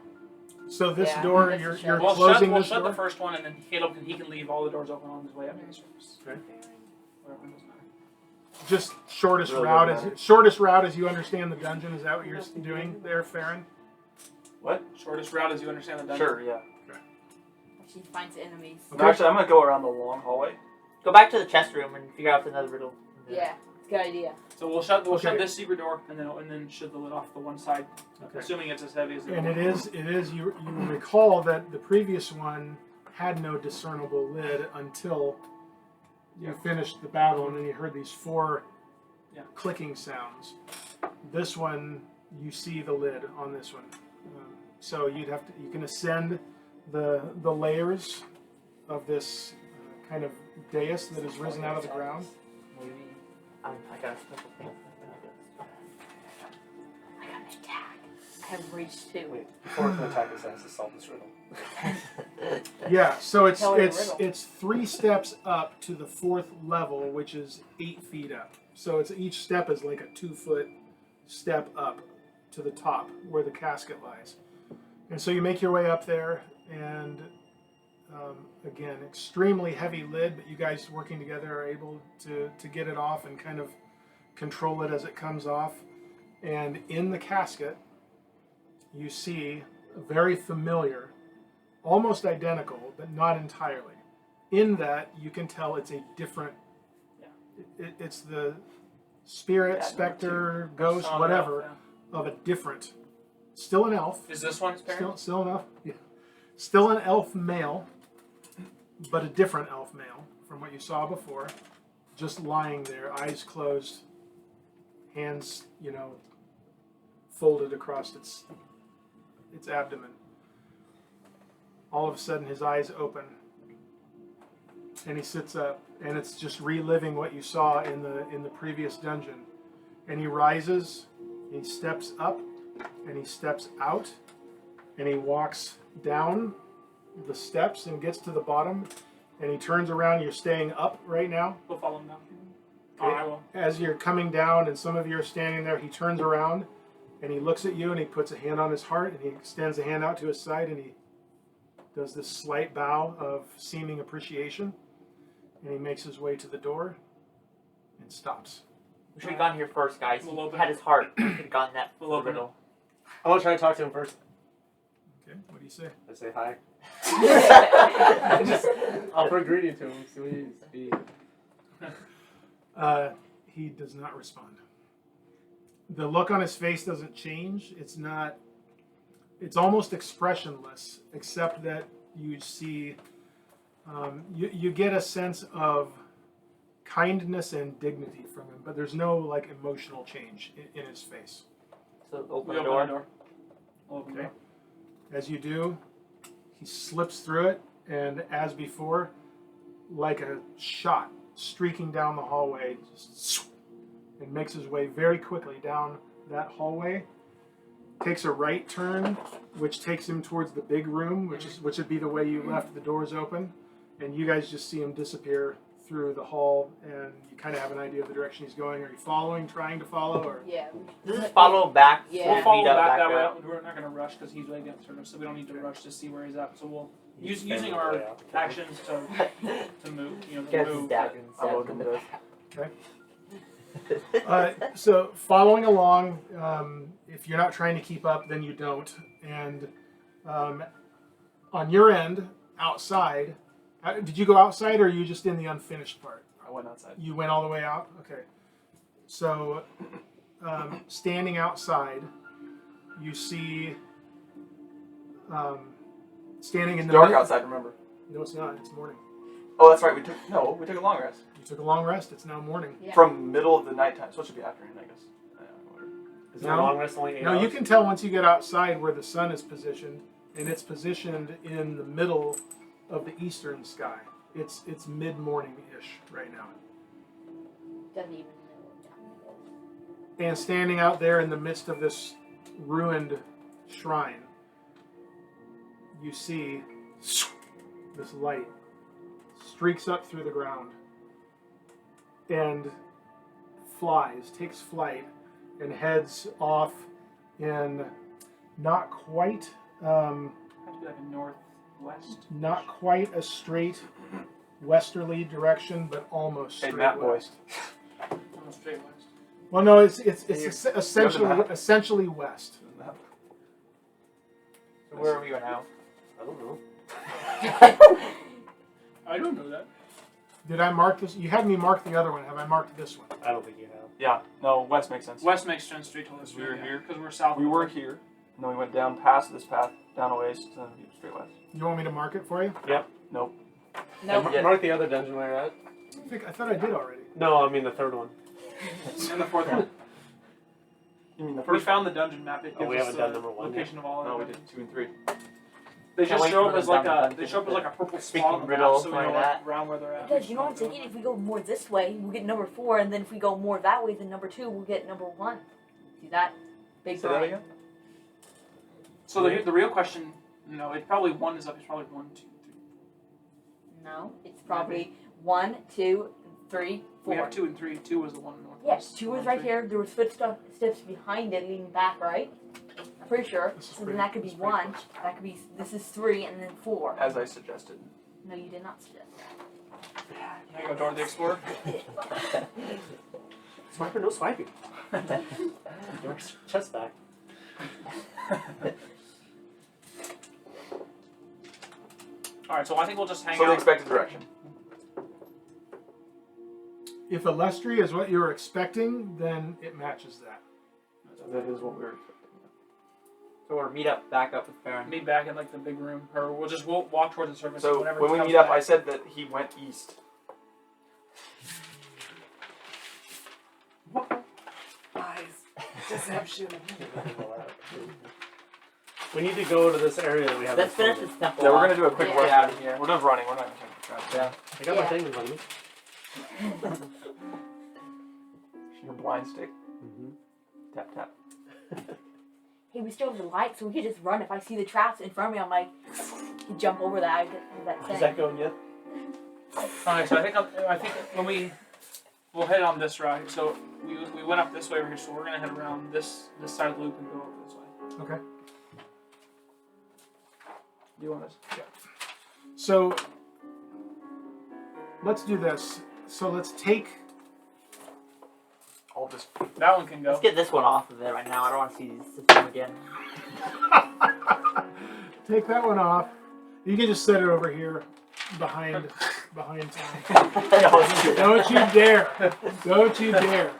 So this Yeah, door, that's you're a shut. We'll closing shut this the door. first one, and then he can leave all the doors open on his way up to the surface. Okay. Whatever, it doesn't matter. Just shortest Really route doesn't as shortest route as you understand the dungeon. Is that what you're doing there, Farryn? What? Shortest route as you understand the dungeon. Sure, yeah. She finds enemies. Okay. No, actually, I'm gonna go around the long hallway. Go back to the chest room and figure out if another riddle. Yeah, it's a good idea. So we'll shut Okay. this secret door, and then shut the lid off the one side, Okay. assuming it's as heavy as the And other. it is. You recall that the previous one had no discernible lid until you finished the battle, and then you heard these 4 clicking sounds. This one, you see the lid on this one. So you can ascend the layers of this kind of dais that has risen out of the ground. Maybe. I got a special thing. I got an attack. I have reach too. Wait, before it can attack us, it has to solve this riddle. Yeah, so Tell her the riddle. it's 3 steps up to the 4th level, which is 8 feet up. So each step is like a 2-foot step up to the top where the casket lies. And so you make your way up there, and again, extremely heavy lid, but you guys working together are able to get it off and kind of control it as it comes off. And in the casket, you see a very familiar, almost identical, but not entirely. In that, you can tell it's a different. It's the spirit, specter, ghost, Some whatever, elf, of a different. Still an elf. yeah. Is this one his parent? Still an elf. Yeah. Still an elf male, but a different elf male from what you saw before. Just lying there, eyes closed, hands, folded across its abdomen. All of a sudden, his eyes open, and he sits up, and it's just reliving what you saw in the previous dungeon. And he rises, he steps up, and he steps out, and he walks down the steps and gets to the bottom, and he turns around. You're staying up right now. We'll follow him down. Okay. Oh, I will. As you're coming down, and some of you are standing there, he turns around, and he looks at you, and he puts a hand on his heart, and he extends a hand out to his side, and he does this slight bow of seeming appreciation, and he makes his way to the door and stops. We should have gone here first, guys. We'll He open had it. his heart. We could have gotten that We'll open riddle. I want to try to talk to him first. Okay, what do you say? I say hi. Just offer a greeting to him. See what he's. He does not respond. The look on his face doesn't change. It's almost expressionless, except that you see, you get a sense of kindness and dignity from him, but there's no emotional change in his face. So open We the open door. the door. We'll open the Okay. door. As you do, he slips through it, and as before, like a shot streaking down the hallway, and makes his way very quickly down that hallway. Takes a right turn, which takes him towards the big room, which would be the way you left the doors open, and you guys just see him disappear through the hall, and you kind of have an idea of the direction he's going. Are you following, trying to follow, or? Yeah. Just follow back. Yeah. We'll follow meet up back that there. way. We're not going to rush because he's right against sort of, so we don't need to rush to see where he's at. So we'll He's using standing our way out. actions to move. To Get his move. dagger and I'll stab open him. Okay. So following along, if you're not trying to keep up, then you don't. And on your end, outside, did you go outside or are you just in the unfinished part? I went outside. You went all the way out? Okay. So standing outside, you see standing in It's the dark outside, remember. No, it's not. It's morning. Oh, that's right. We took a long rest. You took a long rest. It's now morning. Yeah. From middle of the nighttime. So it should be afternoon, I guess. Whatever. Is the No. long rest only 8 No, hours? you can tell once you get outside where the sun is positioned, and it's positioned in the middle of the eastern sky. It's mid-morning-ish right now. Doesn't even know. And standing out there in the midst of this ruined shrine you see this light streaks up through the ground and takes flight, and heads off in not quite Have to be like a northwest. not quite a straight westerly direction, but almost Hey, straight Matt west. boys. Almost straight west. Well, no, it's You essentially west. So where are we now? I don't know. I don't know that. Did I mark this? You had me mark the other one. Have I marked this one? I don't think you have. Yeah, no, west makes sense. West makes sense straight to us. We were here. Because we're south. We were here, and then we went down past this path, down a ways, and then straight west. You want me to mark it for you? Nope. No. And mark the other dungeon where you're at. I thought I did already. No, I mean the third one. And the fourth one. You mean the We first? found the dungeon map. It Oh, gives we us haven't the done number one location of all No, of we them. did 2 and 3. They Can't just wait show for up as them like down a. the They show up as like a purple speaking spot on the map, riddles so we like know that. around where they're at. Because you know what I'm thinking? If we go more this way, we'll get number 4, and then if we go more that way, then number 2, we'll get number 1. See that? Big Say that brain. again? So the real question, no, it probably 1 is up. It's probably 1, 2, 3. No, it's probably 1, 2, 3, 4. We have 2 and 3. 2 was the one northwest. Yes, 2 was One, right 3. here. There was footsteps behind it, leaning back, right? I'm pretty sure. This is So then pretty- that could be this is pretty 1. close. That could be. This is 3, and then 4. As I suggested. No, you did not suggest that. There you go, Dora the Explorer. Swiper, no swiping. Your chest back. Alright, so I think we'll just hang So the out. expected direction. If Alestri is what you were expecting, then it matches that. That is what we were expecting. So we'll meet up, back up with Farryn. Meet back in like the big room, or we'll walk towards the surface. and So whenever when he we comes meet up, back- I said that he went east. Deception. We need to go to this area that we haven't Let's finish explored. this temple. Yeah, we're off. gonna do a quick Yeah. run Get out of here. We're just running. We're not gonna take the trash. Yeah. I got my Yeah. thing in front of me. Your blind stick. Mm-hmm. Tap tap. Hey, we still have the light, so we could just run. If I see the traps in front of me, I'm like, jump over that. That Is thing. that going yet? Alright, so I think when we'll head on this route. So we went up this way over here, so we're gonna head around this side of the loop and go over this way. Okay. Do you want this? So let's do this. So let's take. All this. That one can go. Let's get this one off of there right now. I don't want to see this system again. Take that one off. You can just set it over here, behind Tom. Don't you dare! Don't you dare!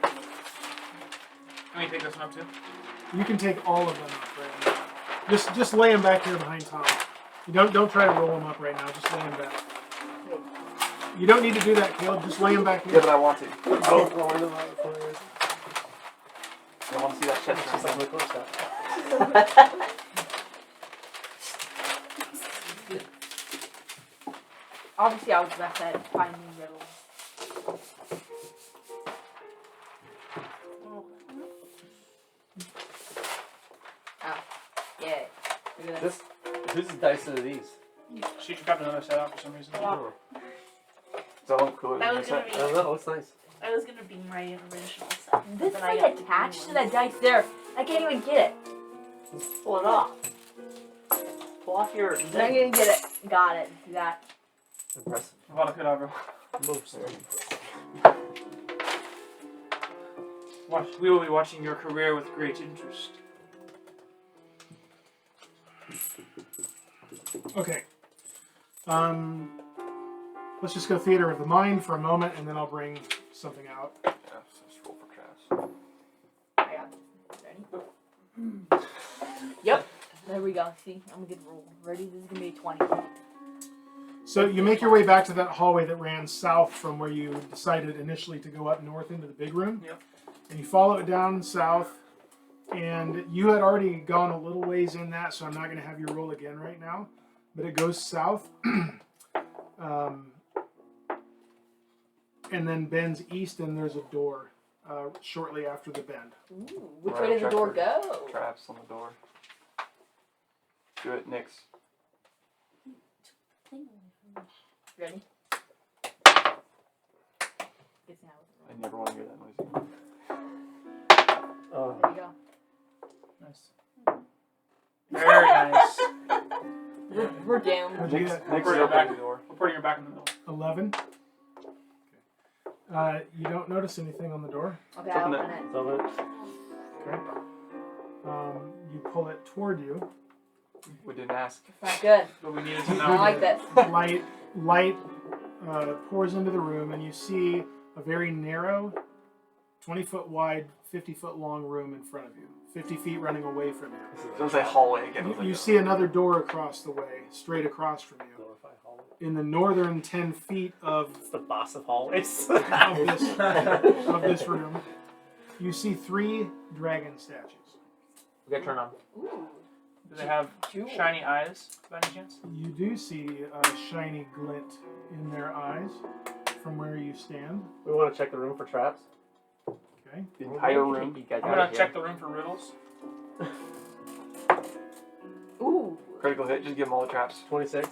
Can we take this one up too? You can take all of them up right now. Just lay them back here behind Tom. You don't try to roll them up right now. Just lay them back. You don't need to do that, Caleb. Just lay them back Yeah, here. but I want to. Oh, rolling them out for you. I want to see that chest. Just like my core set. Obviously, I was best at finding riddles. Oh, yeah. Look at that. This, whose dice are these? She just got another set out for some reason. Oh, Does that look cooler That than was this? gonna be. I don't know, it looks nice. That was gonna be my original set. This Then is I like got the attached new to that dice there. I can't even get it. Just pull it off. Pull off your. I'm not gonna get it. Got it. See that? Impressive. Vada Kedavra. Moves. We will be watching your career with great interest. Okay. Let's just go theater of the mind for a moment, and then I'll bring something out. Yeah, so just roll for traps. I got it. Ready? Yep. There we go. See, I'm a good roll. Ready? This is gonna be a 20. So you make your way back to that hallway that ran south from where you decided initially to go up north into the big room. Yep. And you follow it down south, and you had already gone a little ways in that, so I'm not going to have you roll again right now. But it goes south, and then bends east, and there's a door shortly after the bend. Ooh, which Right, way does the check door for go? Traps on the door. Do it, Nix. thing away Ready? It's now. I never want to hear that noise. There you go. Nice. Very nice. We're down. What'd you get? Next We're open back. the door. We're putting her back in the middle. 11. You don't notice anything on the door. Okay, Open I'll it. open it. So Okay. You pull it toward you. We didn't ask. It's not good. But we needed to I know. don't like this. Light pours into the room, and you see a very narrow, 20-foot wide, 50-foot long room in front of you. 50 feet running away from you. So it's a hallway again. You see another door across the way, straight across from you. glorify hallway. In the northern 10 feet of It's the boss of hallways. of this room, you see 3 dragon statues. We gotta turn on. Ooh. Do they have Jewel. shiny eyes by any chance? You do see a shiny glint in their eyes from where you stand. We want to check the room for traps. Okay. The entire room. You guys I'm out gonna of check here. the room for riddles. Ooh. Critical hit. Just give them all the traps. 26.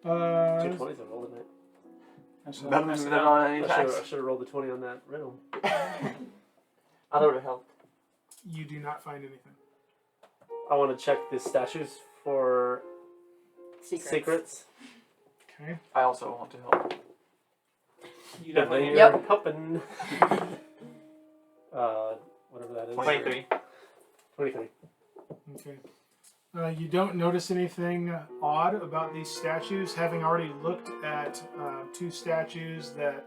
2 Uh, 20s, I rolled it. None of them are on any I attacks. should have rolled the 20 on that riddle. I would have helped. you do not find anything. I want to check the statues for secrets. Okay. I also want to help. You Yeah, definitely. you're Yep. helping. Whatever that is. 23. 23. Okay. You don't notice anything odd about these statues, having already looked at 2 statues that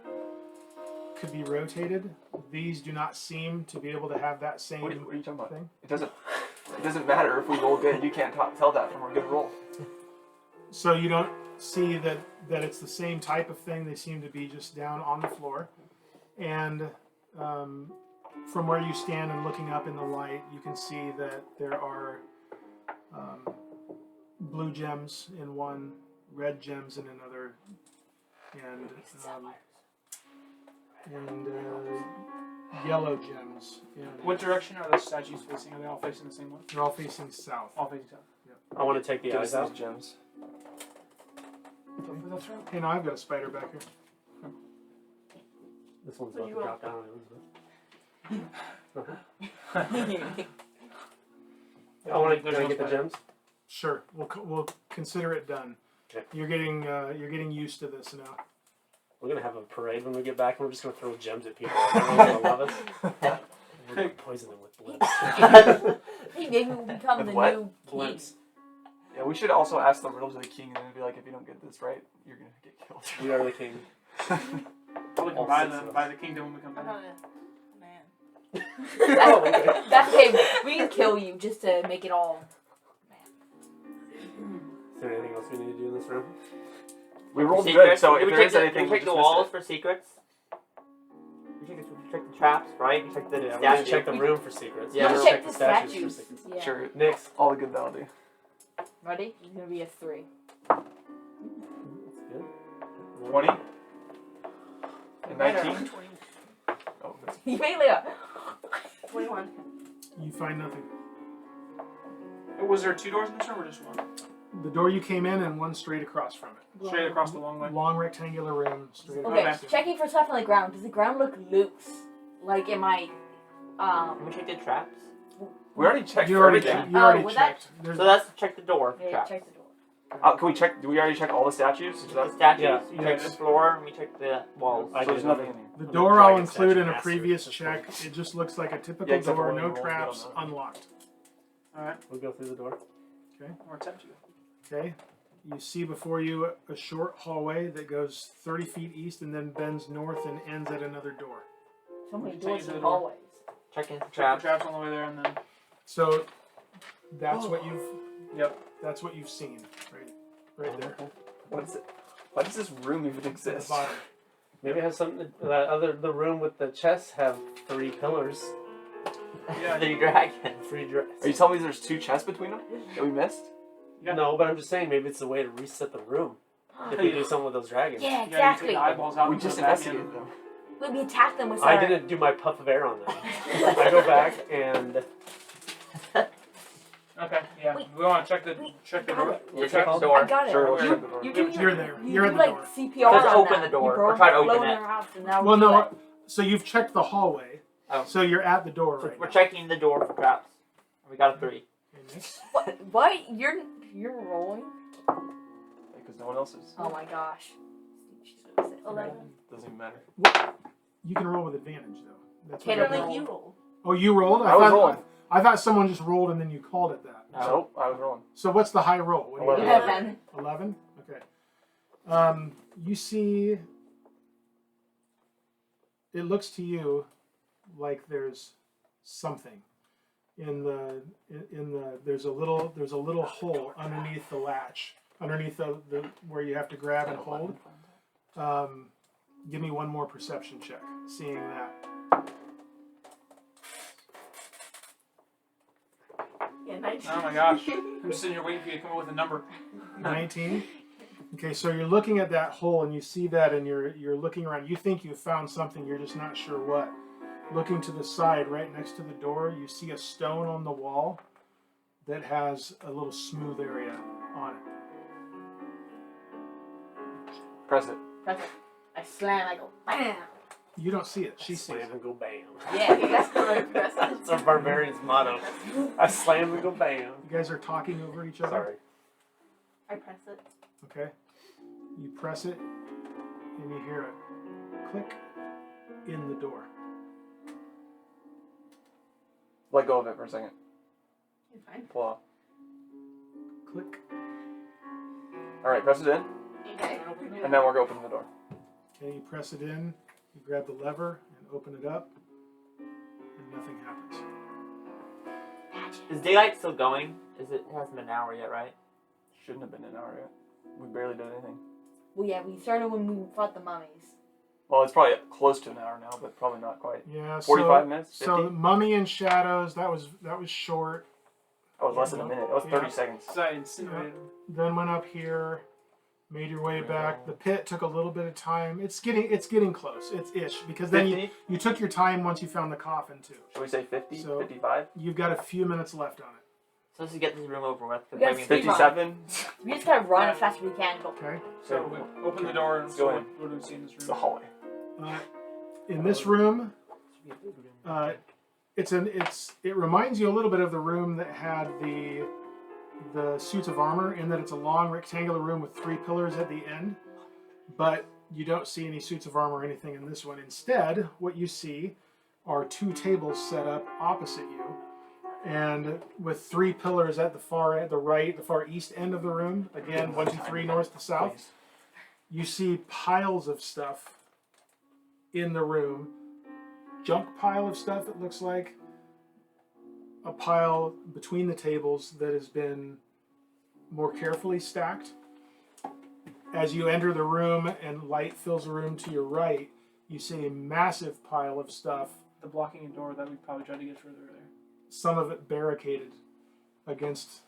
could be rotated. These do not seem to be able to have that same What are you talking about? thing. It doesn't matter if we roll good. You can't tell that from a good roll. So you don't see that it's the same type of thing. They seem to be just down on the floor. And from where you stand and looking up in the light, you can see that there are blue gems in one, red gems in another, and yellow gems. What direction are the statues facing? Are they all facing the same way? They're all facing south. All facing south. I want to take the Give eyes us out. those gems. Go for the throat. Hey, now I've got a spider back here. This one's about to You drop down on Elizabeth. I want to get the gems. Sure, we'll consider it done. Okay. You're getting used to this now. We're going to have a parade when we get back, and we're just going to throw gems at people. Everyone's going to love us. We're going to poison them with blips. Hey, maybe we'll become With the what? new king. Blips. Yeah, we should also ask the riddles of the king and then be like, if you don't get this right, you're gonna get killed. We are the king. Probably All can buy 6 of the us. buy the kingdom when we come I'm back. not a man. Oh, okay. That's okay. We can kill you just to make it all. Is there anything else we need to do in this room? We rolled good, Secrets? so Did if we there is check anything, we we check just the missed walls it. for secrets? We check the traps, right? We check the Yeah, we statue. should check the room for secrets. Yeah, We we'll should check the for statues. secrets. Yeah. Sure, Next. all the good that'll do. Ready? It's gonna be a 3. That's good. 20 and 19. Oh, that's You made like a. 21. You find nothing. Was there 2 doors in this room or just one? The door you came in and one straight across from it. Straight across the long way. Long rectangular room, straight Okay, across. checking for stuff on the ground. Does the ground look loose? Like, am I. Can we check the traps? We already checked You for already, everything. you already would that- checked. There's- So let's check the door for Yeah, traps. check the door. Can we check? Do we already check all the statues? The statues, Yeah. we check the floor, and we check the walls. I So there's did. nothing in here. the I'm a door I'll dragon include statue in a master. previous That's check. cool. It just looks like a typical Yeah, except for door, when no you roll traps, good on that. unlocked. Alright. We'll go through the door. Or attempt to. Okay. You see before you a short hallway that goes 30 feet east and then bends north and ends at another door. So many Take doors you to the and door. hallways. Checking the Check traps. the traps on the way there and then. So that's what you've. Yep. That's what you've seen, right there. What is it? Why does this room even At the exist? bottom. Maybe it has something. The room with the chests have 3 pillars. Yeah. 3 dragons. 3 Are you telling me there's 2 chests between them that we missed? Yeah. No, but I'm just saying maybe it's a way to reset the room. If we do something with those dragons. Yeah, Yeah, you take exactly. the eyeballs out We and just put it back in. investigated them. When we attack them with I our. didn't do my puff of air on them. I go back and Okay, yeah. Yeah, Wait. we want to check the door. Yeah, check the I door. got it. Sure, let's You, check the door. you do You're there. You You're do at the like door. CPR Let's on open that. the door. You Or try to blow open in it. your house and now Well, we do no. it. So you've checked the hallway. Oh. So you're at the door So right we're now. checking the door for traps. We got a 3. Okay, next. What? You're rolling? Because no one else is. Oh my gosh. 11. Doesn't even matter. You can roll with advantage though. That's Okay, what don't I make rolled. You roll. Oh, you rolled? I was rolling. I thought someone just rolled and then you called it that. Nope, I was rolling. So what's the high roll? What do you 11. got? 11. 11? Okay. You see, it looks to you like there's something in the there's a little hole underneath the latch, underneath the where you have to grab and hold. Give me one more perception check, seeing that. Yeah, 19. Oh my gosh. I'm just sitting here waiting for you to come up with a number. 19. Okay, so you're looking at that hole and you see that, and you're looking around. You think you found something, you're just not sure what. Looking to the side, right next to the door, you see a stone on the wall that has a little smooth area on it. Press it. Press it. I slam, I go, BAM! You don't see it. She sees Slam it. and go bam. Yeah, that's what That's our barbarian's motto. I slam and go bam. You guys are talking over each other. Sorry. I press it. Okay. You press it, and you hear a click in the door. Let go of it for a second. You're fine. Pull off. Click. Alright, press it in, Okay. and then we're going to open the door. Okay, you press it in, you grab the lever and open it up, and nothing happens. Is daylight still going? It hasn't been an hour yet, right? Shouldn't have been an hour yet. We barely did anything. Well, yeah, we started when we fought the mummies. Well, it's probably close to an hour now, but probably not quite. Yeah. 45 minutes? 50? So Mummy and Shadows, that was short. That was less than a minute. That was 30 seconds. So I incinerated him. Then went up here, made your way back. The pit took a little bit of time. It's getting close. It's ish because then 50? you took your time once you found the coffin too. Should we say 50? So- 55? You've got a few minutes left on it. So let's just get this room over with. We gotta Maybe- speed run. 57? We just gotta run as fast as we can. Go. Okay. So we open the door and Let's so go in. what do we see in this It's the room? hallway. In this room, it reminds you a little bit of the room that had the suits of armor, in that it's a long rectangular room with 3 pillars at the end, but you don't see any suits of armor or anything in this one. Instead, what you see are 2 tables set up opposite you, and with 3 pillars at the far east end of the room. Again, 1, 2, 3, north to south. Please. You see piles of stuff in the room. Junk pile of stuff, it looks like. A pile between the tables that has been more carefully stacked. As you enter the room and light fills the room to your right, you see a massive pile of stuff, The blocking a door that we probably tried to get further there. some of it barricaded against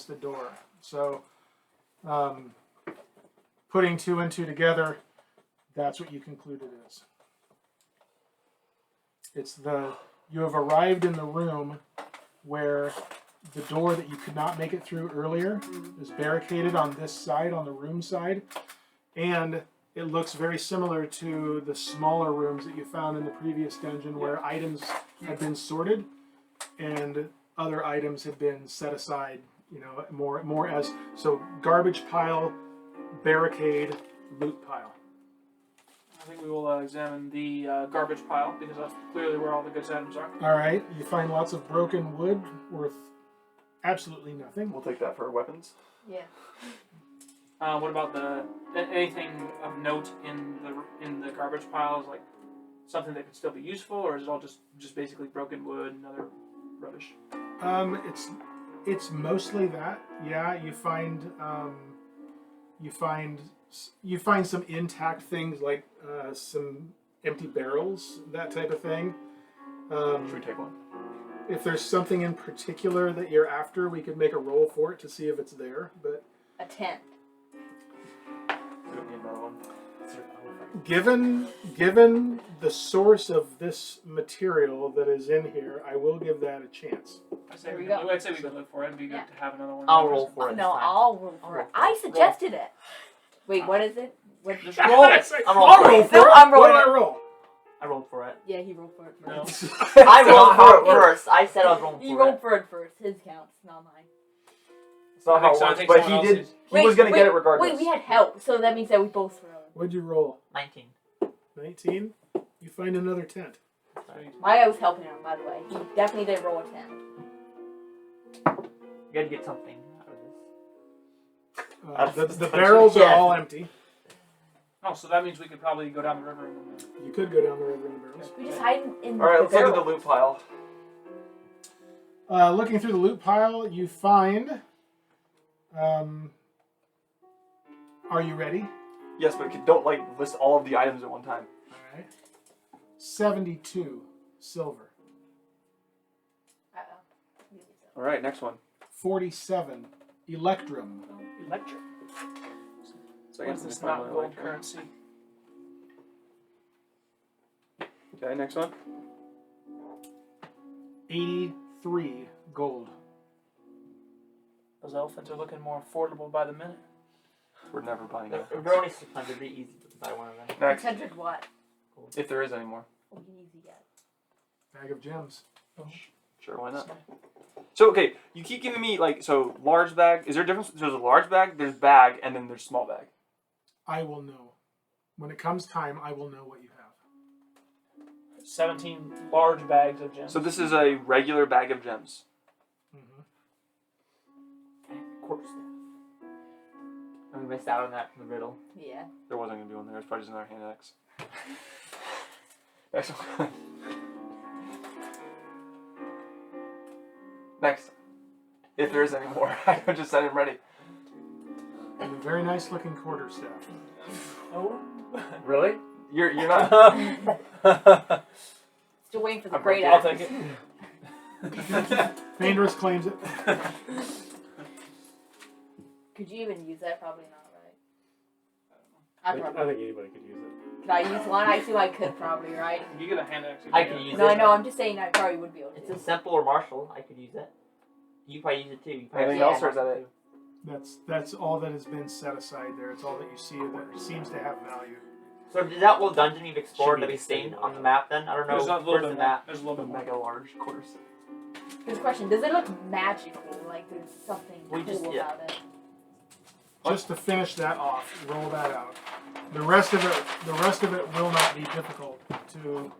the door. So, putting 2 and 2 together, that's what you conclude it is. You have arrived in the room where the door that you could not make it through earlier is barricaded on this side, on the room side, and it looks very similar to the smaller rooms that you found in the previous dungeon, where items had been sorted and other items had been set aside, more as so garbage pile, barricade, loot pile. I think we will examine the garbage pile because that's clearly where all the goods items are. All right, you find lots of broken wood worth absolutely nothing. We'll take that for weapons. Yeah. What about anything of note in the garbage pile? Is like something that could still be useful, or is it all just basically broken wood and other rubbish? It's mostly that. Yeah, you find some intact things like some empty barrels, that type of thing. Should we take one? If there's something in particular that you're after, we could make a roll for it to see if it's there. But A 10. We don't need another one. given the source of this material that is in here, I will give that a chance. There we go. I'd say we could look for it. It'd be good Yeah. to have another one. I'll roll for it. No, this time. I'll roll for it. I suggested it. Wait, what is it? What? Just roll it. I'll roll for No, it. I'm What rolling do I it. roll? I rolled for it. Yeah, he rolled for it No. first. I rolled how for it it first. I said I was rolling He for rolled it. for it first. His counts, not mine. It's not how it I works, think but someone he did. else is- He was gonna get it regardless. Wait, we had help, so that means that we both throw it. What'd you roll? 19. 19. You find another tent. Maya was helping him, by the way. He definitely did roll a 10. You gotta get something out of this. The barrels are Yeah. all empty. Oh, so that means we could probably go down the river and You could go down the river in the barrels. We just hide in All right, the let's look at the barrel. loot pile. Looking through the loot pile, you find. Are you ready? Yes, but don't list all of the items at one time. All right. 72 silver. Uh-oh. All right, next one. 47 electrum. electric. So What is this not gold currency? Okay, next one. 83 gold. Those elephants are looking more affordable by the minute. We're never buying it. They're only 600. It'd be easy to buy one of them. Next, 600 what? if there is any more. Oh, easy get. Bag of gems. Sure, why not? So okay, you keep giving me large bag. Is there a difference? There's a large bag, there's bag, and then there's small bag. I will know. When it comes time, I will know what you have. 17 large bags of gems. So this is a regular bag of gems. Quarter staff. And we missed out on that from the riddle. Yeah. There wasn't gonna be one there. It's probably just another hand axe. Next one. Next. If there is any more, I can just set him ready. And a very nice looking quarterstaff. Oh. Really? You're not. Still waiting for the I'm great I'll axe. take it. Thaèndrys claims it. Could you even use that? Probably not, right? I I'd think probably. anybody could use it. Could I use one? I assume I could probably, right? If you get a hand axe, you I can can use No, it. I know. I'm just saying I probably would be able to. It's a simple or martial. I could use it. You probably use it too. You probably Anything use else, or is that it? That's all that has been set aside there. It's all that you see that seems to have value. So is that little dungeon you've explored Should that be we've seen stable. on the map then? I don't know. There's a little Where's bit the more. map? There's a little The bit more. mega large quarters. Here's a question: does it look magical? Like there's something We cool just- yeah. about it? Just to finish that off, roll that out. The rest of it will not be difficult to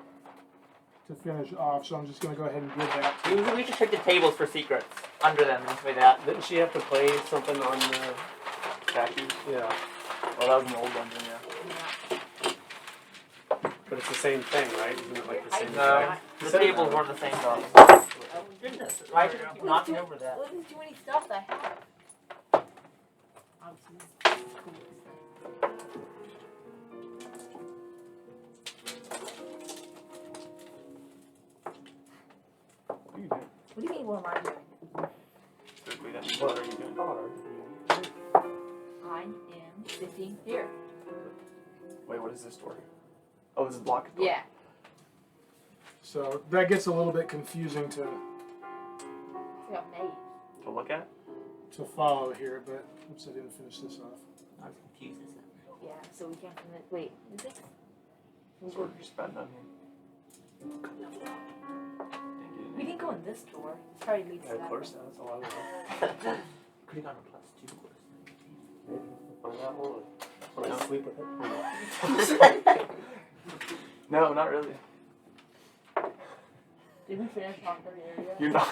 finish off. So I'm just going to go ahead and give that. To We should check the tables for secrets under them and stuff like that. Didn't she have to play something on the... Statues. Yeah. Well, that was an old dungeon, yeah. But it's the same thing, right? Isn't it like the same No, exact... the Said tables no. weren't the same stuff. Oh goodness! Why did you keep knocking over that? Look at too many stuff I have. Obviously, this is cool. What are you doing? What do you mean? What am I doing? What are you doing? I am sitting here. Wait, what is this door? Oh, this is block. Door. Yeah. So that gets a little bit confusing to It's like a maze. To look at? follow here, but oops, I didn't finish this off. I was confused. Yeah. So we can't commit. Wait. Is it? That's what we're just about done here. We didn't go in this door. It probably leads to Yeah, of that. course, that's a lot of Could have gone to +2 course. Find out one. When I sleep with it. No, not really. Did we finish off the area? You're not.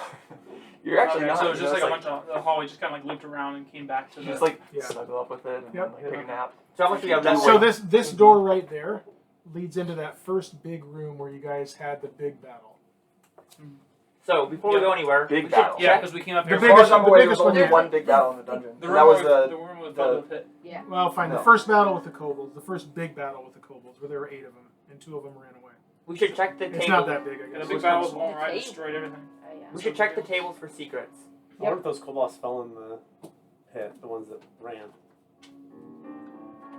You're actually Okay, not. so it was just It's like a bunch of the hallway just kind of like looped around and came back to You the. just like Yeah. snuggle up with it and Yep. like take a nap. So how much do we have left? So this door right there leads into that first big room where you guys had the big battle. So before we go anywhere, Big we should battle. yeah, check- because we came up The here. As far as biggest- I'm aware, there was the biggest only one one here. big battle in the dungeon. The And room that was where- the the room with the- the pit. Yeah. Well, fine. No. The first battle with the kobolds, the first big battle with the kobolds, where there were 8 of them, and 2 of them ran away. we should check the It's table. not that big, I And guess. the big It's battle kinda was the one small. where I The destroyed everything. Yeah. We should check the tables for secrets. I wonder if those kobolds fell in the pit, the ones that ran.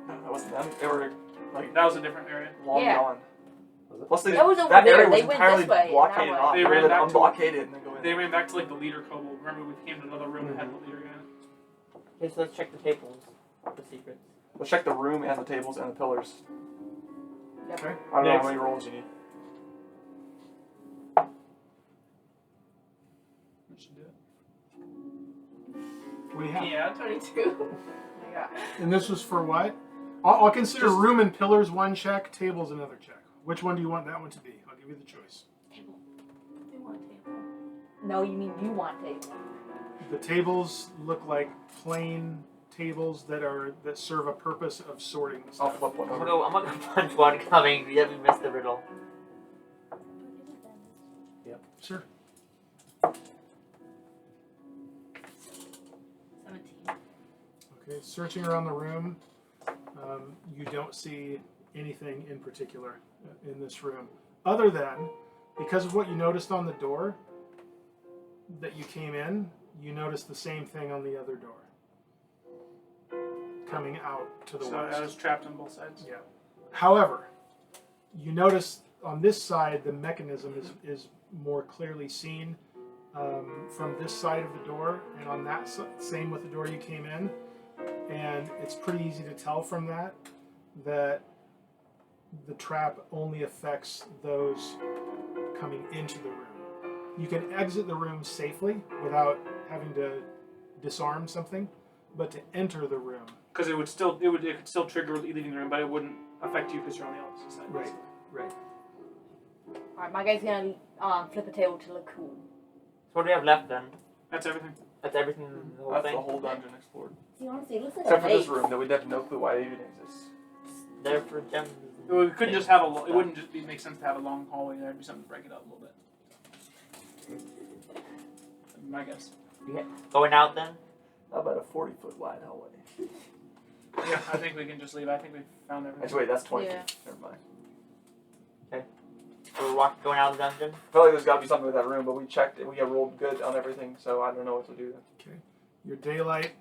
No, that wasn't them. They were like That was a different area. long Yeah. gone. Was it? Plus, That was over that there. area was They went entirely this way, and that blockaded way. off. They They ran would back to- unblockade it and then go They ran back to like the leader kobold. Remember, we came to another room that had the leader in it. Okay, so let's check the tables. The secrets. Let's check the room and the tables and the pillars. Okay. I don't know Next. how many rolls you need. We should do it. What do you have? Yeah, 22. And this was for what? I'll consider Just- room and pillars one check, tables another check. Which one do you want that one to be? I'll give you the choice. Table. We want a table. No, you mean you want table. The tables look like plain tables that serve a purpose of sorting I'll stuff. flip one I'm over. gonna go punch one coming. Yeah, we missed the riddle. Sure. 17. Okay, searching around the room, you don't see anything in particular in this room. Other than, because of what you noticed on the door that you came in, you noticed the same thing on the other door. Coming out to the So west. I was trapped on both sides. Yeah. However, you notice on this side the mechanism is more clearly seen from this side of the door, and on that same with the door you came in, and it's pretty easy to tell from that the trap only affects those coming into the room. You can exit the room safely without having to disarm something, but to enter the room. Because it could still trigger leaving the room, but it wouldn't affect you because you're on the opposite side. Right. Right. Alright, my guy's gonna flip a table to look cool. So what do we have left then? That's everything. That's everything in the whole That's thing? the whole dungeon explored. See, honestly, it looks like Except a for this maze. room that we have no clue why it even exists. There for gems. We couldn't just have it wouldn't just make sense to have a long hallway there. It'd be something to break it up a little bit. My guess. Yeah. Going out then? How about a 40-foot wide hallway? Yeah, I think we can just leave. I think we found everything. Actually, wait, that's 20 Yeah. feet. Never mind. So we're going out of the dungeon? I feel like there's got to be something with that room, but we checked it. We got rolled good on everything, so I don't know what to do then. Okay. Your daylight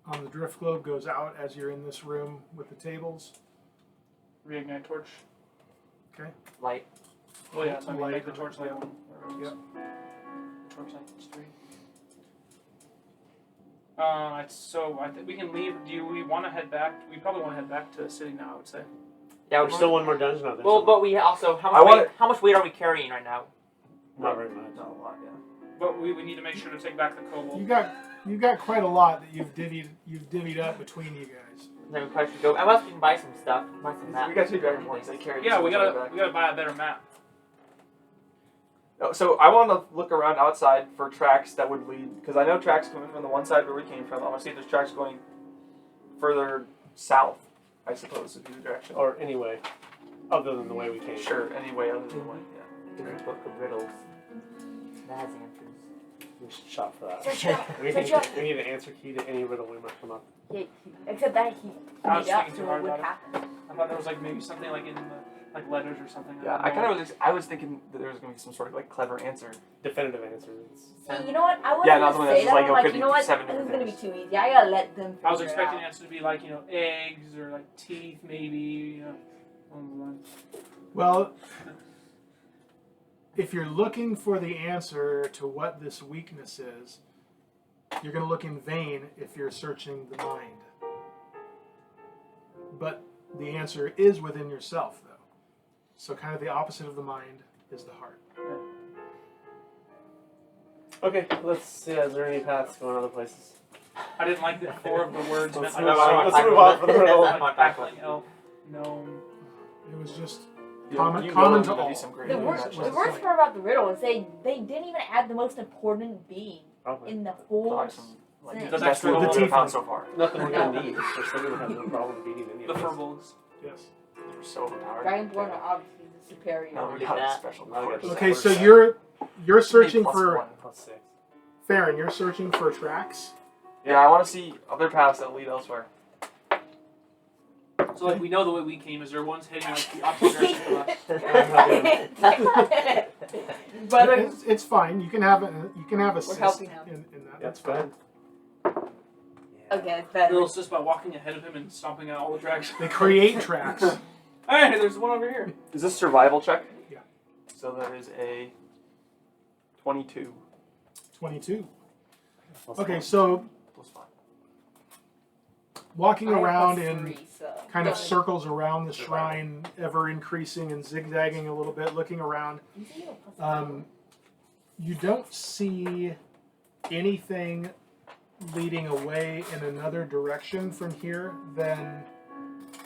on the drift globe goes out as you're in this room with the tables. Reignite torch. Light. Well, yeah, so I mean, Light make the on torch the light table. on. Yep. Torch light 3. So I think we can leave. Do we want to head back? We probably want to head back to the city now, I would say. Yeah, There's still one more dungeon out there. Well, so but we also how much weight are we carrying right now? not very much. Not a lot, yeah. But we need to make sure to take back the kobold. You got quite a lot that you've divvied up between you guys. Then we probably should go. I must buy some stuff. Buy some maps. We got 2 Dragonborns. They carry Yeah, so we much gotta back. buy a better map. No, so I want to look around outside for tracks that would lead, because I know tracks coming from the one side where we came from. I want to see if there's tracks going further south, I suppose, would be the direction. Or anyway, other than the way we came. Sure, any way other than the way, yeah. There's a book of riddles. That has answers. We should shop for that. Search up. We Search need, up. we need an answer key to any riddle we might come up. Yeah, except that he I was made up thinking so too it hard would about it. happen. I thought there was like maybe something like in the letters or something. Yeah, I was thinking that there was going to be some sort of like clever answer. Definitive answers. See, you know what? I wasn't Yeah, not the one gonna that's say just that. like, I'm oh, like, could you be know what? This 7 is different gonna be things. too easy. I gotta let them. I was figure it expecting out. the answer to be like, eggs or like teeth, maybe. Along those lines. Well, if you're looking for the answer to what this weakness is, you're going to look in vain if you're searching the mind. But the answer is within yourself, though. So kind of the opposite of the mind is the heart. Okay, let's see. Is there any paths going other places? I didn't like that 4 of the words Let's meant move like on. Let's move on for the riddle. Backling elf, gnome. It was just You common know to there's gonna all. be some great The Yeah, worst, that's the what worst it's part about the riddle is they didn't even add the most important being Probably. in the whole. Probably some, like, thing. the The best extra one the we've found tiefling. so far. Nothing we're gonna need. We're still gonna have no problem beating any The of these. furbolgs. Yes. They're so overpowered. Dragonborn are obviously the superior. No, we Did got a that. special Now we got course. Okay, so you're searching Plus for 1. +6. Farryn. You're searching for tracks. Yeah, I want to see other paths that lead elsewhere. So like we know the way we came. Is there ones heading like the opposite direction from us? But It's fine. You can have assist helping him. in that. That's That's fine. okay, it's A better. little assist by walking ahead of him and stomping out all the tracks. They create tracks. Hey, there's one over here. Is this survival check? Yeah. So there is a 22. 22. Plus Okay, one. so Plus 5. walking I have around plus in 3, so. kind of Good. circles around the shrine, ever increasing and zigzagging a little bit, looking around. You say you have plus 4? You don't see anything leading away in another direction from here than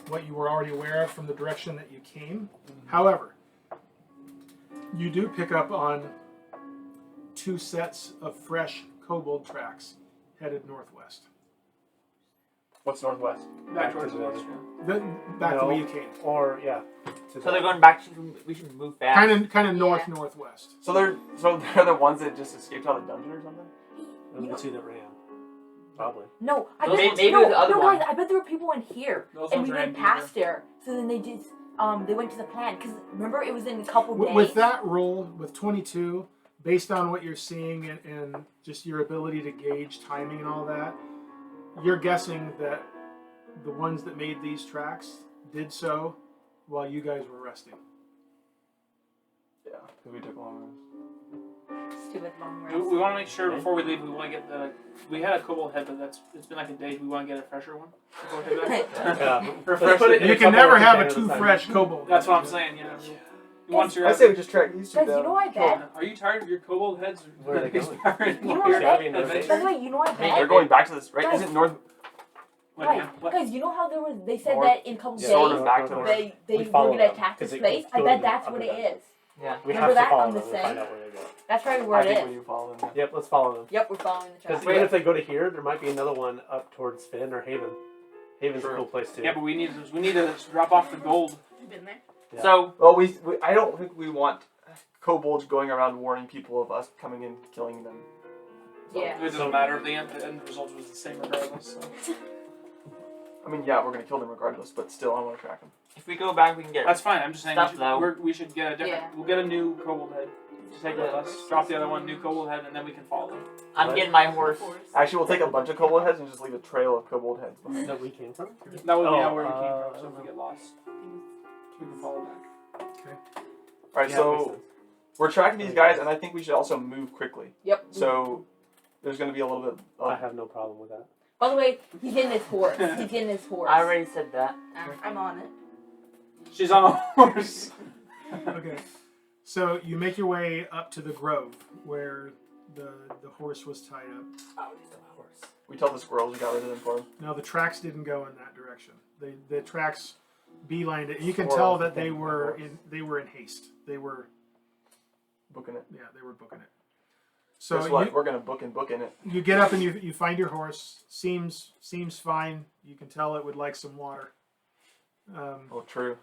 what you were already aware of from the direction that you came. However, you do pick up on 2 sets of fresh kobold tracks headed northwest. What's northwest? Back Back towards to the the- west. Yeah. Back to No. where you came. Or yeah. So they're going back to. We should move fast. Kind of Yeah. northwest. So they're the ones that just escaped out of the dungeon or something? Those are the 2 that ran. Probably. No, I Well, bet maybe no, the other no, one. guys, I bet there were people in here, Those and ones we ran went deeper. past there. So then they just they went to the plan because remember it was in a couple days. With that roll, with 22, based on what you're seeing and just your ability to gauge timing and all that, you're guessing that the ones that made these tracks did so while you guys were resting. Yeah, because we took long rest. Stupid long We rest. want to make sure before we leave, we want to get the. We had a kobold head, but it's been like a day. We want to get a fresher one. Before we take that. Yeah. Refresh Put it it. in You a can couple never of have a containers too at a time. fresh kobold. That's what I'm saying. Yeah. Once you're. I say we just track these 2 Guys, down. you know I bet. Are you tired of your kobold heads? Where are they going? You know You're what I having bet? another By the way, you know I They're bet. going back to this, right? Guys. Isn't north What, Guys, yeah, what? guys, you know how there was? They said North. that in a couple Yeah. sort days of back to North. they We were follow gonna them, attack 'cause this it place. goes I to bet the that's other what it direction. is. Yeah. We Remember have to that follow on the them and find thing? out where they go. That's probably where I it think is. when you follow them. Yep, let's follow them. Yep, we're following the Because track. even if they go to here, there might be another one up towards Finn or Haven. Haven's a True. cool place too. Yeah, but we need to drop off the gold. You been there? Yeah. So Well, we I don't think we want kobolds going around warning people of us coming in and killing them. Yeah. It doesn't matter if the end result was the same regardless. So. I mean, yeah, we're going to kill them regardless, but still, I want to track them. if we go back, we can get. That's fine. I'm just saying Stuff, though. we should get a different. Yeah. We'll get a new kobold head to take with us. Drop the other one, new kobold head, and then we can follow them. I'm getting my horse. Actually, we'll take a bunch of kobold heads and just leave a trail of kobold heads behind. That we came from? That would be Oh, where we came from. So if we get lost, we can follow back. Alright, Yeah, so makes sense. we're tracking these guys, and I think we should also move quickly. Yep. So there's going to be a little bit I of... have no problem with that. By the way, he's getting his horse. He's getting his horse. I already said that. I'm on it. She's on a horse. Okay. So you make your way up to the grove where the horse was tied up. Oh, he's on a horse. We tell the squirrels we got rid of them for them. Now the tracks didn't go in that direction. The tracks beelined it. You can Squirrel. tell that they were in haste. They were Booking it. they were booking it. So So what? We're going to book in it. you get up and you find your horse. Seems fine. You can tell it would like some water. Oh, true.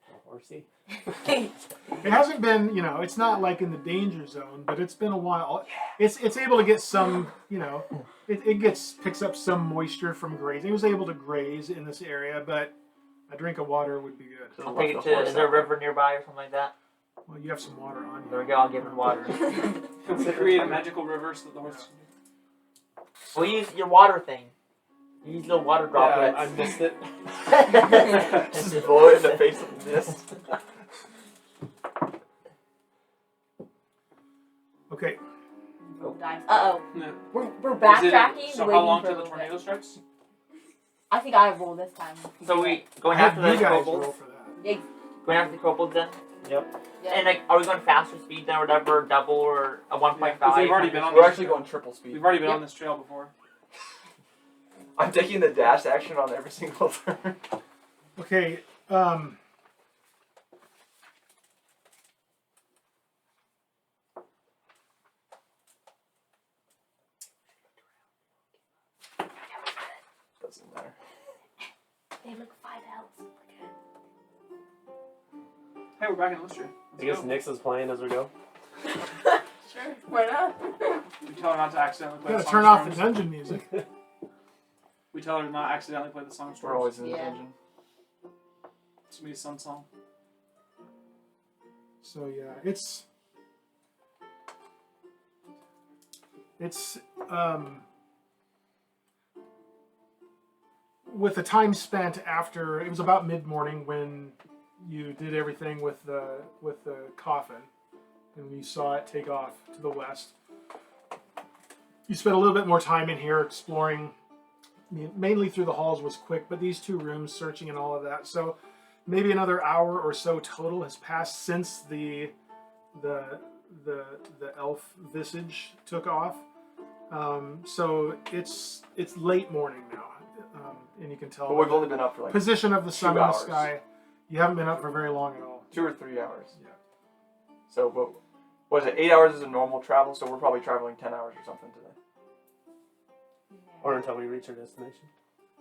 A horsey. It hasn't been, it's not like in the danger zone, but it's been a while. It's able to get some, it picks up some moisture from grazing. It was able to graze in this area, but a drink of water would be good. Just I'll let take the it to. horse Is there a out. river nearby or something like that? Well, you have some water on There you. we go. I'll give him water. Can we create a magical river so that the horse? We'll use your water thing. You use little water Yeah, droplets. I missed it. Just blow it in the face of the mist. Okay. Uh oh. No. We're Is backtracking. it, so waiting how long for till a the little tornado bit. strikes? I think I roll this time. So we going I have after the you guys roll kobolds. for that. Yeah. Going after the kobolds then. Yep. And like, are we going faster speed than or whatever, double or a 1.5? 'cause we've already been on We're this actually trail. going triple speed. We've already been Yep. on this trail before. I'm taking the dash action on every single turn. Okay. Doesn't matter. They look 5 L's. Hey, we're back in Lister. I guess Nyx is playing as we go. Sure. Why not? We tell her not to accidentally play You the gotta song turn off the Storms. dungeon music. We tell her to not accidentally play the song We're Storms. always in the Yeah. dungeon. Somebody's sun song. So yeah, it's with the time spent after it was about mid-morning when you did everything with the coffin. and you saw it take off to the west. You spent a little bit more time in here exploring. Mainly through the halls was quick, but these 2 rooms, searching and all of that. So maybe another hour or so total has passed since the elf visage took off. So it's late morning now, and you can tell. But we've only been up for like position of the sun in the hours. sky. You haven't been up for very long at all. 2 or 3 hours. Yeah. So, but what is it? 8 hours is a normal travel, so we're probably traveling 10 hours or something today. Or until we reach our destination.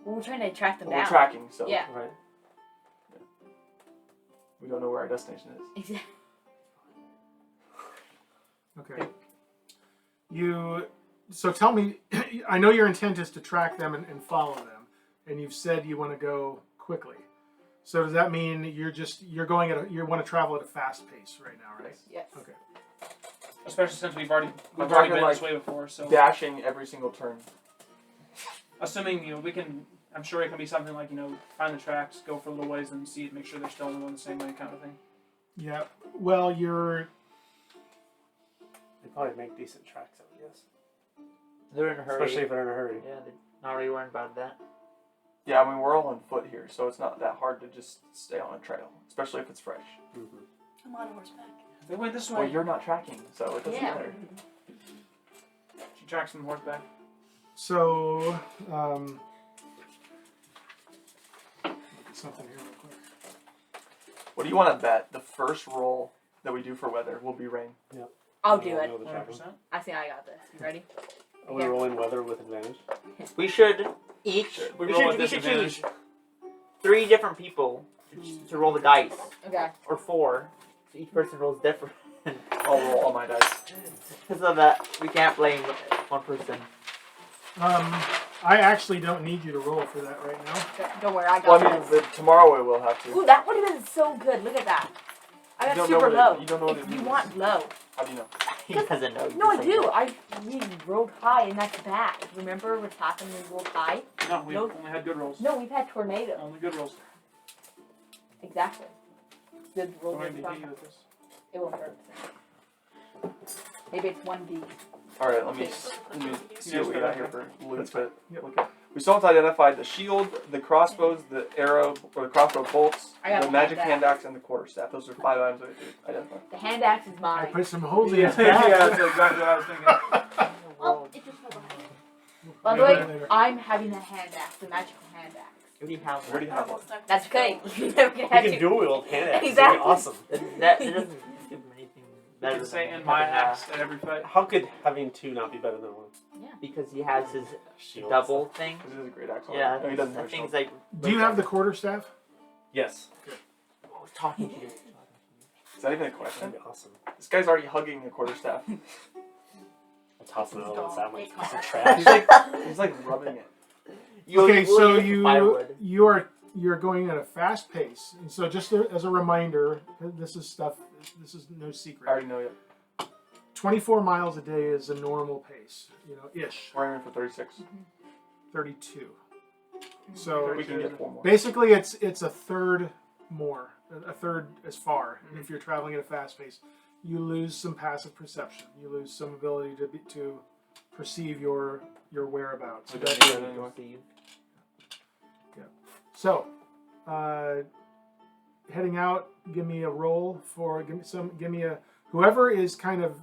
Well, we're trying to track them Well, down. we're tracking, so Yeah. Right. we don't know where our destination is. Exactly. Okay. So tell me, I know your intent is to track them and follow them, and you've said you want to go quickly. So does that mean you want to travel at a fast pace right now, right? Yes. Okay. Especially since we've already I'm been talking this like way before. So Dashing every single turn. assuming we can, I'm sure it can be something like find the tracks, go for a little ways, and see it, make sure they're still going the same way, kind of thing. Yeah. Well, They probably make decent tracks, I would guess. They're in a hurry. Especially if they're in a hurry. Yeah, they're not really worried about that. Yeah, I mean we're all on foot here, so it's not that hard to just stay on a trail, especially if it's fresh. Mm-hmm. I'm on horseback. They went this Well, way. you're not tracking, so it doesn't Yeah. matter. She tracks from horseback. so look at something here real quick. What do you want to bet? The first roll that we do for weather will be rain. I'll do it. 100%. I think I got this. You ready? Are we rolling weather with advantage? We should each. We We roll should, at we should disadvantage. choose 3 different people to roll the dice, Okay. or 4. So each person rolls different. I'll roll all my dice. So that we can't blame one person. I actually don't need you to roll for that right now. Don't worry, I got Well, I mean, this. but tomorrow we will have to. Ooh, that would have been so good. Look at that. I You got don't know super what low. you don't know what it If you means. want low. How do you know? He doesn't know. No, I do. We rolled high, and that's bad. Remember what's happened when we rolled high? No, we No. only had good rolls. No, we've had tornadoes. Only good rolls. Exactly. Good roll. Going Good to stuff. hit you with this. It won't hurt. Maybe it's 1D. All right, let me see what we got here for loot. That's fine. But okay. We still have to identify the shield, the crossbows, the arrow or the crossbow bolts, I got the the magic hand hand axe, and the quarterstaff. Those are 5 items that we have to identify. The hand axe is I mine. put some holes in Yeah, his back. that's exactly what I was thinking. Oh, it just fell behind. By the Later, way, later. I'm having the hand axe, the magical hand axe. We already have We already one. have one. That's okay. You never can We have can to. dual wield hand axes. Exactly. That'd be awesome. That doesn't give him anything You better can say than in my having, axe at every fight. How could having 2 not be better than 1? because he has his Shield double thing. This is a great axe. Yeah, No, he doesn't have that a shield. thing's like. Do you have the quarterstaff? Yes. Oh, talking to you. Is that even a That'd question? be awesome. This guy's already hugging the quarterstaff. I'll toss it over the side like It's piece of he's trash. like rubbing it. Okay, so use the firewood. you're going at a fast pace, and so just as a reminder, this is no I secret. already know you. 24 miles a day is a normal pace, ish. We're aiming for 36. 32. So We can get 4 more. basically, it's a third more, a third as far. Mm-hmm. If you're traveling at a fast pace, you lose some passive perception. You lose some ability to perceive your whereabouts. We don't need that anyway. So, heading out. Give me a roll for give me a whoever is kind of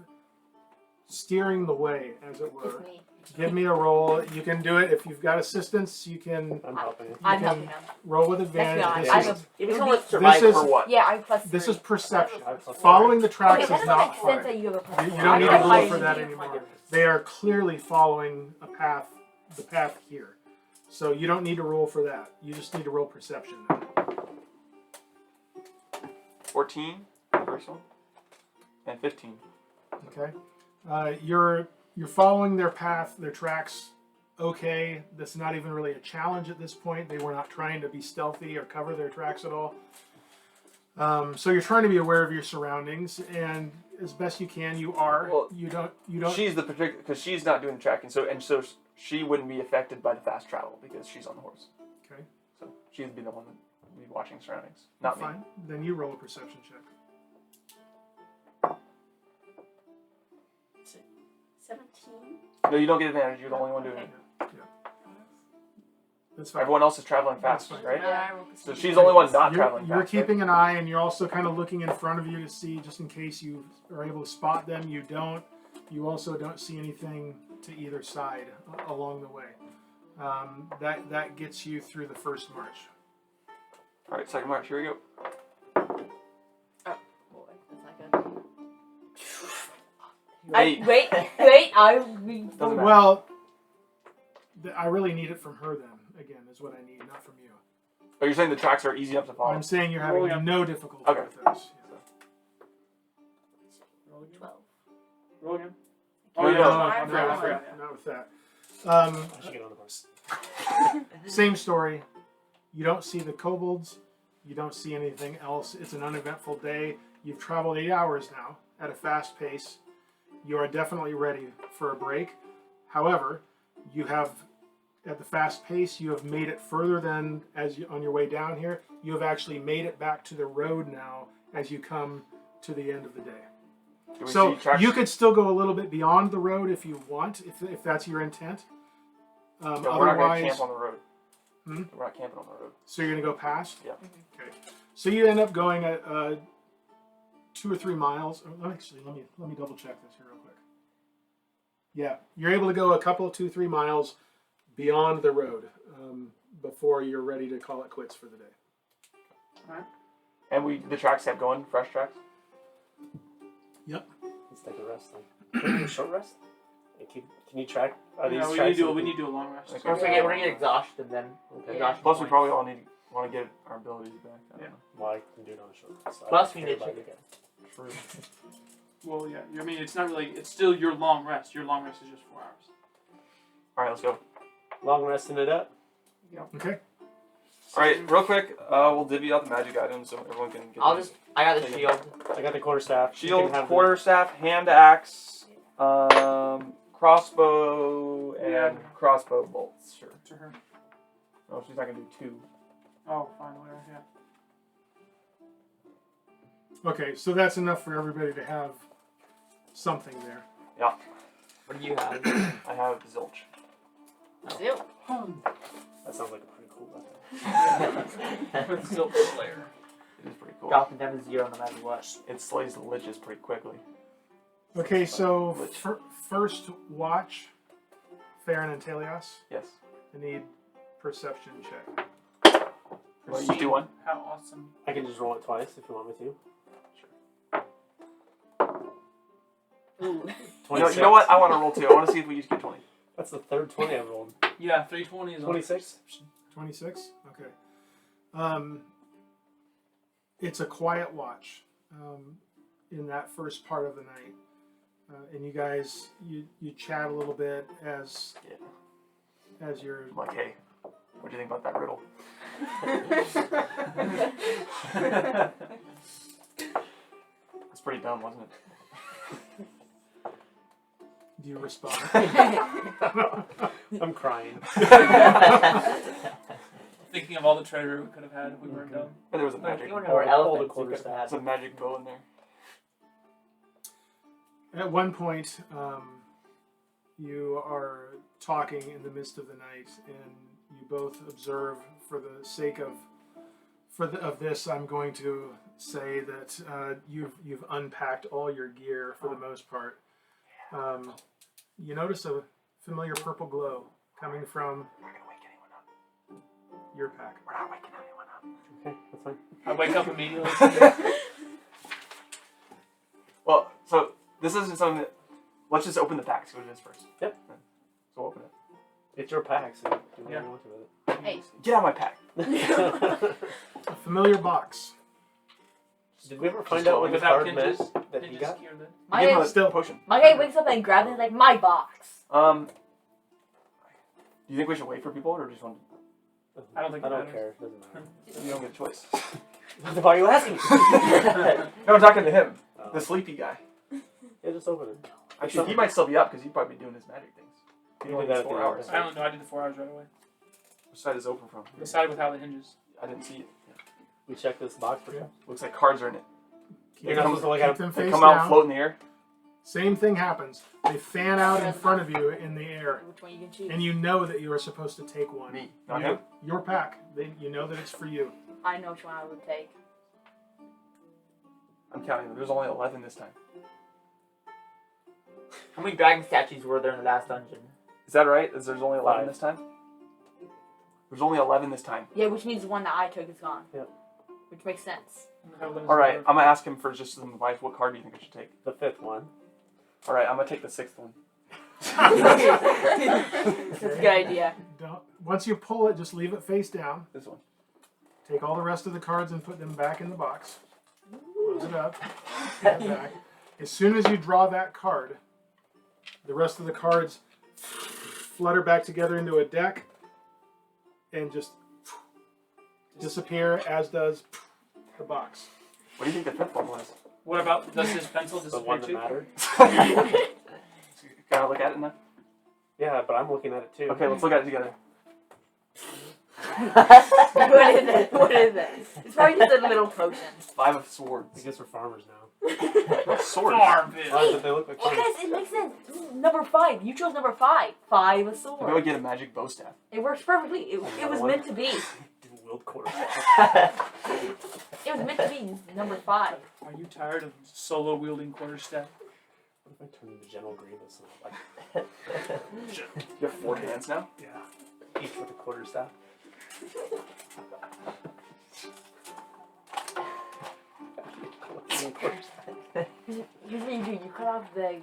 steering the way, as it were. It's me. Give me a roll. You can do it if you've got assistance. You can I'm helping you. I'm can helping him. roll with Let's be advantage. honest. This I'm is, If It you would want be- to survive is- for what? Yeah, I'm plus 3. this is perception. I plus Following the tracks Okay, that is doesn't not make sense hard. that you have a plus You 4. don't need to I'm roll hiding for you. that anymore. They are clearly following the path here. So you don't need to roll for that. You just need to roll perception now. 14, the first one, and 15. Okay. You're following their path, their tracks. Okay, that's not even really a challenge at this point. They were not trying to be stealthy or cover their tracks at all. So you're trying to be aware of your surroundings, and as best you can, you are. Well, You don't. She's the particular because she's not doing the tracking, so she wouldn't be affected by the fast travel because she's on the horse. Okay. So she'd be the one that would be watching surroundings, not me. Fine. Then you roll a perception check. 17. No, you don't get advantage. You're the only one doing it. That's fine. Everyone else is traveling fast, That's right? I rolled a So 17. she's the only one not You're traveling fast. keeping an eye, and you're also kind of looking in front of you to see, just in case you are able to spot them. You don't. You also don't see anything to either side along the way. That gets you through the first march. All right, second march. Here we go. Oh boy, that's not good. Eight. Wait. Doesn't matter. Well, I really need it from her then. Again, is what I need, not from you. Oh, you're saying the tracks are easy enough to follow? I'm saying you're having Roll again. no difficulty Okay. with those. Roll again. 12. Roll again. No, Oh, no, yeah. no, I not forgot, I with forgot, that. yeah. Not with that. I should get on the bus. Same story. You don't see the kobolds. You don't see anything else. It's an uneventful day. You've traveled 8 hours now at a fast pace. You are definitely ready for a break. However, you have, at the fast pace, you have made it further than on your way down here. You have actually made it back to the road now as you come to the end of the day. Do we So see tracks? you could still go a little bit beyond the road if you want, if that's your intent. No, we're not going to Otherwise, camp on the road. Hmm? We're not camping on the road. so you're going to go past? Yeah. Okay. So you end up going at 2 or 3 miles. Let me double check this here real quick. Yeah, you're able to go a couple, 2-3 miles beyond the road before you're ready to call it quits for the day. And the tracks kept going, fresh tracks. Yep. Let's take a rest then. Can we do a short rest? And can you track? Are these Yeah, we tracks? need to do a long rest. Okay. Once we're gonna get exhausted then. Okay. Exhaustion Plus, we points. probably all want to get our abilities back. I don't Yeah. know. Well, I can do it on a short rest. So I Plus don't we care need about chicken. you. True. Well, yeah. I mean, it's not really. It's still your long rest. Your long rest is just 4 hours. All right, let's go. Long resting it up. Okay. All right, real quick, we'll divvy out the magic items so everyone can get these. I got the shield. I got the quarterstaff. You Shield, can have quarterstaff, hand axe, crossbow, and crossbow bolts. Sure. To her. Oh, she's not gonna do 2. Oh, fine, whatever. Yeah. Okay, so that's enough for everybody to have something there. What do you have? I have zilch. Ew. That sounds like a pretty cool weapon. Silk Slayer. It is pretty cool. Dropping down to 0 no matter what. It slays the liches pretty quickly. Okay, so first watch, Farryn and Taèlios. Yes. I need perception check. Well, you do one. How awesome. I can just roll it twice if you want me to. Ooh. You know what? I want to roll 2. I want to see if we each get 20. That's the third 20 I've rolled. Yeah, 320 is 26? 26? Okay. It's a quiet watch in that first part of the night. And you guys, you chat a little bit as you're... I'm like, hey, what do you think about that riddle? It's pretty dumb, wasn't it? Do you respond? I'm crying. Thinking of all the treasure we could have had if we weren't done. But there was a magic. You want to Or know elephant elephants you could quarterstaff. have There's a magic bow in there. At one point, you are talking in the midst of the night, and you both observe, for the sake of this, I'm going to say that you've unpacked all your gear for the most part. You notice a familiar purple glow coming from We're not gonna wake anyone up. your pack. We're not waking anyone up. Okay, that's fine. I wake up immediately. Well, so this isn't something that. Let's just open the pack. See what it is first. Yep. So we'll open it. It's your pack, so do whatever Yeah. you want to with Hey. Get out of my pack. it. A familiar box. Did we ever find Just out what the without card meant hinges. that he got? Give him My a guy, Still potion. my guy wakes up and grabs it and is like, my box. Do you think we should wait for people, or just want? I don't think I it don't matters. care. It doesn't matter. You don't get a choice. Why are you asking me? No, I'm talking to him, Oh. the sleepy guy. Yeah, just open it. Actually, he might still be up because he's probably been doing his magic things. He You only did that needs at 4 the hours. end. I don't know. I did the 4 hours right away. Which side is open from? The side without the hinges. I didn't see it. Yeah. We check this box for Yeah. Looks like cards are in it. Keep You're not them, supposed to look keep at them They face come out and down. float in the air. Same thing happens. They fan out in front of you in the air, Which one you can choose? and you know that you are supposed to take one. Me, not him. Your pack. You know that it's for you. I know which one I would take. I'm counting them. There's only 11 this time. How many dragon statues were there in the last dungeon? Is that right? There's only 11 5. this time? There's only 11 this time. Yeah, which means the one that I took is gone. Yep. Which makes sense. Alright, I'm going to ask him for just some advice. What card do you think I should take? The 5th one. Alright, I'm going to take the 6th one. That's a good idea. Once you pull it, just leave it face down. This one. Take all the rest of the cards and put them back in the box. Close it up. Put it back. As soon as you draw that card, the rest of the cards flutter back together into a deck and just disappear, as does the box. What do you think the 5th one was? What about, does his pencil The disappear one that too? mattered. Gotta look at it now? Yeah, but I'm looking at it too. Okay, let's look at it together. What is it? What is it? It's probably just a little potion. 5 of I swords. guess we're farmers now. Not swords. Why but they look like Hey farmers. guys, it makes sense. This is number 5. You chose number 5. 5 of Maybe we swords. get a magic bow staff. It works perfectly. It was meant to be. Dual wield quarterstaff. It was meant to be number 5. Are you tired of solo wielding quarterstaff? What if I turn into General Grievous and like You have 4 hands now? yeah, each with a quarterstaff? Here's what you do. You cut off the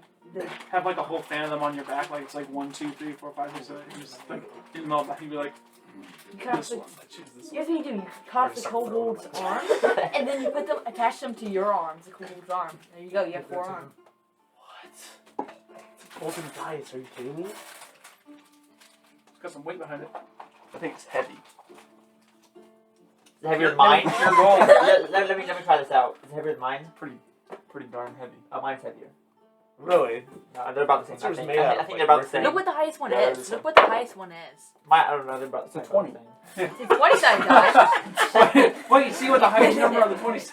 Have like a whole fan of them on your back, like it's like 1, 2, 3, 4, 5, 6, 7, 8. You just like in the middle back, you'd be like, you cut off this the, one. I choose this here's what you do. You cut off the kobold's arm, and then you put them, attach them to your arms. The kobold's arm. There you go. You have 4 arms. What? It's a golden dice. Are you kidding me? It's got some weight behind it. I think it's heavy. Is it heavier than mine? Your goal. let me try this out. Is it heavier than mine? Pretty darn heavy. Oh, mine's heavier. Really? No, they're about the What's same. yours I made out think of, they're like, about the same. Look what the highest one Yeah, they're is. the same. Look what the highest one is. Mine, I don't know. They're about the It's same. a 20. It's 20 sided die. Wait, see what the highest number of the 20 dice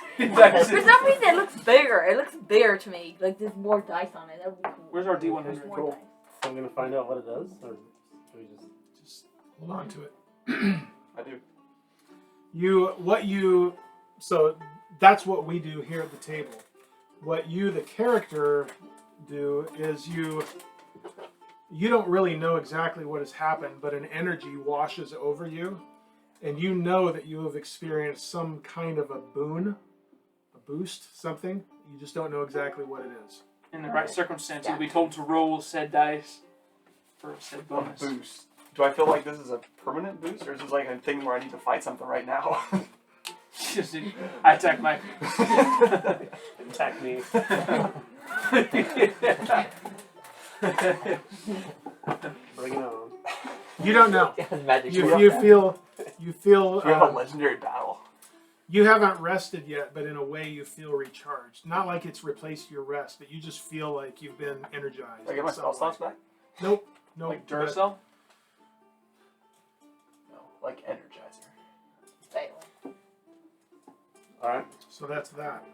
For is. some reason, it looks bigger. It looks bigger to me. Like there's more dice on it. That would be cool. Where's our There's D100? more Cool. dice. So I'm gonna find out what it does, or should we just? Hold on to it. I do. So that's what we do here at the table. What you, the character, do is you don't really know exactly what has happened, but an energy washes over you, and you know that you have experienced some kind of a boon, a boost, something. You just don't know exactly what it is. In the right circumstance, you'll be told to roll said dice for said A bonus. boost. Do I feel like this is a permanent boost, or is this like a thing where I need to fight something right now? I attack Mike. Attack me. Bring it on. You don't know. Magic. You feel Do we have a legendary battle? you haven't rested yet, but in a way you feel recharged. Not like it's replaced your rest, but you just feel like you've been energized. Do I get my in some spell slots way. back? Nope. Nope. Like but- Duracell? No, like Energizer. Fail. Alright. So that's that.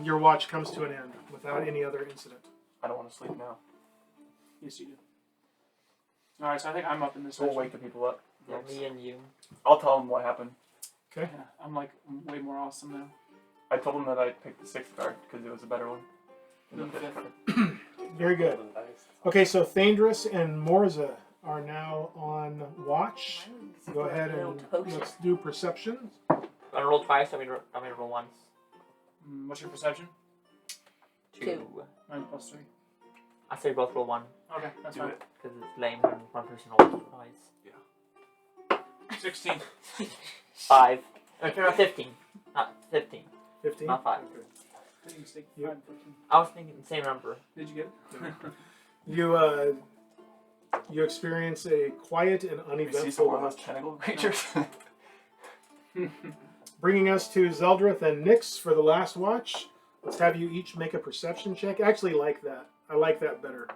Your watch comes to an end without any other incident. I don't want to sleep now. Yes, you do. Alright, so I think I'm up in this So we'll section. wake the people up. Yeah, me and you. I'll tell them what happened. Okay. Yeah, I'm like way more awesome now. I told them that I picked the 6th card because it was a better one. than the 5th card. Very good. Golden dice. Okay, so Thaèndrys and Morzza are now on watch. Go ahead and let's do perception. I'm gonna roll twice. I'm gonna roll once. What's your perception? 2. 9 plus 3. I say both roll 1 Okay, that's Do fine. it. because it's lame when one person rolls twice. 16. 5. No, 15. Not 15. 15. Not 5. Did you mistake? Yep. 5, 15. I was thinking the same number. Did you get it? You experience a quiet and We see some uneventful more of those watch. tentacle creatures. Bringing us to Zeldreth and Nyx for the last watch. Let's have you each make a perception check. I actually like that. I like that better.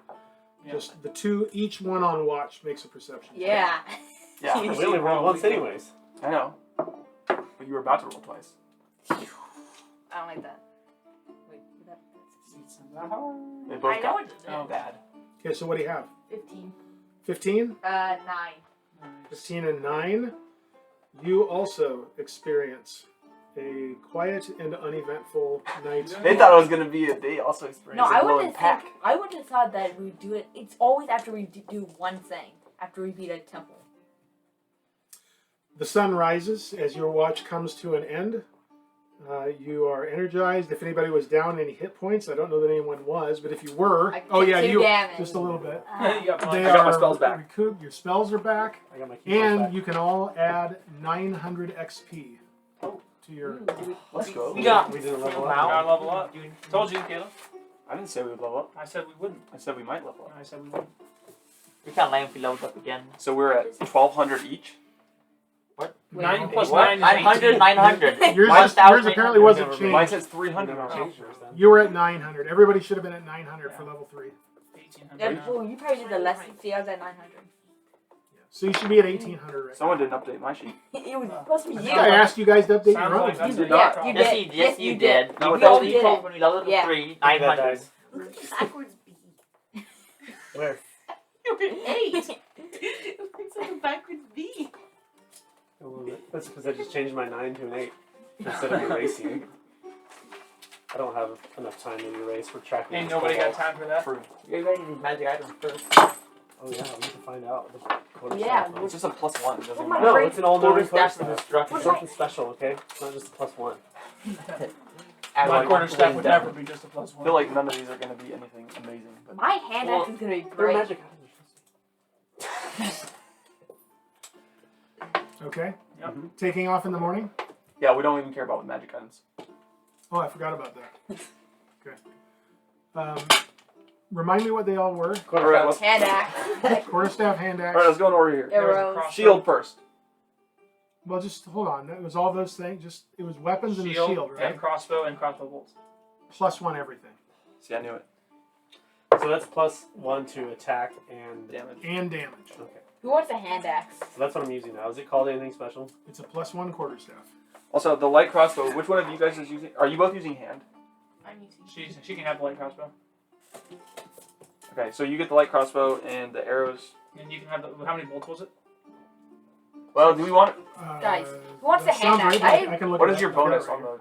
Yeah. Just the two, each one on watch makes a perception check. Yeah. yeah, We only rolled once anyways. I know. But you were about to roll twice. I don't like that. Wait, that. They both I know got it. bad. Okay, so what do you have? 15. 15? 9. 15 and 9. You also experience a quiet and uneventful night. They thought it was gonna be a day. Also experienced No, a I glowing wouldn't pack. think. I wouldn't have thought that we'd do it. It's always after we do one thing. After we beat a temple. The sun rises as your watch comes to an end. You are energized. If anybody was down any hit points, I don't know that anyone was, but if you were, I oh took yeah, 2 you damage. just a little bit. You got They mine. I got my are spells back. recouped. Your spells are back, I got my keyboard and back. you can all add 900 XP to your. Let's go. We got We didn't level We up. gotta level up. Told you, Caleb. I didn't say we would level up. I said we wouldn't. I said we might level up. I said we wouldn't. We can't land if we leveled up again. So we're at 1,200 each. Wait, 9 plus What? 9 is 900, 18. 900. Yours, Mine's yours 1,800. apparently wasn't Never Mine changed. says 300. Never now. changed yours then. You were at 900. Everybody should have been at 900 for level 3. 1800. Yeah, well, you probably did the lesson. See, I was at 900. So you should be at 1800 right Someone didn't update my sheet. It was supposed to be now. I you. think I asked you guys to update Sounds your own. like that's You did a not. problem. You Yes, did. yes, you did. No, You we told all me did it. when we leveled up Yeah. 3, That 900. dice. Look at backwards B. Where? You're an 8. It looks like a backwards B. A little bit. That's because I just changed my 9 to an 8 instead of erasing. I don't have enough time to erase. We're tracking. Ain't this nobody got cobalt. time for that. True. You gotta get these magic items first. Oh yeah, we can find out. The quarter Yeah, staff. It's just a +1. It doesn't Oh matter. my No, it's an all-knowing Quarter quarter staff of staff. destruction. It's something special, okay? It's not just a +1. Add My one quarter staff would wisdom. never be just a +1. I feel like none of these are going to be anything amazing. But My hand axe is gonna be They're great. magic items. Okay. Yep. Taking off in the morning. yeah, we don't even care about magic items. Oh, I forgot about that. Okay. Remind me what they all were. All right, let's, Hand axe. Quarterstaff, hand axe. all right, let's go in order here. There was a Arrows. crossbow. Shield first. Well, just hold on. That was all those things. Just it was weapons and the shield, right? and crossbow and crossbow bolts. +1 everything See, I knew it. So that's +1 to attack and Damage. and damage. Okay. Who wants a hand axe? So that's what I'm using now. Is it called anything special? It's a +1 quarterstaff. Also, the light crossbow. Which one of you guys is using? Are you both using hand? I'm using. She can have the light crossbow. Okay, so you get the light crossbow and the arrows. And you can have the. How many bolts was it? Well, do we want? Guys, who wants that a hand sounds axe? right. I can look What at is that. your I've got it bonus right on here.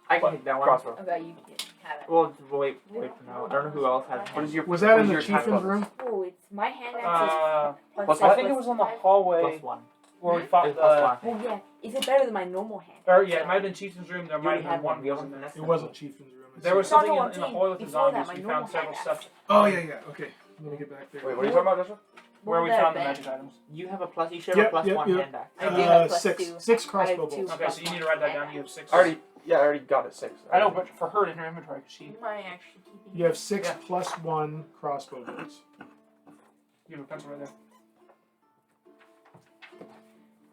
the I can take that one. crossbow? Okay, you can have it. Well, wait for now. I don't know who else has What is your? Was that what in is the your attack chieftain's bonus? room? Oh, it's my hand axe is plus I one? think it was on the hallway +1. where we fought It's the. +1. Oh yeah, is it better than my normal hand? Or yeah, it might have been Chieftain's room. There You might already have had been one. one. We wasn't haven't there? It wasn't chieftain's room. There was No, something no, in the I'm hallway with the saying before that, zombies. We my found normal several hand stuff Oh yeah. Okay. Let me get back there. Wait, what are you talking about, Joshua? where we Well, found the that magic items. You have a plus. You should Yep, have a +1 yep. hand axe. I do have +2. 6 I crossbow have 2. bolts. Okay, so you need to write that down. You have 6. I already got it 6. I know, but for her in her inventory, 'cause she. You might actually keep You have 6 Yeah. +1 crossbow bolts. You have a pencil right there.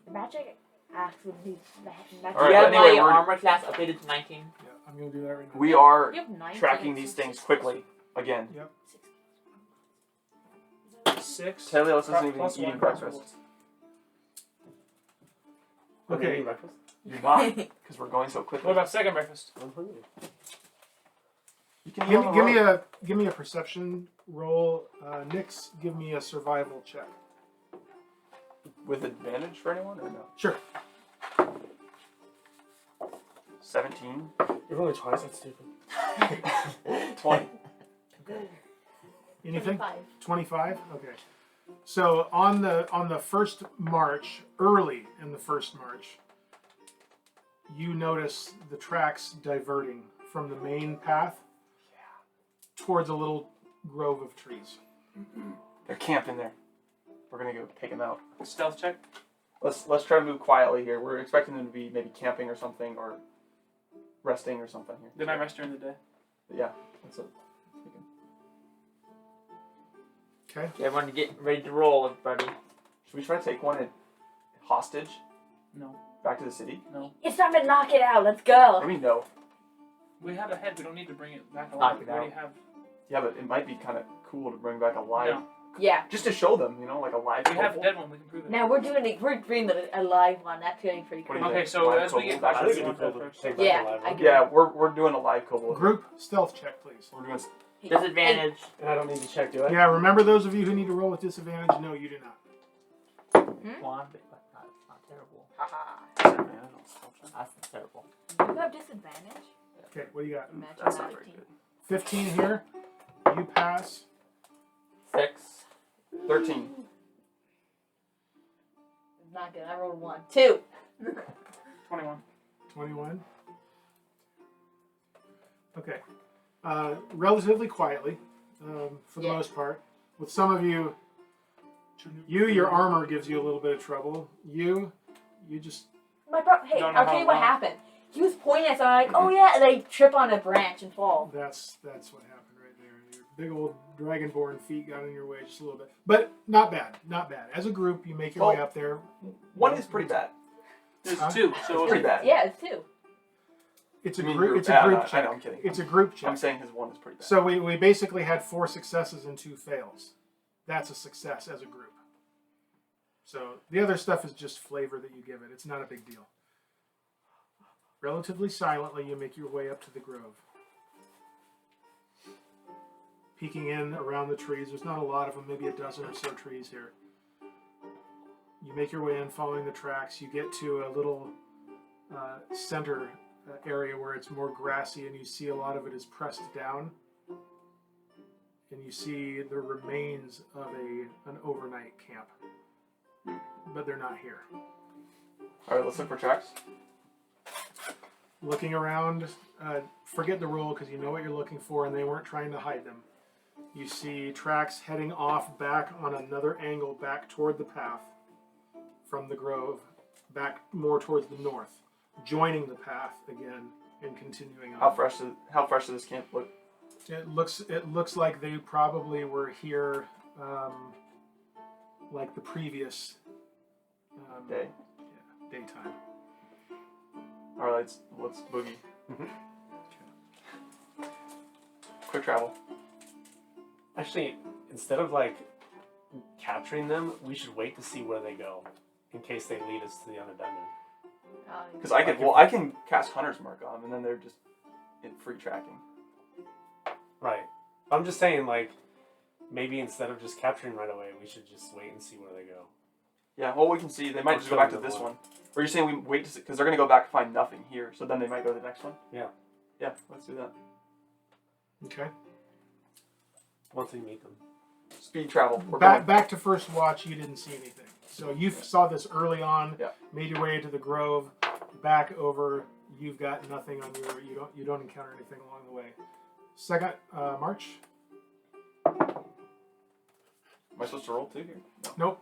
Magic axe would be magic. All right, you have but anyway, my we're- armor class updated to 19. Yeah, I'm gonna do that right now. We are You have 9 tracking these things quickly again. 6. Taèlios isn't even plus eating one breakfast. Okay. Eating breakfast? You're not, because we're going so quickly. What about second breakfast? I'm hungry. You can eat on the road. Give me a perception roll. Nyx, give me a survival check. With advantage for anyone or no? Sure. 17. You're rolling twice. That's stupid. 20. Anything? 5. 25. Okay. So on the first march, early in the first march, you notice the tracks diverting from the main path towards a little grove of trees. They're camped in there. We're gonna go take them out. Stealth check. Let's try to move quietly here. We're expecting them to be maybe camping or something, or resting or something here. They might rest during the day. But yeah, that's it. Okay. Everyone get ready to roll, everybody. Should we try to take one hostage No. back to the city? No. It's time to knock it out. Let's go. Maybe no. We have a head. We don't need to bring it back Knock alive. it We already out. have. Yeah, but it might be kind of cool to bring back a live, No. Yeah. just to show them, like a live. We have a kobold. dead one. We can prove it. Now we're bringing a live one. That's getting pretty What do cool. you Okay, think? so Live as we get kobold? I closer, think we it'd want be that cool to first. take back Yeah, the live I one. get Yeah, we're doing a live kobold. Group stealth check, please. We're doing Disadvantage. And I don't need to check, do I? Yeah, remember those of you who need to roll with disadvantage? No, you do not. One, but not terrible. Haha. That's terrible. You have disadvantage? Okay, what do you got? Imagine That's that. not very good. 15 here. You pass. 6. 13. Not good. I rolled 1. 2. 21. 21. Okay. Relatively quietly, for the Yeah. most part. With some of you, your armor gives you a little bit of trouble. You just... My bro, hey, Don't know I'll tell how you what long. happened. He was pointing at something like, oh yeah, and they trip on a branch and fall. That's what happened right there. Your big old Dragonborn feet got in your way just a little bit. But not bad. Not bad. As a group, you make your way up there. One is pretty bad. There's Huh? 2, so It's pretty bad. Yeah, it's 2. It's a I mean, group. It's yeah, a group I check. know, I'm kidding. It's a group check. I'm saying his one is pretty bad. So we basically had 4 successes and 2 fails. That's a success as a group. So the other stuff is just flavor that you give it. It's not a big deal. Relatively silently, you make your way up to the grove. Peeking in around the trees. There's not a lot of them, maybe a dozen or so trees here. You make your way in following the tracks. You get to a little center area where it's more grassy, and you see a lot of it is pressed down. And you see the remains of an overnight camp. But they're not here. Alright, let's look for tracks. Looking around, forget the roll because you know what you're looking for, and they weren't trying to hide them. You see tracks heading off back on another angle back toward the path from the grove, back more towards the north, joining the path again and continuing on. How fresh does this camp look? It looks like they probably were here like the previous Day. Yeah, daytime. Alright, let's boogie. Quick travel. Actually, instead of like capturing them, we should wait to see where they go, in case they lead us to the other dungeon. Because I can cast Hunter's Mark on them, and then they're just in free tracking. Right. I'm just saying, like, maybe instead of just capturing right away, we should just wait and see where they go. Yeah, well, we can see. They might just go back to this one. Or you're saying we wait to see, because they're going to go back and find nothing here, so then they might go to the next one? Yeah. Yeah, let's do that. Okay. Once we meet them. Speed travel. We're Back to first watch, you didn't see anything. So you saw this early on. Yeah. Made your way to the grove. Back over. You've got nothing on your. You don't encounter anything along the way. Second march. Am I supposed to roll 2 here? No.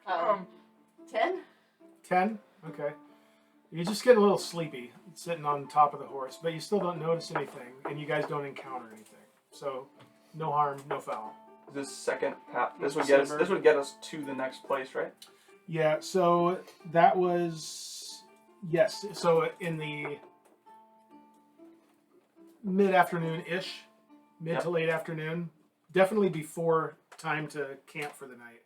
Nope. 10? 10. Okay. You're just getting a little sleepy, sitting on top of the horse, but you still don't notice anything, and you guys don't encounter anything. So, no harm, no foul. This second path. This would get us to the next place, right? Yeah. So that was yes. So in the mid-afternoon-ish, mid to late afternoon, definitely before time to camp for the night.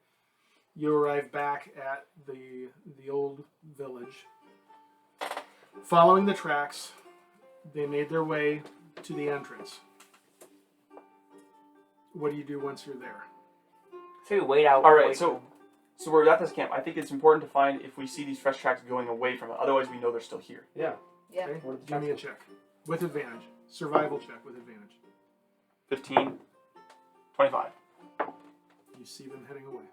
You arrive back at the old village. Following the tracks, they made their way to the entrance. What do you do once you're there? So we wait out. Alright, wait so we're at this camp. I think it's important to find if we see these fresh tracks going away from it. Otherwise, we know they're still here. Yeah. Yeah. Okay? Where the Give me a check. With advantage. Survival check with advantage. 15, 25. You see them heading away.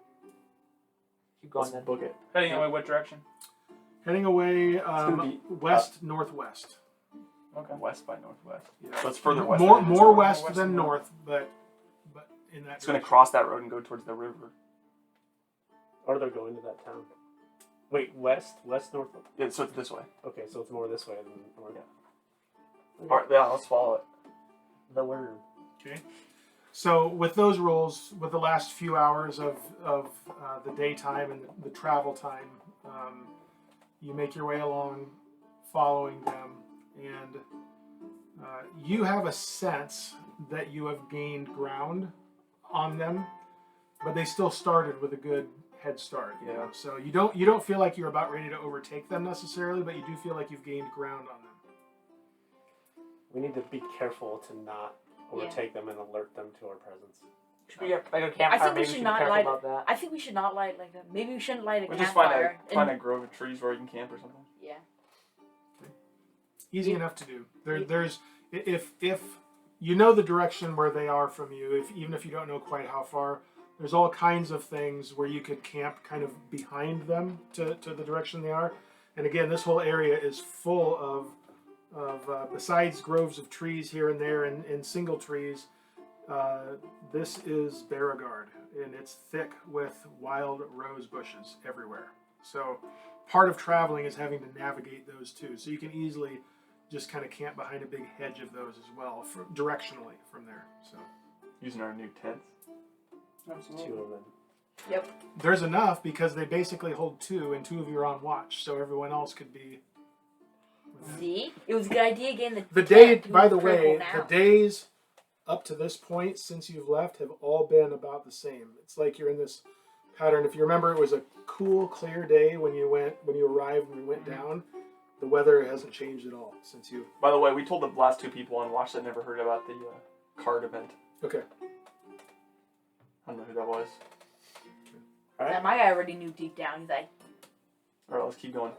keep going Let's then. book it. Heading away, what direction? Heading away gonna be, west, northwest. Okay. West by northwest. Yeah. So it's further west. More than it is more north. west West than and north, but in that It's going to direction. cross that road and go towards the river. Or they're going to that town. Wait, west, north. Yeah, so it's this way. Okay, so it's more this way than north. Yeah. All right, yeah, let's follow it. The worm. Okay. So with those rolls, with the last few hours of the daytime and the travel time, you make your way along, following them, and you have a sense that you have gained ground on them, but they still started with a good head start. You know? So you don't feel like you're about ready to overtake them necessarily, but you do feel like you've gained ground on them. We need to be careful to not overtake them and alert them to our presence. Should we get like a I campfire? think we Maybe should be not careful light about that. I think we should not light like that. Maybe we shouldn't light a We just find campfire. a grove of trees where you can camp or something. Yeah. Easy enough to do. There's if you know the direction where they are from you, even if you don't know quite how far, there's all kinds of things where you could camp kind of behind them to the direction they are. And again, this whole area is full of besides groves of trees here and there and single trees, this is Barragard, and it's thick with wild rose bushes everywhere. So part of traveling is having to navigate those too. So you can easily just kind of camp behind a big hedge of those as well, directionally from there. So Using our new tents. Absolutely. 2 of them. Yep. there's enough because they basically hold 2, and 2 of you are on watch, so everyone else could be. See? It was a good idea again. The day, tent by was the way, critical the now. days up to this point since you've left have all been about the same. It's like you're in this pattern. If you remember, it was a cool, clear day when you arrived and we went down. The weather hasn't changed at all since you. By the way, we told the last 2 people on watch that never heard about the card event. Okay. I don't know who that was. Yeah, my guy already knew deep down. He's like, All right, let's keep going.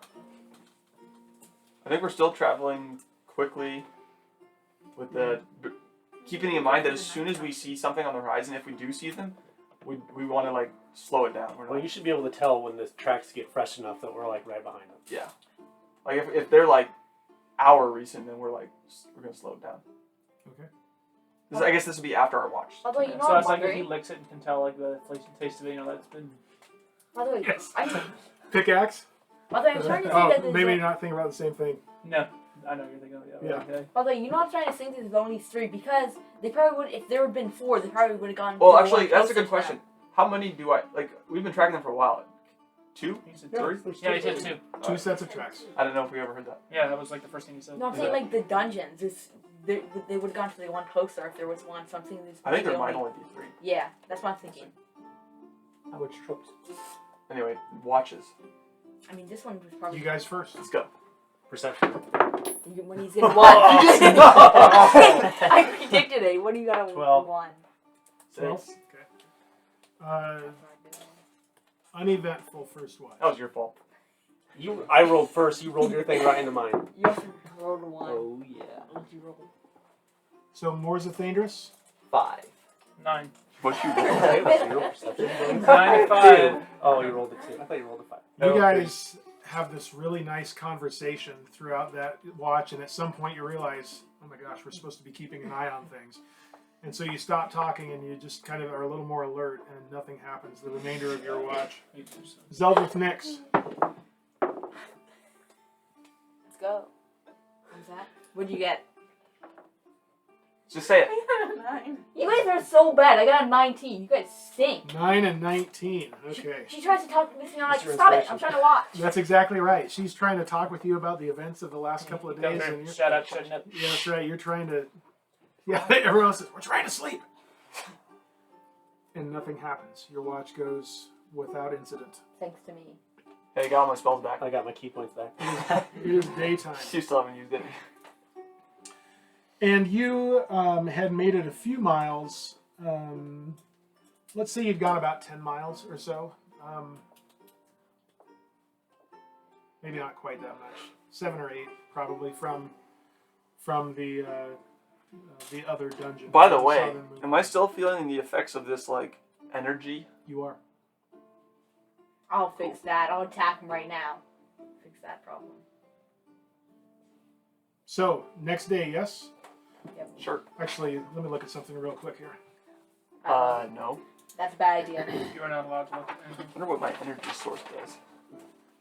I think we're still traveling quickly with keeping in mind that as soon as we see something on the horizon, if we do see them, we want to like slow it down. We're Well, not, you should be able to tell when the tracks get fresh enough that we're like right behind them. yeah. Like if they're like hour recent, then we're gonna slow it down. Okay. I guess this would be after our watch. although you know So I'm it's like if he wondering. licks it and can tell like the taste of it, you know, that's been. By the way, Yes. I'm Pickaxe? starting to think Oh, that there's maybe you're not thinking about the same thing. No, I know you're thinking of the Yeah. other. Okay. By the way, you know I'm trying to think there's only 3 because they probably would if there had been 4, they probably would have gone. Well, to the actually, one that's a closer good to question. them. How many do I like? We've been tracking them for a while. 2, He said Yeah. 3. Yeah, he said 2. 2 sets of tracks. I don't know if we ever heard that. Yeah, that was like the first thing he said. No, I'm saying like the dungeons. They would have gone to the one closer if there was one. So I'm thinking there's I think there maybe might only be 3. Yeah, that's what I'm thinking. How much troops? Anyway, watches. I mean, this one was probably You guys first. Let's go. Perception. when he's in 1. I predicted it. What do you got? 12. 1. 6. Okay. Uneventful first watch. That was your fault. I rolled first. You rolled your thing right into mine. You also rolled a 1. Oh yeah. What did you roll? So Morzza Thaèndrys. 5. 9. What you Okay, rolled? what's your perception? 9 to 5. Oh, you rolled a 2. I thought you rolled a 5. You guys have this really nice conversation throughout that watch, and at some point you realize, oh my gosh, we're supposed to be keeping an eye on things. And so you stop talking and you just kind of are a little more alert, and nothing happens the remainder of your watch. Zeldreth Nix. Let's go. What's that? What'd you get? Just say it. You guys are so bad. I got a 19. You guys stink. 9 and 19. Okay. She tries to talk to me, and I'm like, It's your stop it. inspiration. I'm trying to watch. That's exactly right. She's trying to talk with you about the events of the last couple of days. And you're, Shout out, shutting up. yeah, that's right. You're trying to. Yeah, everyone else says, we're trying to sleep. And nothing happens. Your watch goes without incident. Thanks to me. Hey, I got all my spells back. I got my key points back. It is daytime. You still haven't used it. And you had made it a few miles. Let's say you'd gone about 10 miles or so. Maybe not quite that much. 7 or 8 probably from the other dungeon. By the The way, southern moon. am I still feeling the effects of this like energy? You are. I'll fix that. I'll attack him right now. Fix that problem. So, next day, yes? Yep. Sure. Actually, let me look at something real quick here. No. That's a bad idea. You are not allowed to look at I anything. wonder what my energy source does.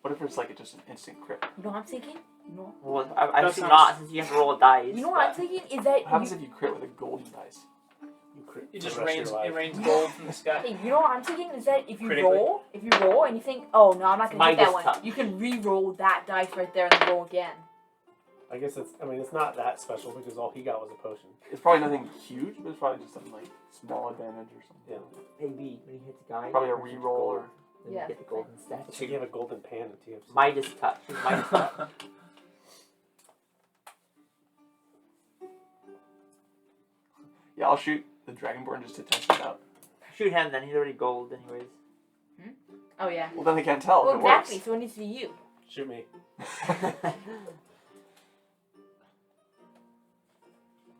What if it's like just an instant crit? You know what I'm thinking? You know, Well, I That assume sounds- not since you have to roll a dice. you know what I'm but- thinking? Is that What happens you, if you crit with a golden dice? You crit It the just rest of rains. your life. It rains gold from the sky. hey, you know what I'm thinking? Is that if you Critically. roll and you think, oh no, I'm not gonna hit Midas that one, touch. you can re-roll that dice right there and then roll again. I guess it's not that special because all he got was a potion. It's probably nothing huge, but it's probably just some like small advantage or something. Yeah. Maybe when he hits a guy. Probably a he gets reroll gold, or- Then Yeah. you get the golden I stat. should give a golden pan to TFC. Midas touch. Midas touch. Yeah, I'll shoot the Dragonborn just to test it out. Shoot him then, he's already gold anyways. Oh yeah. Well, then they can't tell Well, if it exactly. works. So it needs to be you. Shoot me.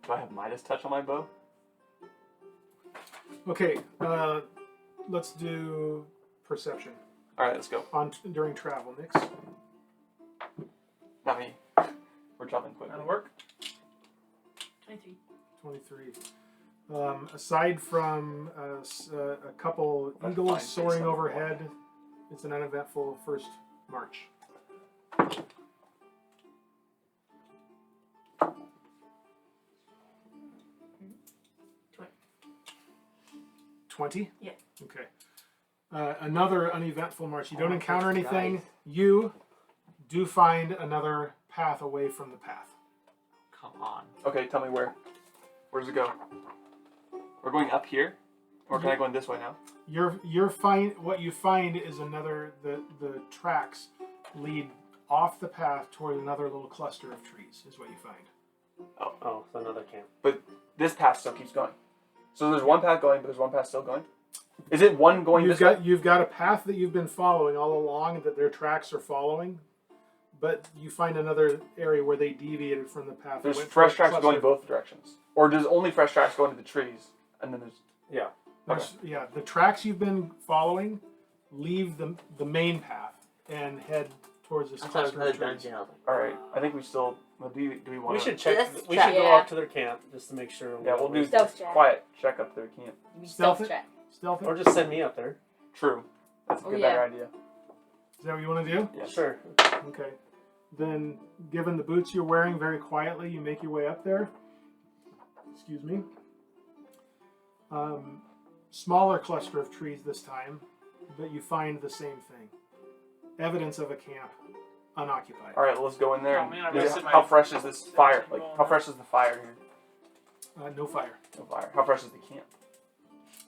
Do I have Midas touch on my bow? Okay, let's do perception All right, let's go. during travel, Nix. Not me. We're jumping quickly. That'll work. 23. 23. Aside from a couple That's eagles fine, soaring based on overhead, it's an uneventful first march. 20? Yeah. Okay. Another uneventful march. You don't Oh, encounter that's anything. nice. You do find another path away from the path. Come on. Okay, tell me where. Where does it go? We're going up here? Or can I go in this way now? What you find is the tracks lead off the path toward another little cluster of trees is what you find. Oh, it's another camp. This path still keeps going. So there's one path going, but there's one path still going? Is it one going this way? You've got a path that you've been following all along that their tracks are following, but you find another area where they deviated from the path. There's went fresh toward tracks cluster. going both directions. Or does only fresh tracks go into the trees? And then there's... Yeah. Yeah, the tracks you've been following leave the main path and head towards this I thought it was cluster another of trees. dungeon. I was like, Alright, I think we still... Well, do we want We to... should check. Let's We check. should go Yeah. up to their camp just to make sure. Yeah, we'll do Stealth check. quiet check up their camp. You mean Stealth stealth it? check. Stealth it? Or just send me up there. True. That's a Oh, good, yeah. better idea. Is that what you want to do? Yes. Sure. Okay. Then, given the boots you're wearing, very quietly, you make your way up there. Excuse me. Smaller cluster of trees this time, but you find the same thing. Evidence of a camp, unoccupied. Alright, well, let's go in there. Oh, and- man, I Yeah, wasted my- how fresh is this fire? Well, Like, how fresh is the fire here? No fire. No fire. How fresh is the camp?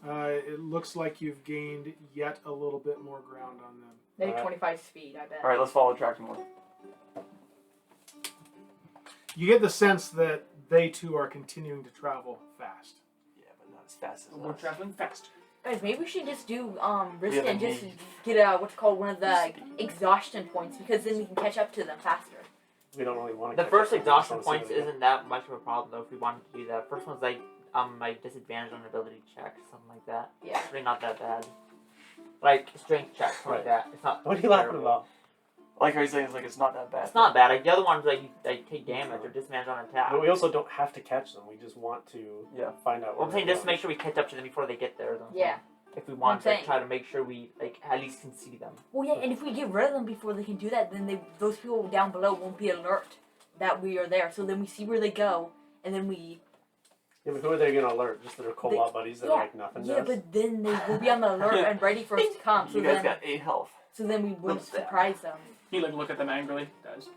It looks like you've gained yet a little bit more ground on them. Maybe 25 speed, I bet. Alright, let's follow the tracks more. You get the sense that they too are continuing to travel fast. Yeah, but not as fast as We're us. traveling fast. Guys, maybe we should just do risk Yeah, and the just need. get what's called one of the exhaustion points because then we can catch up to them faster. We don't really want to. the first exhaustion points isn't that much of a problem though if we wanted to do that. First one's like my disadvantage on ability check, something like that. Yeah. It's really not that bad. Like strength check, something like that. It's not. What are you laughing terrible. about? I like how he's saying it's like it's not that bad. It's not bad. Like the other ones, like you take damage or disadvantage on attack. But we also don't have to catch them. We just want to Yeah. find out. Well, I'm where saying they're just to going. make sure we catch up to them before they get there. Though. Yeah. If we want to saying. try to make sure we like at least can see them. Well, yeah, and if we get rid of them before they can do that, then those people down below won't be alert that we are there. So then we see where they go, and then we... Yeah, but who are they going to alert? Just their co-op buddies that are yeah, like nothing yeah, does? but then they will be on the alert and ready for us to come. So You guys then, got 8 health. so then we wouldn't What's that? surprise them. He look at them angrily. Does.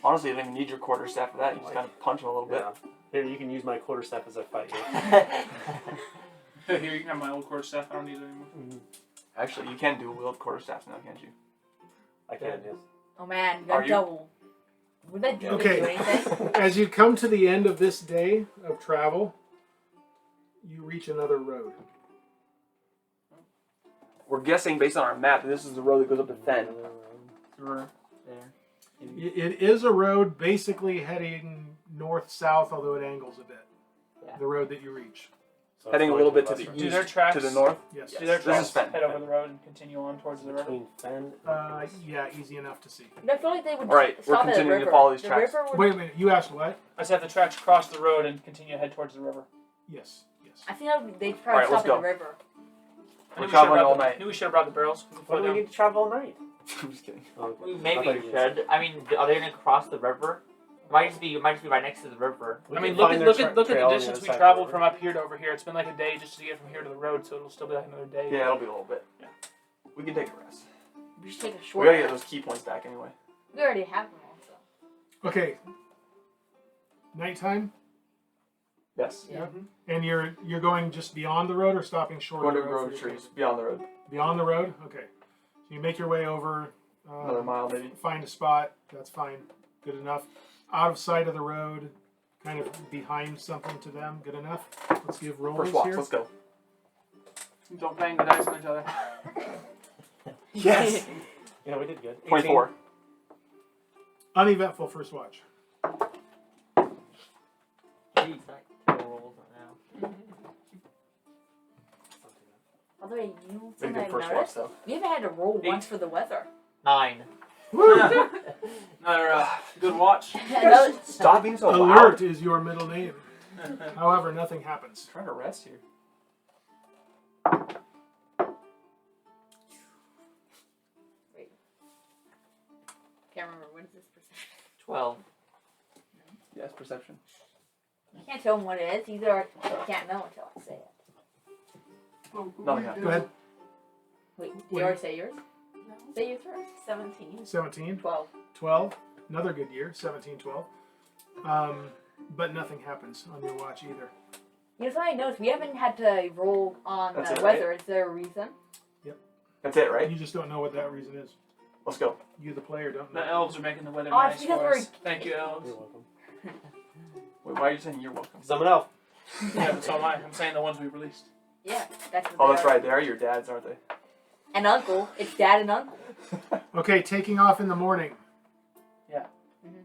Honestly, you don't even need your quarterstaff for that. You just kind of punch him a little bit. Yeah. Here, you can use my quarterstaff as I fight you. Here, you can have my old quarterstaff. I don't need it anymore. Actually, you can dual wield quarterstaffs now, can't you? I can, yes. Oh man, you Are got you? double. Would that do Okay. anything? As you come to the end of this day of travel, you reach another road. We're guessing based on our map that this is the road that goes up to Fen. There. It is a road basically heading north-south, although it angles a bit. Yeah. The road that you reach. So Heading it's a little going bit to the west Do east, their tracks- to the north. Yes. Do their This tracks is Fen. head over the road and continue on towards the river? between Fen. Yeah, easy enough to see. I feel like they would Alright, we're stop at the continuing to river. follow these the tracks. River would, Wait a minute, you asked what? I said the tracks cross the road and continue to head towards the river. Yes, yes. I think they'd probably Alright, let's stop at the go. river. We're traveling all night. Knew we should have brought the barrels. Why do we need to travel all night? I'm just kidding. Oh, I Maybe thought you you should. I mean, are they gonna cross the river? It might just be right next to the river. We I mean, can look find at their look at trail on the the distance other we side of the traveled river. from up here to over here. It's been like a day just to get from here to the road, so it'll still be like another day. Yeah, it'll be a little bit. Yeah. We can take a rest. We should take a We short. gotta get those key points back anyway. We already have them all, so. Okay. Nighttime, Yes. Yeah. and you're going just beyond the road or stopping short Going of to the road? road for your trees, beyond the road. camp? Beyond the road? Okay. So you make your way over. Another mile maybe. Find a spot. That's fine. Good enough. Out of sight of the road, kind of behind something to them. Good enough. Let's give rolls First walks. here. Let's go. Don't bang the dice on each other. Yes. Yeah, we did good. 24. Uneventful first watch. Jeez, that kill rolls right now. Although you know Very something good I've first watch, noticed? though. We haven't had to roll 8. once for the weather. 9. Another good watch. Stop being so Alert loud. is your middle name. However, nothing happens. I'm trying to rest here. Can't remember, what is this perception? 12. Yes, perception. You can't tell them what it is. Either you can't know until I say it. Nothing happens. Go ahead. Wait, What you do already say yours? No. Say yours first. 17. 17. 12. 12. Another good year. 17, 12. But nothing happens on your watch either. You know something I noticed? We haven't had to roll on That's the it, weather. Is there a reason? That's it, right? You just don't know what that reason is. Let's go. You, the player, don't The know. elves are making the weather Oh, it's nice because for we're- us. Thank you, elves. You're welcome. Wait, why are you saying you're welcome? Because I'm an elf. Yeah, but so am I. I'm saying the ones we released. Yeah, that's what Oh, they that's are. right. They are your dads, aren't they? And uncle. It's dad and uncle. Okay, taking off in the morning. Yeah. Mhm.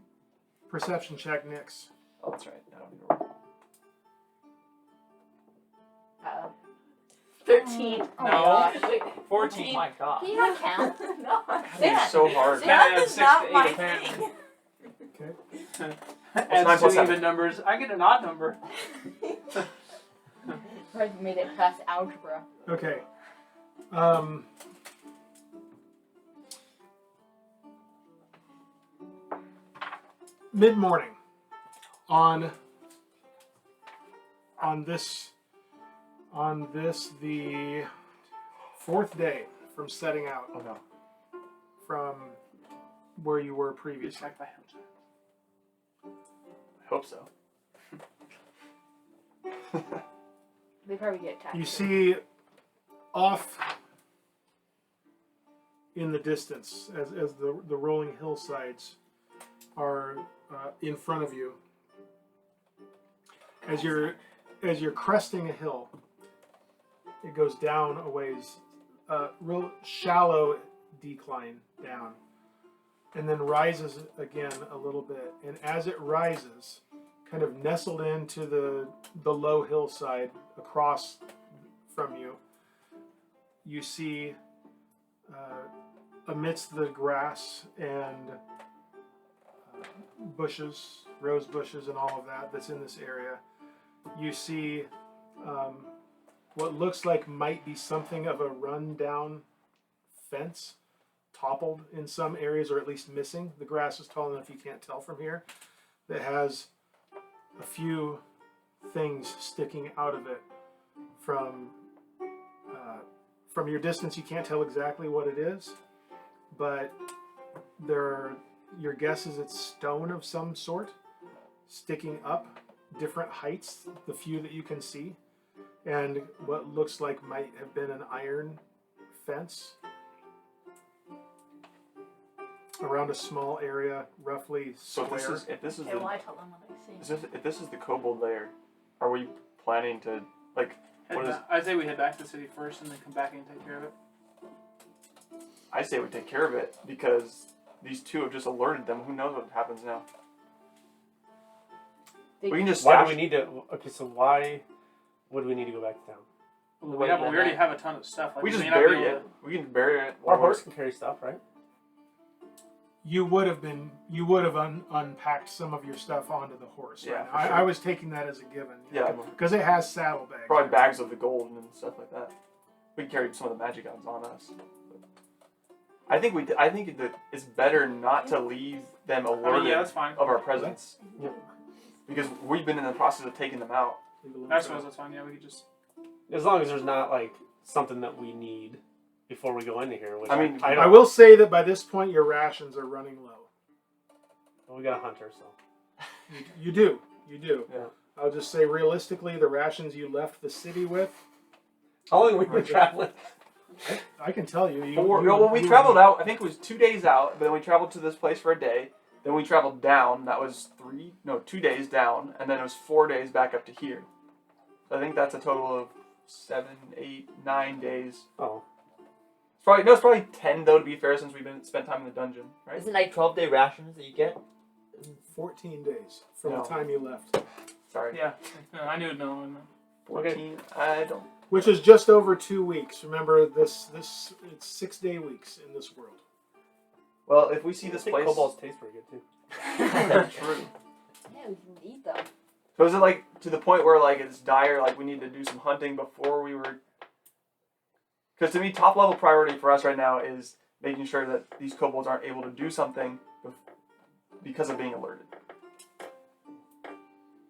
Perception check, Nix. Oh, that's right. I don't need to roll. Uh-oh. 13. Oh No. my gosh. Wait, Oh 14. my god. Can you not count? no. It's so hard. Yeah. That add is 6 not to 8 my apparently. thing. Okay. Add 9 plus 2 7. even numbers. I get an odd number. I've made it past algebra. Okay. Mid-morning on this the 4th day from setting out Oh no. from where you were previously. Attacked by him. I hope so. They probably get attacked. You see off in the distance as the rolling hillsides are in front of you. As you're cresting a hill, it goes down a ways, real shallow decline down, and then rises again a little bit. And as it rises, kind of nestled into the low hillside across from you, you see amidst the grass and bushes, rose bushes and all of that's in this area, you see what looks like might be something of a run-down fence, toppled in some areas, or at least missing. The grass is tall enough you can't tell from here. That has a few things sticking out of it from your distance. You can't tell exactly what it is, but your guess is it's stone of some sort sticking up different heights, the few that you can see, and what looks like might have been an iron fence around a small area, roughly So square. if this is Okay, the well, I tell them what I see. if this is the kobold lair, are we planning to like? Head What is- back. I say we head back to the city first and then come back and take care of it. I say we take care of it because these two have just alerted them. Who knows what happens now? They- We can just Why stash. do we need to? Okay, so why would we need to go back to town? Well, Wait, we then already that- have a ton of stuff. Like, We just may not be bury able it. to- We can bury it. Our horse can carry stuff, right? You would have unpacked some of your stuff onto the horse. Yeah, right? for I sure. was taking that as a given. Yeah. Because it has saddlebags. Probably bags of the gold and stuff like that. We can carry some of the magic items on us. I think that it's better not to leave them I mean, alerted yeah, that's fine. of our presence. Yep. Because we've been in the process of taking them out. I suppose that's fine. Yeah, we could just. As long as there's not like something that we need before we go into here. Which I mean, I I don't. will say that by this point your rations are running low. We got a hunter, so You do. Yeah. I'll just say realistically, the rations you left the city with, how long have we been traveling? I can tell you. When we traveled out, I think it was 2 days out, but then we traveled to this place for a day. Then we traveled down. That was 2 days down, and then it was 4 days back up to here. So I think that's a total of 7, 8, 9 days. Oh. It's probably 10 though, to be fair, since we've spent time in the dungeon, right? Isn't like 12-day rations that you get? 14 days from No. the time you left. Sorry. Yeah, I knew no. 14. I don't. Which is just over 2 weeks. Remember, it's 6-day weeks in this world. Well, if we see I this think place. kobolds taste pretty good too. True. Yeah, we can eat them. So is it like to the point where like it's dire, like we need to do some hunting before we were? Because to me, top level priority for us right now is making sure that these kobolds aren't able to do something because of being alerted.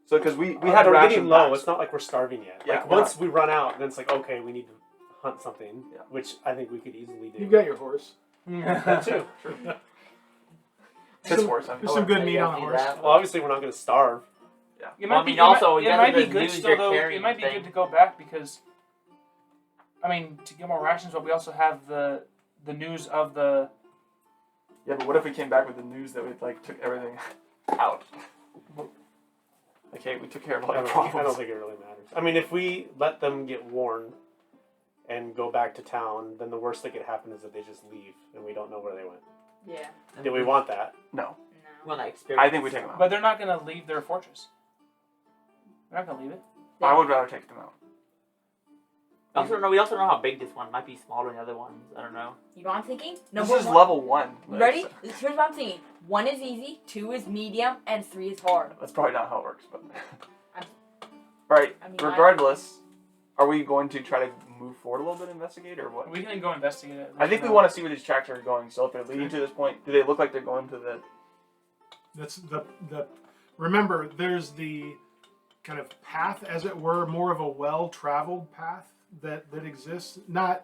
So because we had we're ration getting low. packs. It's not like we're starving yet. Yeah, Like we're once we run out, then it's like okay, we need to hunt something, Yeah. which I think we could easily do. You've got your horse. that too. True. Piss horse. There's some good meat on the horse. Well, obviously we're not going to starve. Yeah. It Well, might I mean, be, also, you it have might to be good use still your though. It carrying might be thing. good to go back because, I mean, to get more rations, but we also have the news of the. Yeah, but what if we came back with the news that we like took everything out? Okay, we took care of all I the don't problems. think it really matters. I mean, if we let them get warned and go back to town, then the worst that could happen is that they just leave and we don't know where they went. Yeah. Do we want that? No, No. Well, that experience. I think we take them out. But they're not going to leave their fortress. They're not going to leave it. I would rather take them out. We also know how big this one might be smaller than the other ones. I don't know. You know what I'm thinking? This Number is one. level 1. You ready? Here's what I'm thinking. 1 is easy, 2 is medium, and 3 is hard. That's probably not how it works, but. I'm- Right. I mean, Regardless, are we going to try to move forward a little bit, investigate, or what? We can go investigate it. I think we want to see where these tracks are going. So if they're leading to this point, do they look like they're going to the? That's the. Remember, there's the kind of path, as it were, more of a well-traveled path that exists. Not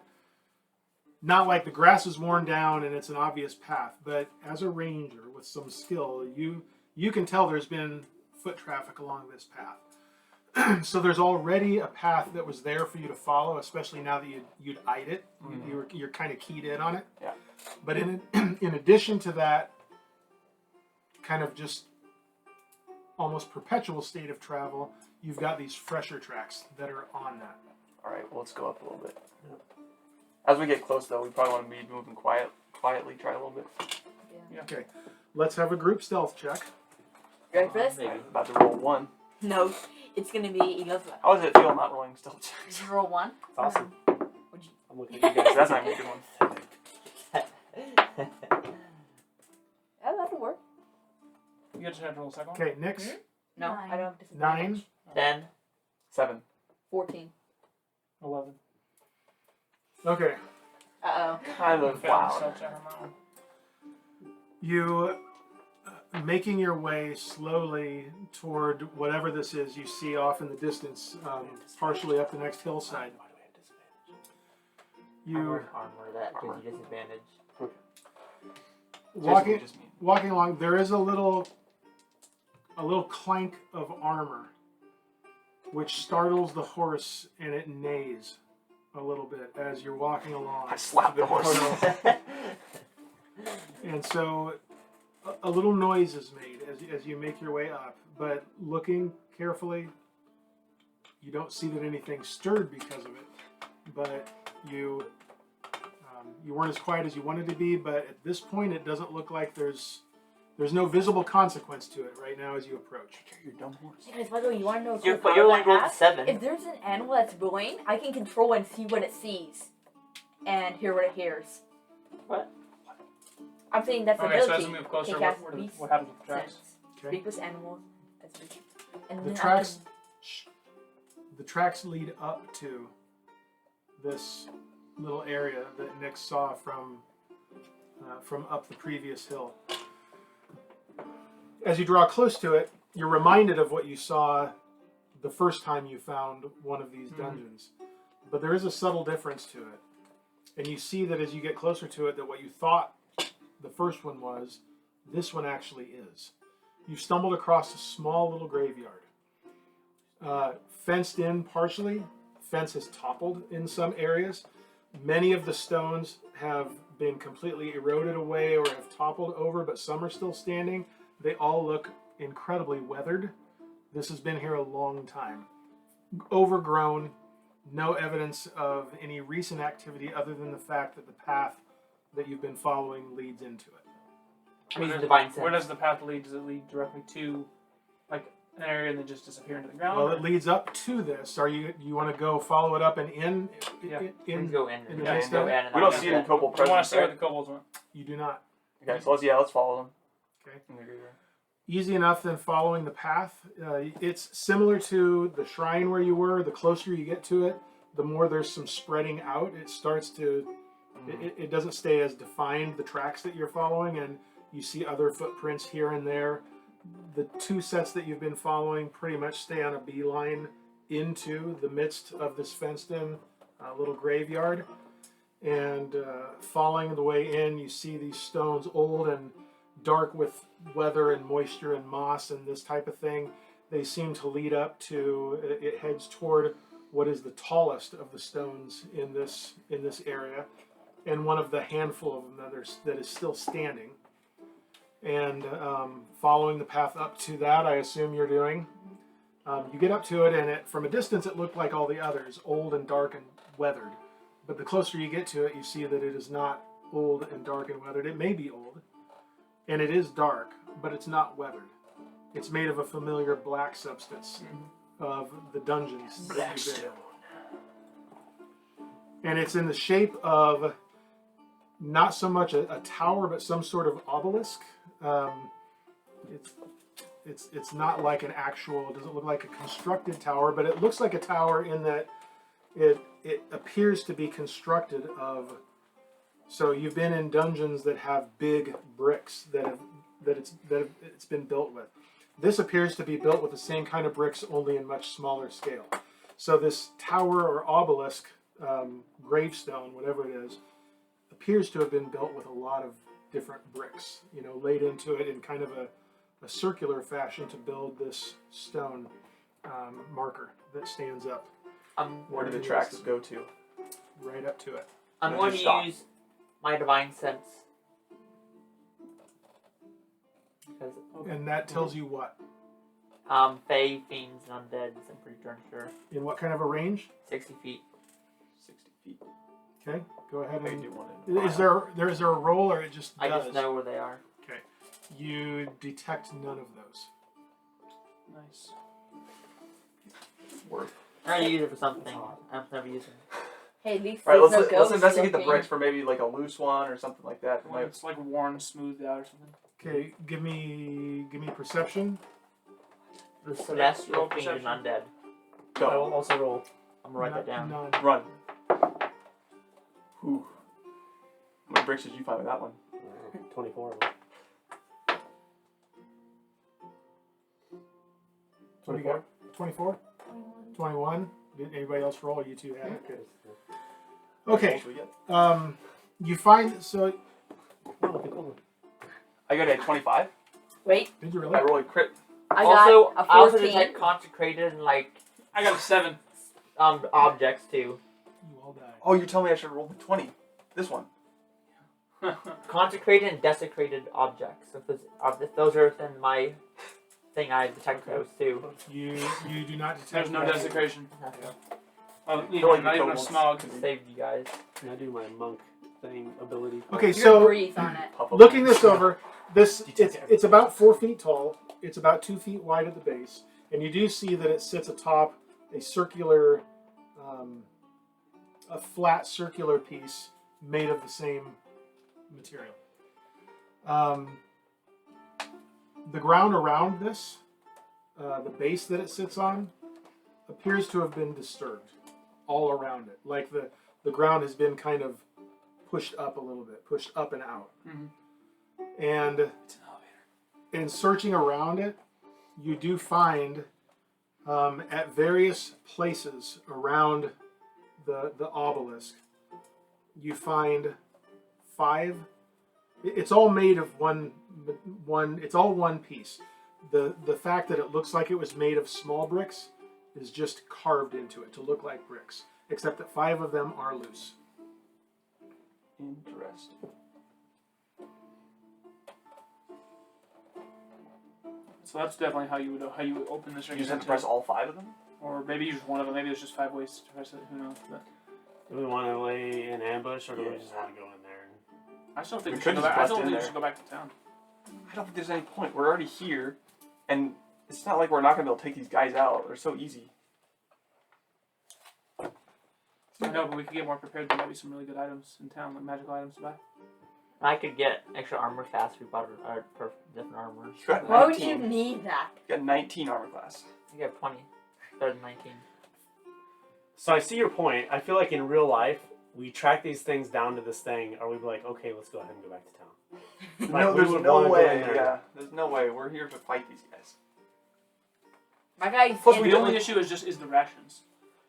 like the grass is worn down and it's an obvious path, but as a ranger with some skill, you can tell there's been foot traffic along this path. So there's already a path that was there for you to follow, especially now that you'd eyed it. You're kind of keyed in on it. Yeah. But in addition to that, kind of just almost perpetual state of travel, you've got these fresher tracks that are on that. All right, well, let's go up a little bit. As we get close, though, we probably want to be moving quietly. Try a little bit. Okay, let's have a group stealth check. You ready for this? Maybe. About to roll 1. No. It's going to be, he goes, How does it feel not rolling stealth checks? did you roll 1? It's awesome. Would you? I'm looking at you guys. That's not even a good one. Yeah, that'll work. You just have to roll a second one? Okay, Nyx, No, 9. I don't have disadvantage. 9. 10. 7. 14. 11. Okay, Uh-oh. Kind of Wow. wow. you making your way slowly toward whatever this is you see off in the distance, partially up the next hillside. You Armor that gives Armor. you disadvantage. walking Just mean. walking along. There is a little clank of armor, which startles the horse, and it neighs a little bit as you're walking along. I slapped the horse. And so a little noise is made as you make your way up, but looking carefully, you don't see that anything stirred because of it. But you weren't as quiet as you wanted to be, but at this point it doesn't look like there's no visible consequence to it right now as you approach. Your dumb horse. Hey guys, by the way, you want to know a You're, cool but you're power only I rolled have? 7. If there's an animal that's blowing, I can control and see what it sees. And hear what it hears. What? I'm saying that's an Okay, so ability. as we move closer, Can cast what happens with the tracks? sense. Okay. Speak with animals. And The then I tracks can- the tracks lead up to this little area that Nick saw from up the previous hill. As you draw close to it, you're reminded of what you saw the first time you found one of these dungeons. But there is a subtle difference to it. And you see that as you get closer to it, that what you thought the first one was, this one actually is. You stumbled across a small little graveyard. Fenced in partially. Fence has toppled in some areas. Many of the stones have been completely eroded away or have toppled over, but some are still standing. They all look incredibly weathered. This has been here a long time. Overgrown, no evidence of any recent activity other than the fact that the path that you've been following leads into it. I'm using divine sense. Where does the path lead? Does it lead directly to like an area and then just disappear into the ground? Well, or- it leads up to this. Are you want to go follow it up and in? Yeah. Please go in. in the Yeah, midst go of it? in and We don't then see any kobold I want presence, to see where right? the kobolds went. You do not. Okay, so let's follow them. Okay. In the graveyard. Easy enough than following the path. It's similar to the shrine where you were. The closer you get to it, the more there's some spreading out. It starts to, it doesn't stay as defined, the tracks that you're following, and you see other footprints here and there. The two sets that you've been following pretty much stay on a beeline into the midst of this fenced-in little graveyard. And following the way in, you see these stones old and dark with weather and moisture and moss and this type of thing. They seem to lead up to, it heads toward what is the tallest of the stones in this area, and one of the handful of them that is still standing. And following the path up to that, I assume you're doing. You get up to it, and from a distance it looked like all the others, old and dark and weathered. But the closer you get to it, you see that it is not old and dark and weathered. It may be old, and it is dark, but it's not weathered. It's made of a familiar black substance of the dungeons that you've been in. And it's in the shape of not so much a tower, but some sort of obelisk. It's not like an actual, it doesn't look like a constructed tower, but it looks like a tower in that it appears to be constructed of. So you've been in dungeons that have big bricks that it's been built with. This appears to be built with the same kind of bricks, only in much smaller scale. So this tower or obelisk, gravestone, whatever it is, appears to have been built with a lot of different bricks, laid into it in kind of a circular fashion to build this stone marker that stands up. Where do the tracks go to? Right up to it. I'm Then going just to stop. use my divine sense. Because And that tells you what? Fae, fiends, and undeads, I'm pretty darn sure. In what kind of a range? 60 feet. 60 feet. Okay, go ahead I and... do want it. Is there a roll, or it just does? I just know where they are. Okay. You detect none of those. Nice. Worth. I'm going to use it for something. I'm never using it. Hey, at least All right, there's no let's ghosts investigate the looking. bricks for maybe like a loose one or something like that. Well, it's like worn, smoothed out or something. Okay, give me perception. The celestial roll fiend and perception. undead. I will Go. also roll. I'm going to write that down. None. Run. Whew. How many bricks did you find with that one? 24 of them. What do you got? 24? 21? Did anybody else roll? You two had it. Good. Okay. What did we get? You find, so, I got a 25. Wait, did you I really? rolled a crit. I Also, got a I also 14. detect consecrated and I got a 7. objects too. You all died. Oh, you're telling me I should roll the 20. This one. Consecrated and desecrated objects. If those are within my thing, I detect those too. You do not detect There's no that. desecration. Okay. Oh, Feel like not the even a kobolds. smog. Saved you guys. Can I do my monk thing ability? Okay, You're so breathe on it. Puff of looking lights. this over, Detect it's everything. about 4 feet tall. It's about 2 feet wide at the base, and you do see that it sits atop a circular, a flat circular piece made of the same material. The ground around this, the base that it sits on, appears to have been disturbed all around it. Like the ground has been kind of pushed up a little bit, pushed up and out. Mhm. And It's an elevator. in searching around it, you do find at various places around the obelisk, you find 5. It's all made of one. It's all one piece. The fact that it looks like it was made of small bricks is just carved into it to look like bricks, except that 5 of them are loose. Interesting. So that's definitely how you would open this. You just have to press all 5 of them? Or maybe use one of them. Maybe there's just 5 ways to press it. Who knows? But Do we want to lay an ambush, or do we just want to go in there? I still think We we could should go just back. I bust still in think we there. should go back to town. I don't think there's any point. We're already here, and it's not like we're not going to be able to take these guys out. They're so easy. I know, but we could get more prepared. There might be some really good items in town, like magical items to buy. I could get extra armor fast. We bought different armor. You got Why would 19. you need that? You got 19 armor class. You get 20. Better than 19. So I see your point. I feel like in real life, we track these things down to this thing, or we'd be like, okay, let's go ahead and go back to town. No, we there's would no wanna go in way. there. Yeah, there's no way. We're here to fight these guys. My guy's Plus, in we The don't- only issue is the rations.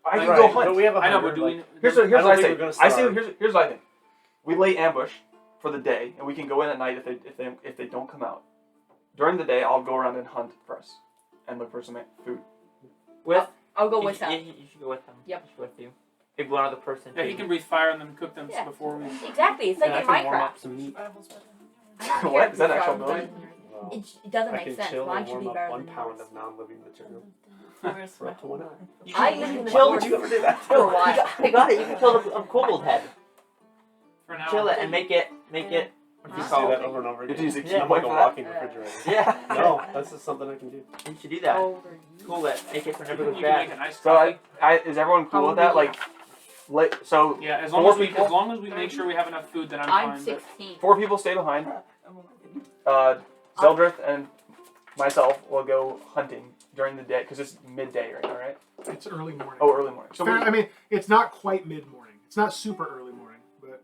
I can Right, go but hunt. we have a I know, hunter, but do we? Here's Here's what I don't I think say. we're gonna I say starve. here's what I think. We lay ambush for the day, and we can go in at night if they don't come out. During the day, I'll go around and hunt for us, and look for some food. With? I'll go you, with him. You should go with him. Yep. You should with you. Maybe one other person. Yeah, too. he can breathe fire and then cook them Yeah. before we. Exactly. It's like And I in can warm Minecraft. up some meat. I don't care What? if Is that it's actual from- ability? Well, It doesn't I make can sense. chill Mine and should warm be up better 1 than pound yours. of non-living material. Forest For up to 1 hour. You I can, live you in can the chill forest. it. Would you ever do that? For a while. I got it. You can kill a kobold head. For now. Chill it and make it. You say that over and over Did again. you use a key Yeah, I'm point like a for that? walking refrigerator. Yeah. No, that's just something I can do. You should do that. Over you. Cool it. Make it for You never can goes make bad. a nice So coffee. is everyone cool with that? Like, so Yeah, as 4 long people. as we make sure we have enough food, then I'm I'm fine. but- 16. 4 people stay behind. Zeldreth and myself will go hunting during the day because it's midday right now, right? It's early morning. Oh, early morning. So Fair, I mean, it's not quite mid morning. It's not super early morning, but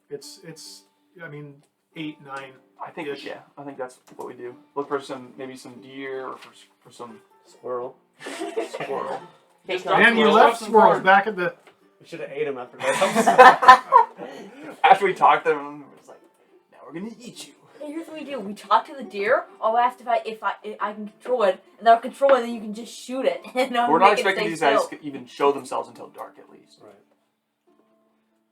it's. I mean, 8, 9. I think I think that's what we do. Look for maybe some deer or for some Squirrel. squirrel. Just drop And some you squirrels left off some squirrels corn. back at the. We should have ate him after that. After we talked to them, it was like, now we're gonna eat you. Hey, here's what we do. We talk to the deer. I'll ask if I can control it, and then I'll control it, and then you can just shoot it. And I'll We're not make it expecting stay these guys still. to even show themselves until dark, at least. Right.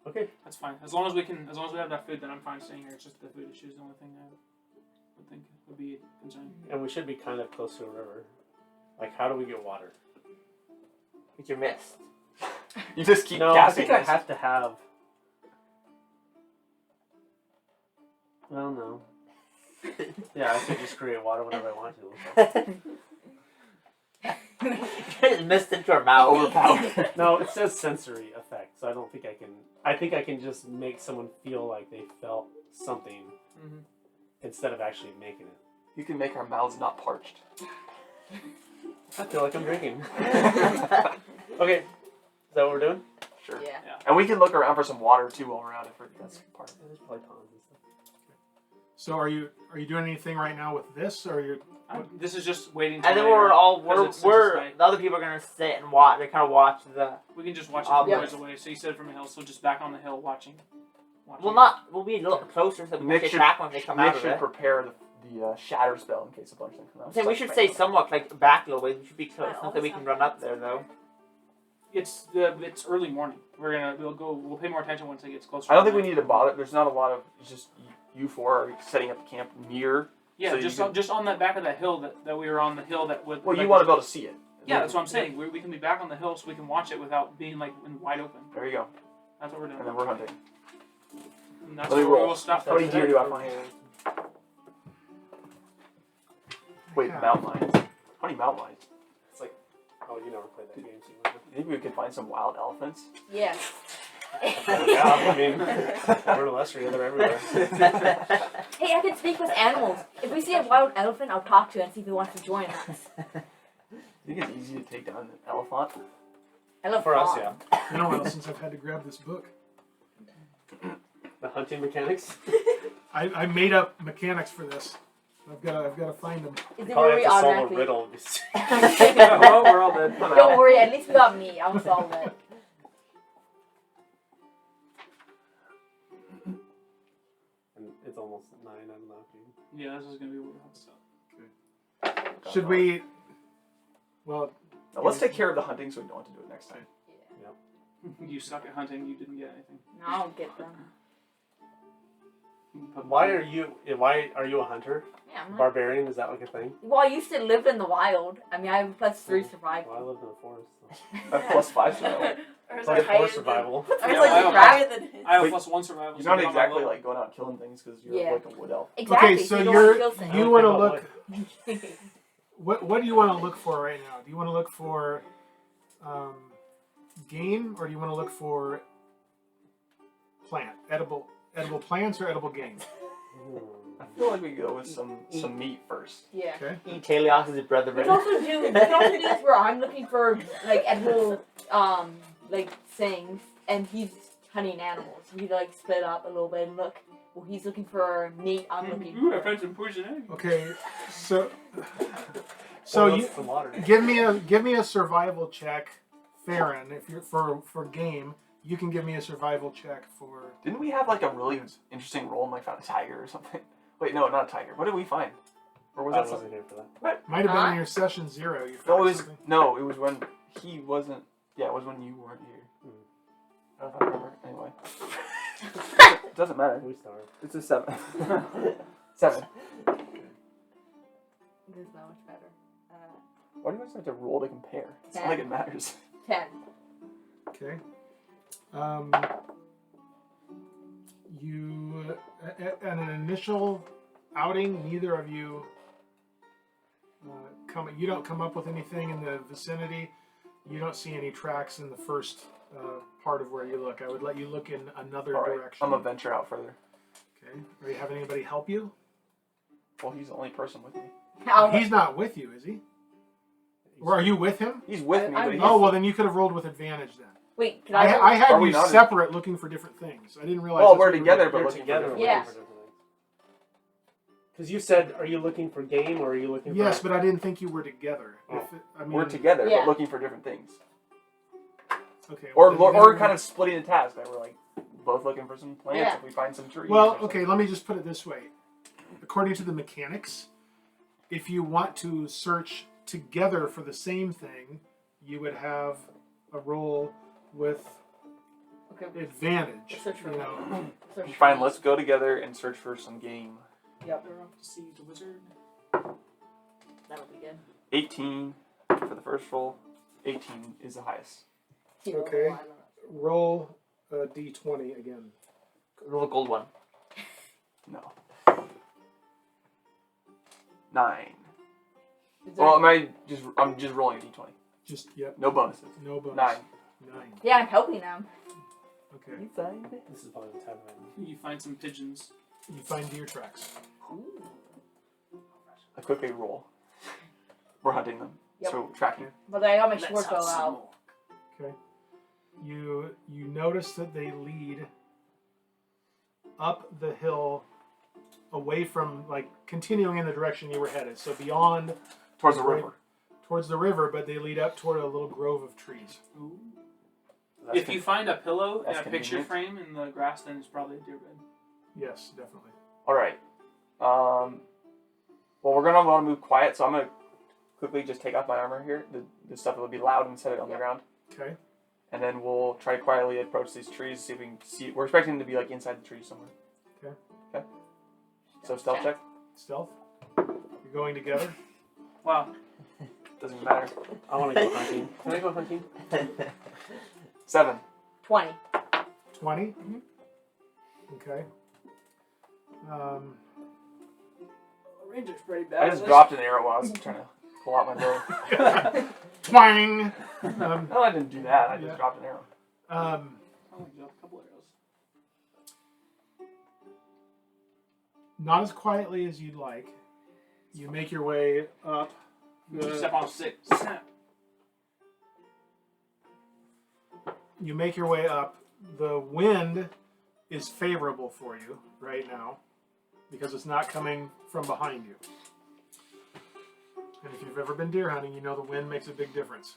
Okay. That's fine. As long as we have enough food, then I'm fine staying here. It's just the food issue is the only thing I would think would be a concern. And we should be kind of close to a river. Like, how do we get water? With your mist. You just keep No, I casting think I this. have to have. Well, no. Yeah, I could just create water whenever I want to. Mist into our mouth. Overpowered. No, it says sensory effect, so I don't think I can. I think I can just make someone feel like they felt something Mm-hmm. instead of actually making it. You can make our mouths not parched. I feel like I'm drinking. Okay, is that what we're doing? Sure. Yeah. And we can look around for some water too while we're out. If that's part of it. There's probably ponds and stuff. So are you doing anything right now with this, or are you? This is just waiting. Till And then later, we're because it's night. the other people are gonna sit and watch. They kind of watch the. We can just watch it Yeah. from ways away. So you said from a hill, so just back on the hill watching. We'll be a little closer so we Nick can should- attack when they come out Nick of should it. prepare the shatter spell in case a bunch of them come out. I'm saying we should stay somewhat like back a little ways. We should be close enough that we can run up there though. It's early morning. We'll pay more attention once it gets closer. I don't think we need to bother. There's not a lot of. It's just you 4 are setting up camp near. Yeah, so you just can- just on that back of that hill that we were on the hill that would. Well, like, you want to be able to see it. Yeah, that's what I'm saying. We can be back on the hill so we can watch it without being like wide open. There you go. That's what we're doing. And then we're hunting. And that's Let me where roll. we'll stop. How many deer do I find? Wait, Yeah. mountain lions. How many mountain lions? It's like, oh, you never played that game, so you wouldn't. Maybe we could find some wild elephants. Yeah. Yeah, I mean, we're in Lestria, they're everywhere. Hey, I can speak with animals. If we see a wild elephant, I'll talk to it and see if it wants to join us. You think it's easy to take down an elephant? Elephant. For us, yeah. I don't know since I've had to grab this book. The hunting mechanics. I made up mechanics for this. I've got to find them. Is it Probably where we have to solve a automatically? riddle. Well, we're all dead. Don't worry, at least we got me. I'll solve it. And it's almost 9 unlocked. Yeah, this is gonna be weird. So. Should we? Well, Now, let's take care of the hunting so we don't have to do it next time. You suck at hunting. You didn't get anything. No, I'll get them. Why are you a hunter? Yeah, I'm not- Barbarian, is that like a thing? Well, I used to live in the wild. I mean, I have +3 survival. Well, I lived in the forest. +5 survival. Or is Plus it 4 higher survival. Than, or Yeah, is it I higher than his? I have Wait, +1 survival. You're so not get on my exactly level. like going out killing things because you're Yeah. like a wood elf. Exactly. Okay, so you don't want to kill you things. want to About look. What do you want to look for right now? Do you want to look for game, or do you want to look for edible plants, or edible game? I feel like we go with some meat first. Yeah. Okay. Eat Taèlios' brother. We can also do this where I'm looking for like edible like things, and he's hunting animals. We like split up a little bit and look. Well, he's looking for meat. I'm looking. Ooh, I for... found some poison egg. Okay. So Well, you that's the water. give me a survival check, Farryn. If you're for game, you can give me a survival check for. Didn't we have like a really interesting roll and like found a tiger or something? Wait, no, not a tiger. What did we find? Or was I that wasn't something? here for that. Might have been Huh? in your session 0. You No, found it was something. when he wasn't. Yeah, it was when you weren't here. I don't know if I remember. Anyway, it doesn't matter. We starved. It's a 7. 7. This is not much better. Why do you guys have to roll to compare? It's not like it matters. 10. Okay. You at an initial outing, neither of you you don't come up with anything in the vicinity. You don't see any tracks in the first part of where you look. I would let you look in another All right, direction. I'm gonna venture out further. Okay. Are you having anybody help you? Well, he's the only person with me. He's not with you, is he? Or are you with him? He's with me, but he's... Oh well, then you could have rolled with advantage then. Wait, can I I had Are we you not- separate looking for different things. I didn't realize. Well, that's we're what you together, doing. but You're looking together. for Yeah. Because you said, are you looking for game or are you looking Yes, for... but I didn't think you were together. Oh. I mean, We're together, Yeah. but looking for different things. Okay. Or well, then you kind of splitting the task. That we're like both looking for some plants Yeah. if we find some trees. Well, or okay. Let me just put it this way. According to the mechanics, if you want to search together for the same thing, you would have a roll with Okay. advantage. Search for You know. Search for Fine, me. let's go together and search for some game. Yep. We're off to see the wizard. That'll be good. 18 for the first roll. 18 is the highest. Okay. Roll a d20 again. Roll a gold one. No. 9. Is there- Well, I'm just rolling a d20. Just yep. No bonuses. No bonus. 9. 9. Yeah, I'm helping them. Okay. This is probably the time when... You find some pigeons. You find deer tracks. I quickly roll. We're hunting them. Yep. So tracking. But I got my Let's short have bow some out. more. Okay. You notice that they lead up the hill, away from continuing in the direction you were headed. So beyond Towards the river. towards the river, but they lead up toward a little grove of trees. Ooh. That's If you find a pillow and that's a picture convenient. frame in the grass, then it's probably a deer bed. Yes, definitely. All right. Well, we're gonna want to move quiet, so I'm gonna quickly just take off my armor here, the stuff that will be loud, and set it on the ground, Okay. and then we'll try to quietly approach these trees, see if we can see. We're expecting them to be inside the trees somewhere. Okay. Okay. So stealth check. Stealth. You're going together. Wow. Doesn't matter. I want to go hunting. Can I go hunting? 7. 20. 20. Mhm. Okay. Ranger's pretty I bad. just dropped an arrow while I was trying to pull out my bow. Twang. No, I didn't do that. I just Yeah. dropped an arrow. I only dropped a couple arrows. Not as quietly as you'd like. You make your way up. You step on a stick. Snap. You make your way up. The wind is favorable for you right now because it's not coming from behind you. And if you've ever been deer hunting, you know the wind makes a big difference.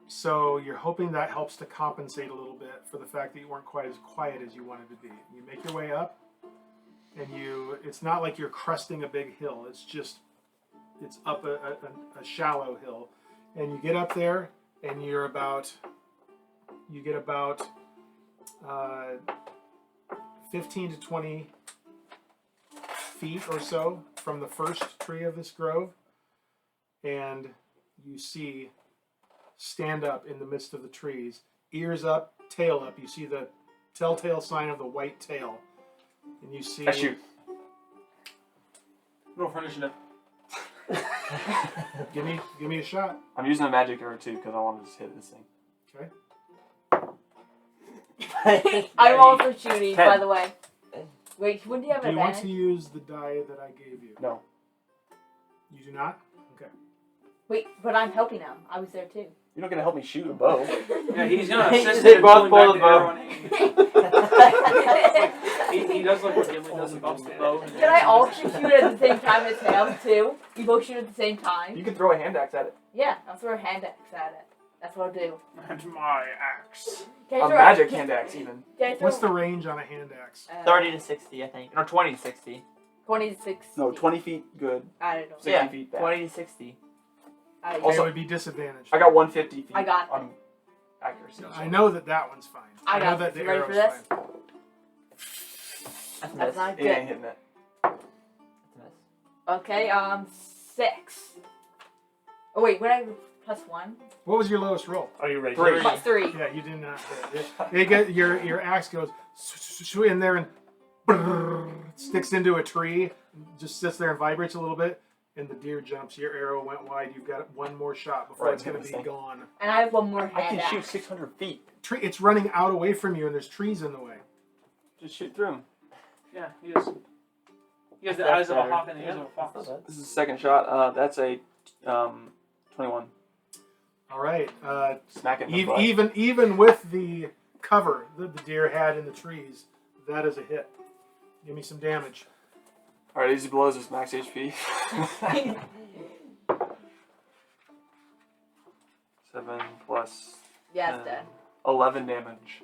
So you're hoping that helps to compensate a little bit for the fact that you weren't quite as quiet as you wanted to be. You make your way up, and it's not like you're cresting a big hill. It's up a shallow hill. And you get up there, and you get about 15 to 20 feet or so from the first tree of this grove, and you see stand up in the midst of the trees, ears up, tail up. You see the telltale sign of the white tail, and you see. I shoot. Roll for initiative. Give me a shot. I'm using a magic arrow too because I want to just hit this thing. Okay. I'm also shooting, 10. by the way. Wait, wouldn't you have Do an you want advantage? to use the die that I gave you? No. You do not? Okay. Wait, but I'm helping him. I was there too. You're not gonna help me shoot a bow. Yeah, he's gonna assist They in both pulling pull back the the bow. arrow and he does like what Gimli does and bumps the bow. Can I also shoot at the same time as him too? You both shoot at the same time? You can throw a hand axe at it. Yeah, I'll throw a hand axe at it. That's what I'll do. And my axe. Can I A throw magic hand axe even. Can I throw, What's the range on a hand axe? 30 to 60, I think. Or 20 to 60. 20 to 60? No, 20 feet good. I don't know. 60 feet bad. 20 to 60. Okay, Also- it would be disadvantaged. I got 150 feet I got on accuracy. I know that one's fine. I know got that the you ready for arrow's this? fine. That's a That's miss. not It good. ain't hitting it. That's a miss. Okay, 6. Oh wait, what I plus 1? What was your lowest roll? Are you ready? Three. Plus 3. Yeah, you did not hit. They get your axe goes in there and brrr, sticks into a tree, just sits there and vibrates a little bit, and the deer jumps. Your arrow went wide. You've got one more shot before Right, it's going to this be thing. gone. And I have one more I hand can shoot axe. 600 feet. It's running out away from you, and there's trees in the way. Just shoot through him. Yeah, he is. He has the That's eyes of a better. hawk and the ears of a fox. This is the second shot. That's a 21. All right. Smack it in the butt. Even with the cover that the deer had in the trees, that is a hit. Give me some damage. All right, easy blows is max HP. 7 plus Yeah, it's dead. 11 damage.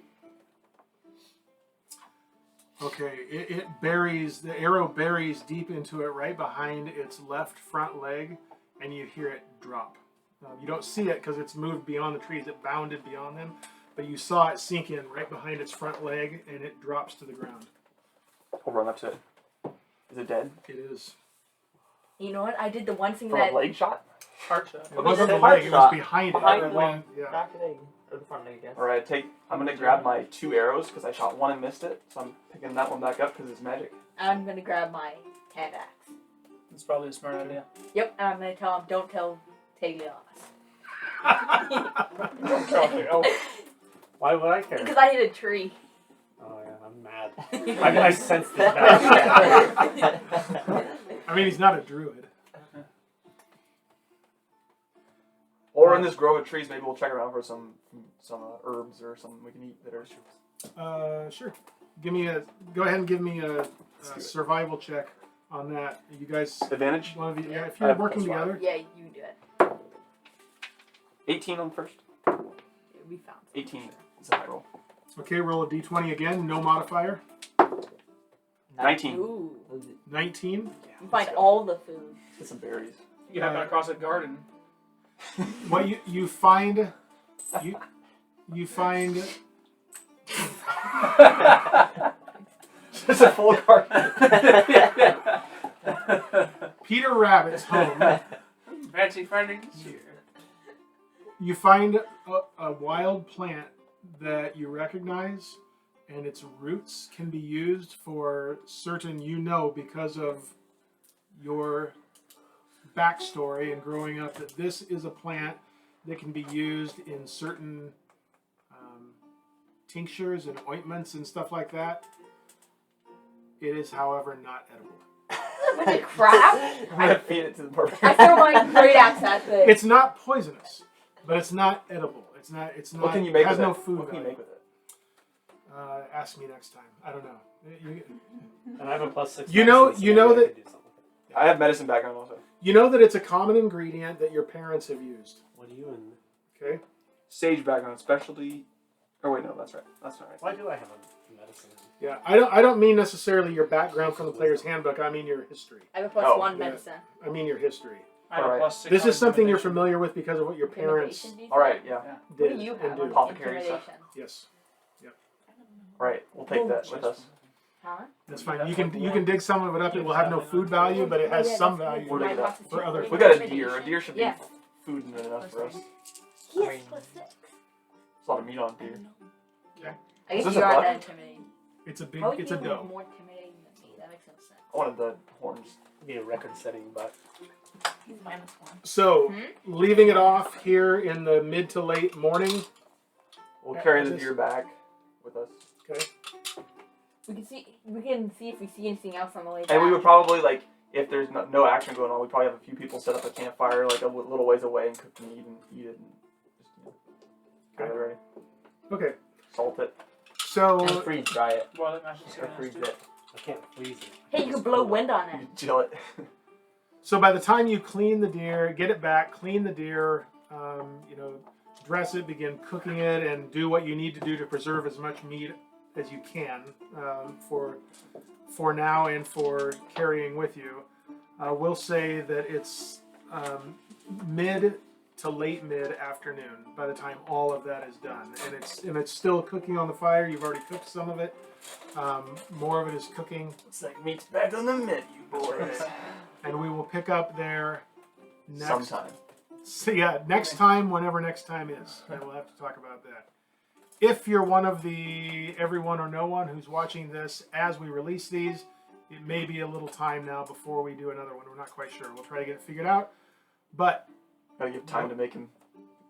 Okay, the arrow buries deep into it right behind its left front leg, and you hear it drop. You don't see it because it's moved beyond the trees. It bounded beyond them, but you saw it sink in right behind its front leg, and it drops to the ground. I'll run up to it. Is it dead? It is. You know what? I did the one thing From that... a leg shot? Heart shot. It wasn't the heart leg, it was shot. behind it. Behind It the went- yeah. Back leg. Or the front leg, I guess. All right, I'm gonna grab my 2 arrows because I shot one and missed it. So I'm picking that one back up because it's magic. I'm going to grab my hand axe. That's probably a smart idea. Yep, and I'm going to tell him, don't tell Taèlios. Oh, Why would I care? Because I hit a tree. Oh yeah, I'm mad. I sensed it. Back. I mean, he's not a druid. Or in this grove of trees, maybe we'll check around for some herbs or something we can eat that are. Sure. Go ahead and give me a do it. survival check on that. You guys, Advantage? one of you, if I you're have working plus five. together. Yeah, you do it. 18 on first. We found 18 is a high roll. Okay, roll a d20 again, no modifier. 19. Ooh. 19. You find all the food. Get some berries. you happen across a garden. What you find, you find It's a full garden. Peter Rabbit's home. Fancy findings here. You find a wild plant that you recognize, and its roots can be used for certain, because of your backstory and growing up, that this is a plant that can be used in certain tinctures and ointments and stuff like that. It is, however, not edible. With the crap? I'm gonna feed it to the I barbarian. throw my great axe at it. It's not poisonous, but it's not edible. It's not. What can you make it has with no it? food What can you value. make with it? Ask me next time. I don't know. And I have a +6. You know- medicine, so you know maybe I that- could do something with it. I have medicine background also. You know that it's a common ingredient that your parents have used. What do you and Okay. Sage background, specialty. Oh wait, no, that's right. That's not right. why do I have a medicine? Yeah, I don't mean necessarily your background from the player's handbook. I mean your history. I have a plus Oh, 1 yeah. medicine. I mean your history. I have a Alright. +6. This on is something you're intimidation. familiar with because of what your parents Intimidation, do you All right, think? yeah. Yeah. What did do you and have do. on Apothecary stuff. intimidation? Yes. All right, we'll take that with us. Huh? That's fine. You can dig some of it up. It will have no food value, but it has Yeah, some that's value We're digging up. for other. We got a deer. A deer should be Yeah. food enough for us. Yes, plus 6. There's a lot of meat on deer. I Is guess this you a are buck? that intimidating. It's a big. How would It's you a be doe. more intimidating than me? That makes no sense. I wanted the horns. Be a record-setting, but He's -1. So, Hmm? leaving it off here in the mid to late morning. We'll Yeah, carry the this- deer back with us. Okay. We can see if we see anything else on the way back. And we would probably, like, if there's no action going on, we'd probably have a few people set up a campfire, like, a little ways away and cook the meat and eat it and just, get it ready. Okay. Salt it. So, And freeze dry it. Boil it, mash it, Or freeze it. I can't freeze it. Hey, you can blow wind on You it. chill it. so by the time you clean the deer, get it back, clean the deer, dress it, begin cooking it, and do what you need to do to preserve as much meat as you can for now and for carrying with you. We'll say that it's mid to late mid afternoon by the time all of that is done, and it's still cooking on the fire. You've already cooked some of it. More of it is cooking, It's like meat's back on the menu, boys. and we will pick up there next. Sometime. So yeah, next time, whenever next time is, and we'll have to talk about that. If you're one of the everyone or no one who's watching this as we release these, it may be a little time now before we do another one. We're not quite sure. We'll try to get it figured out. But Gotta give time to make him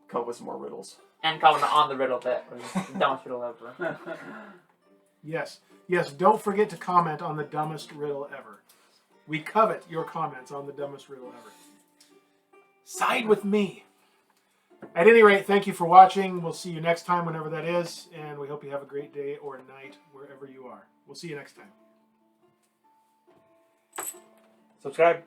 come up with some more riddles. And comment on the riddle bit. Or just the dumbest riddle ever. yes, don't forget to comment on the dumbest riddle ever. We covet your comments on the dumbest riddle ever. Side with me. At any rate, thank you for watching. We'll see you next time, whenever that is, and we hope you have a great day or night wherever you are. We'll see you next time. subscribe.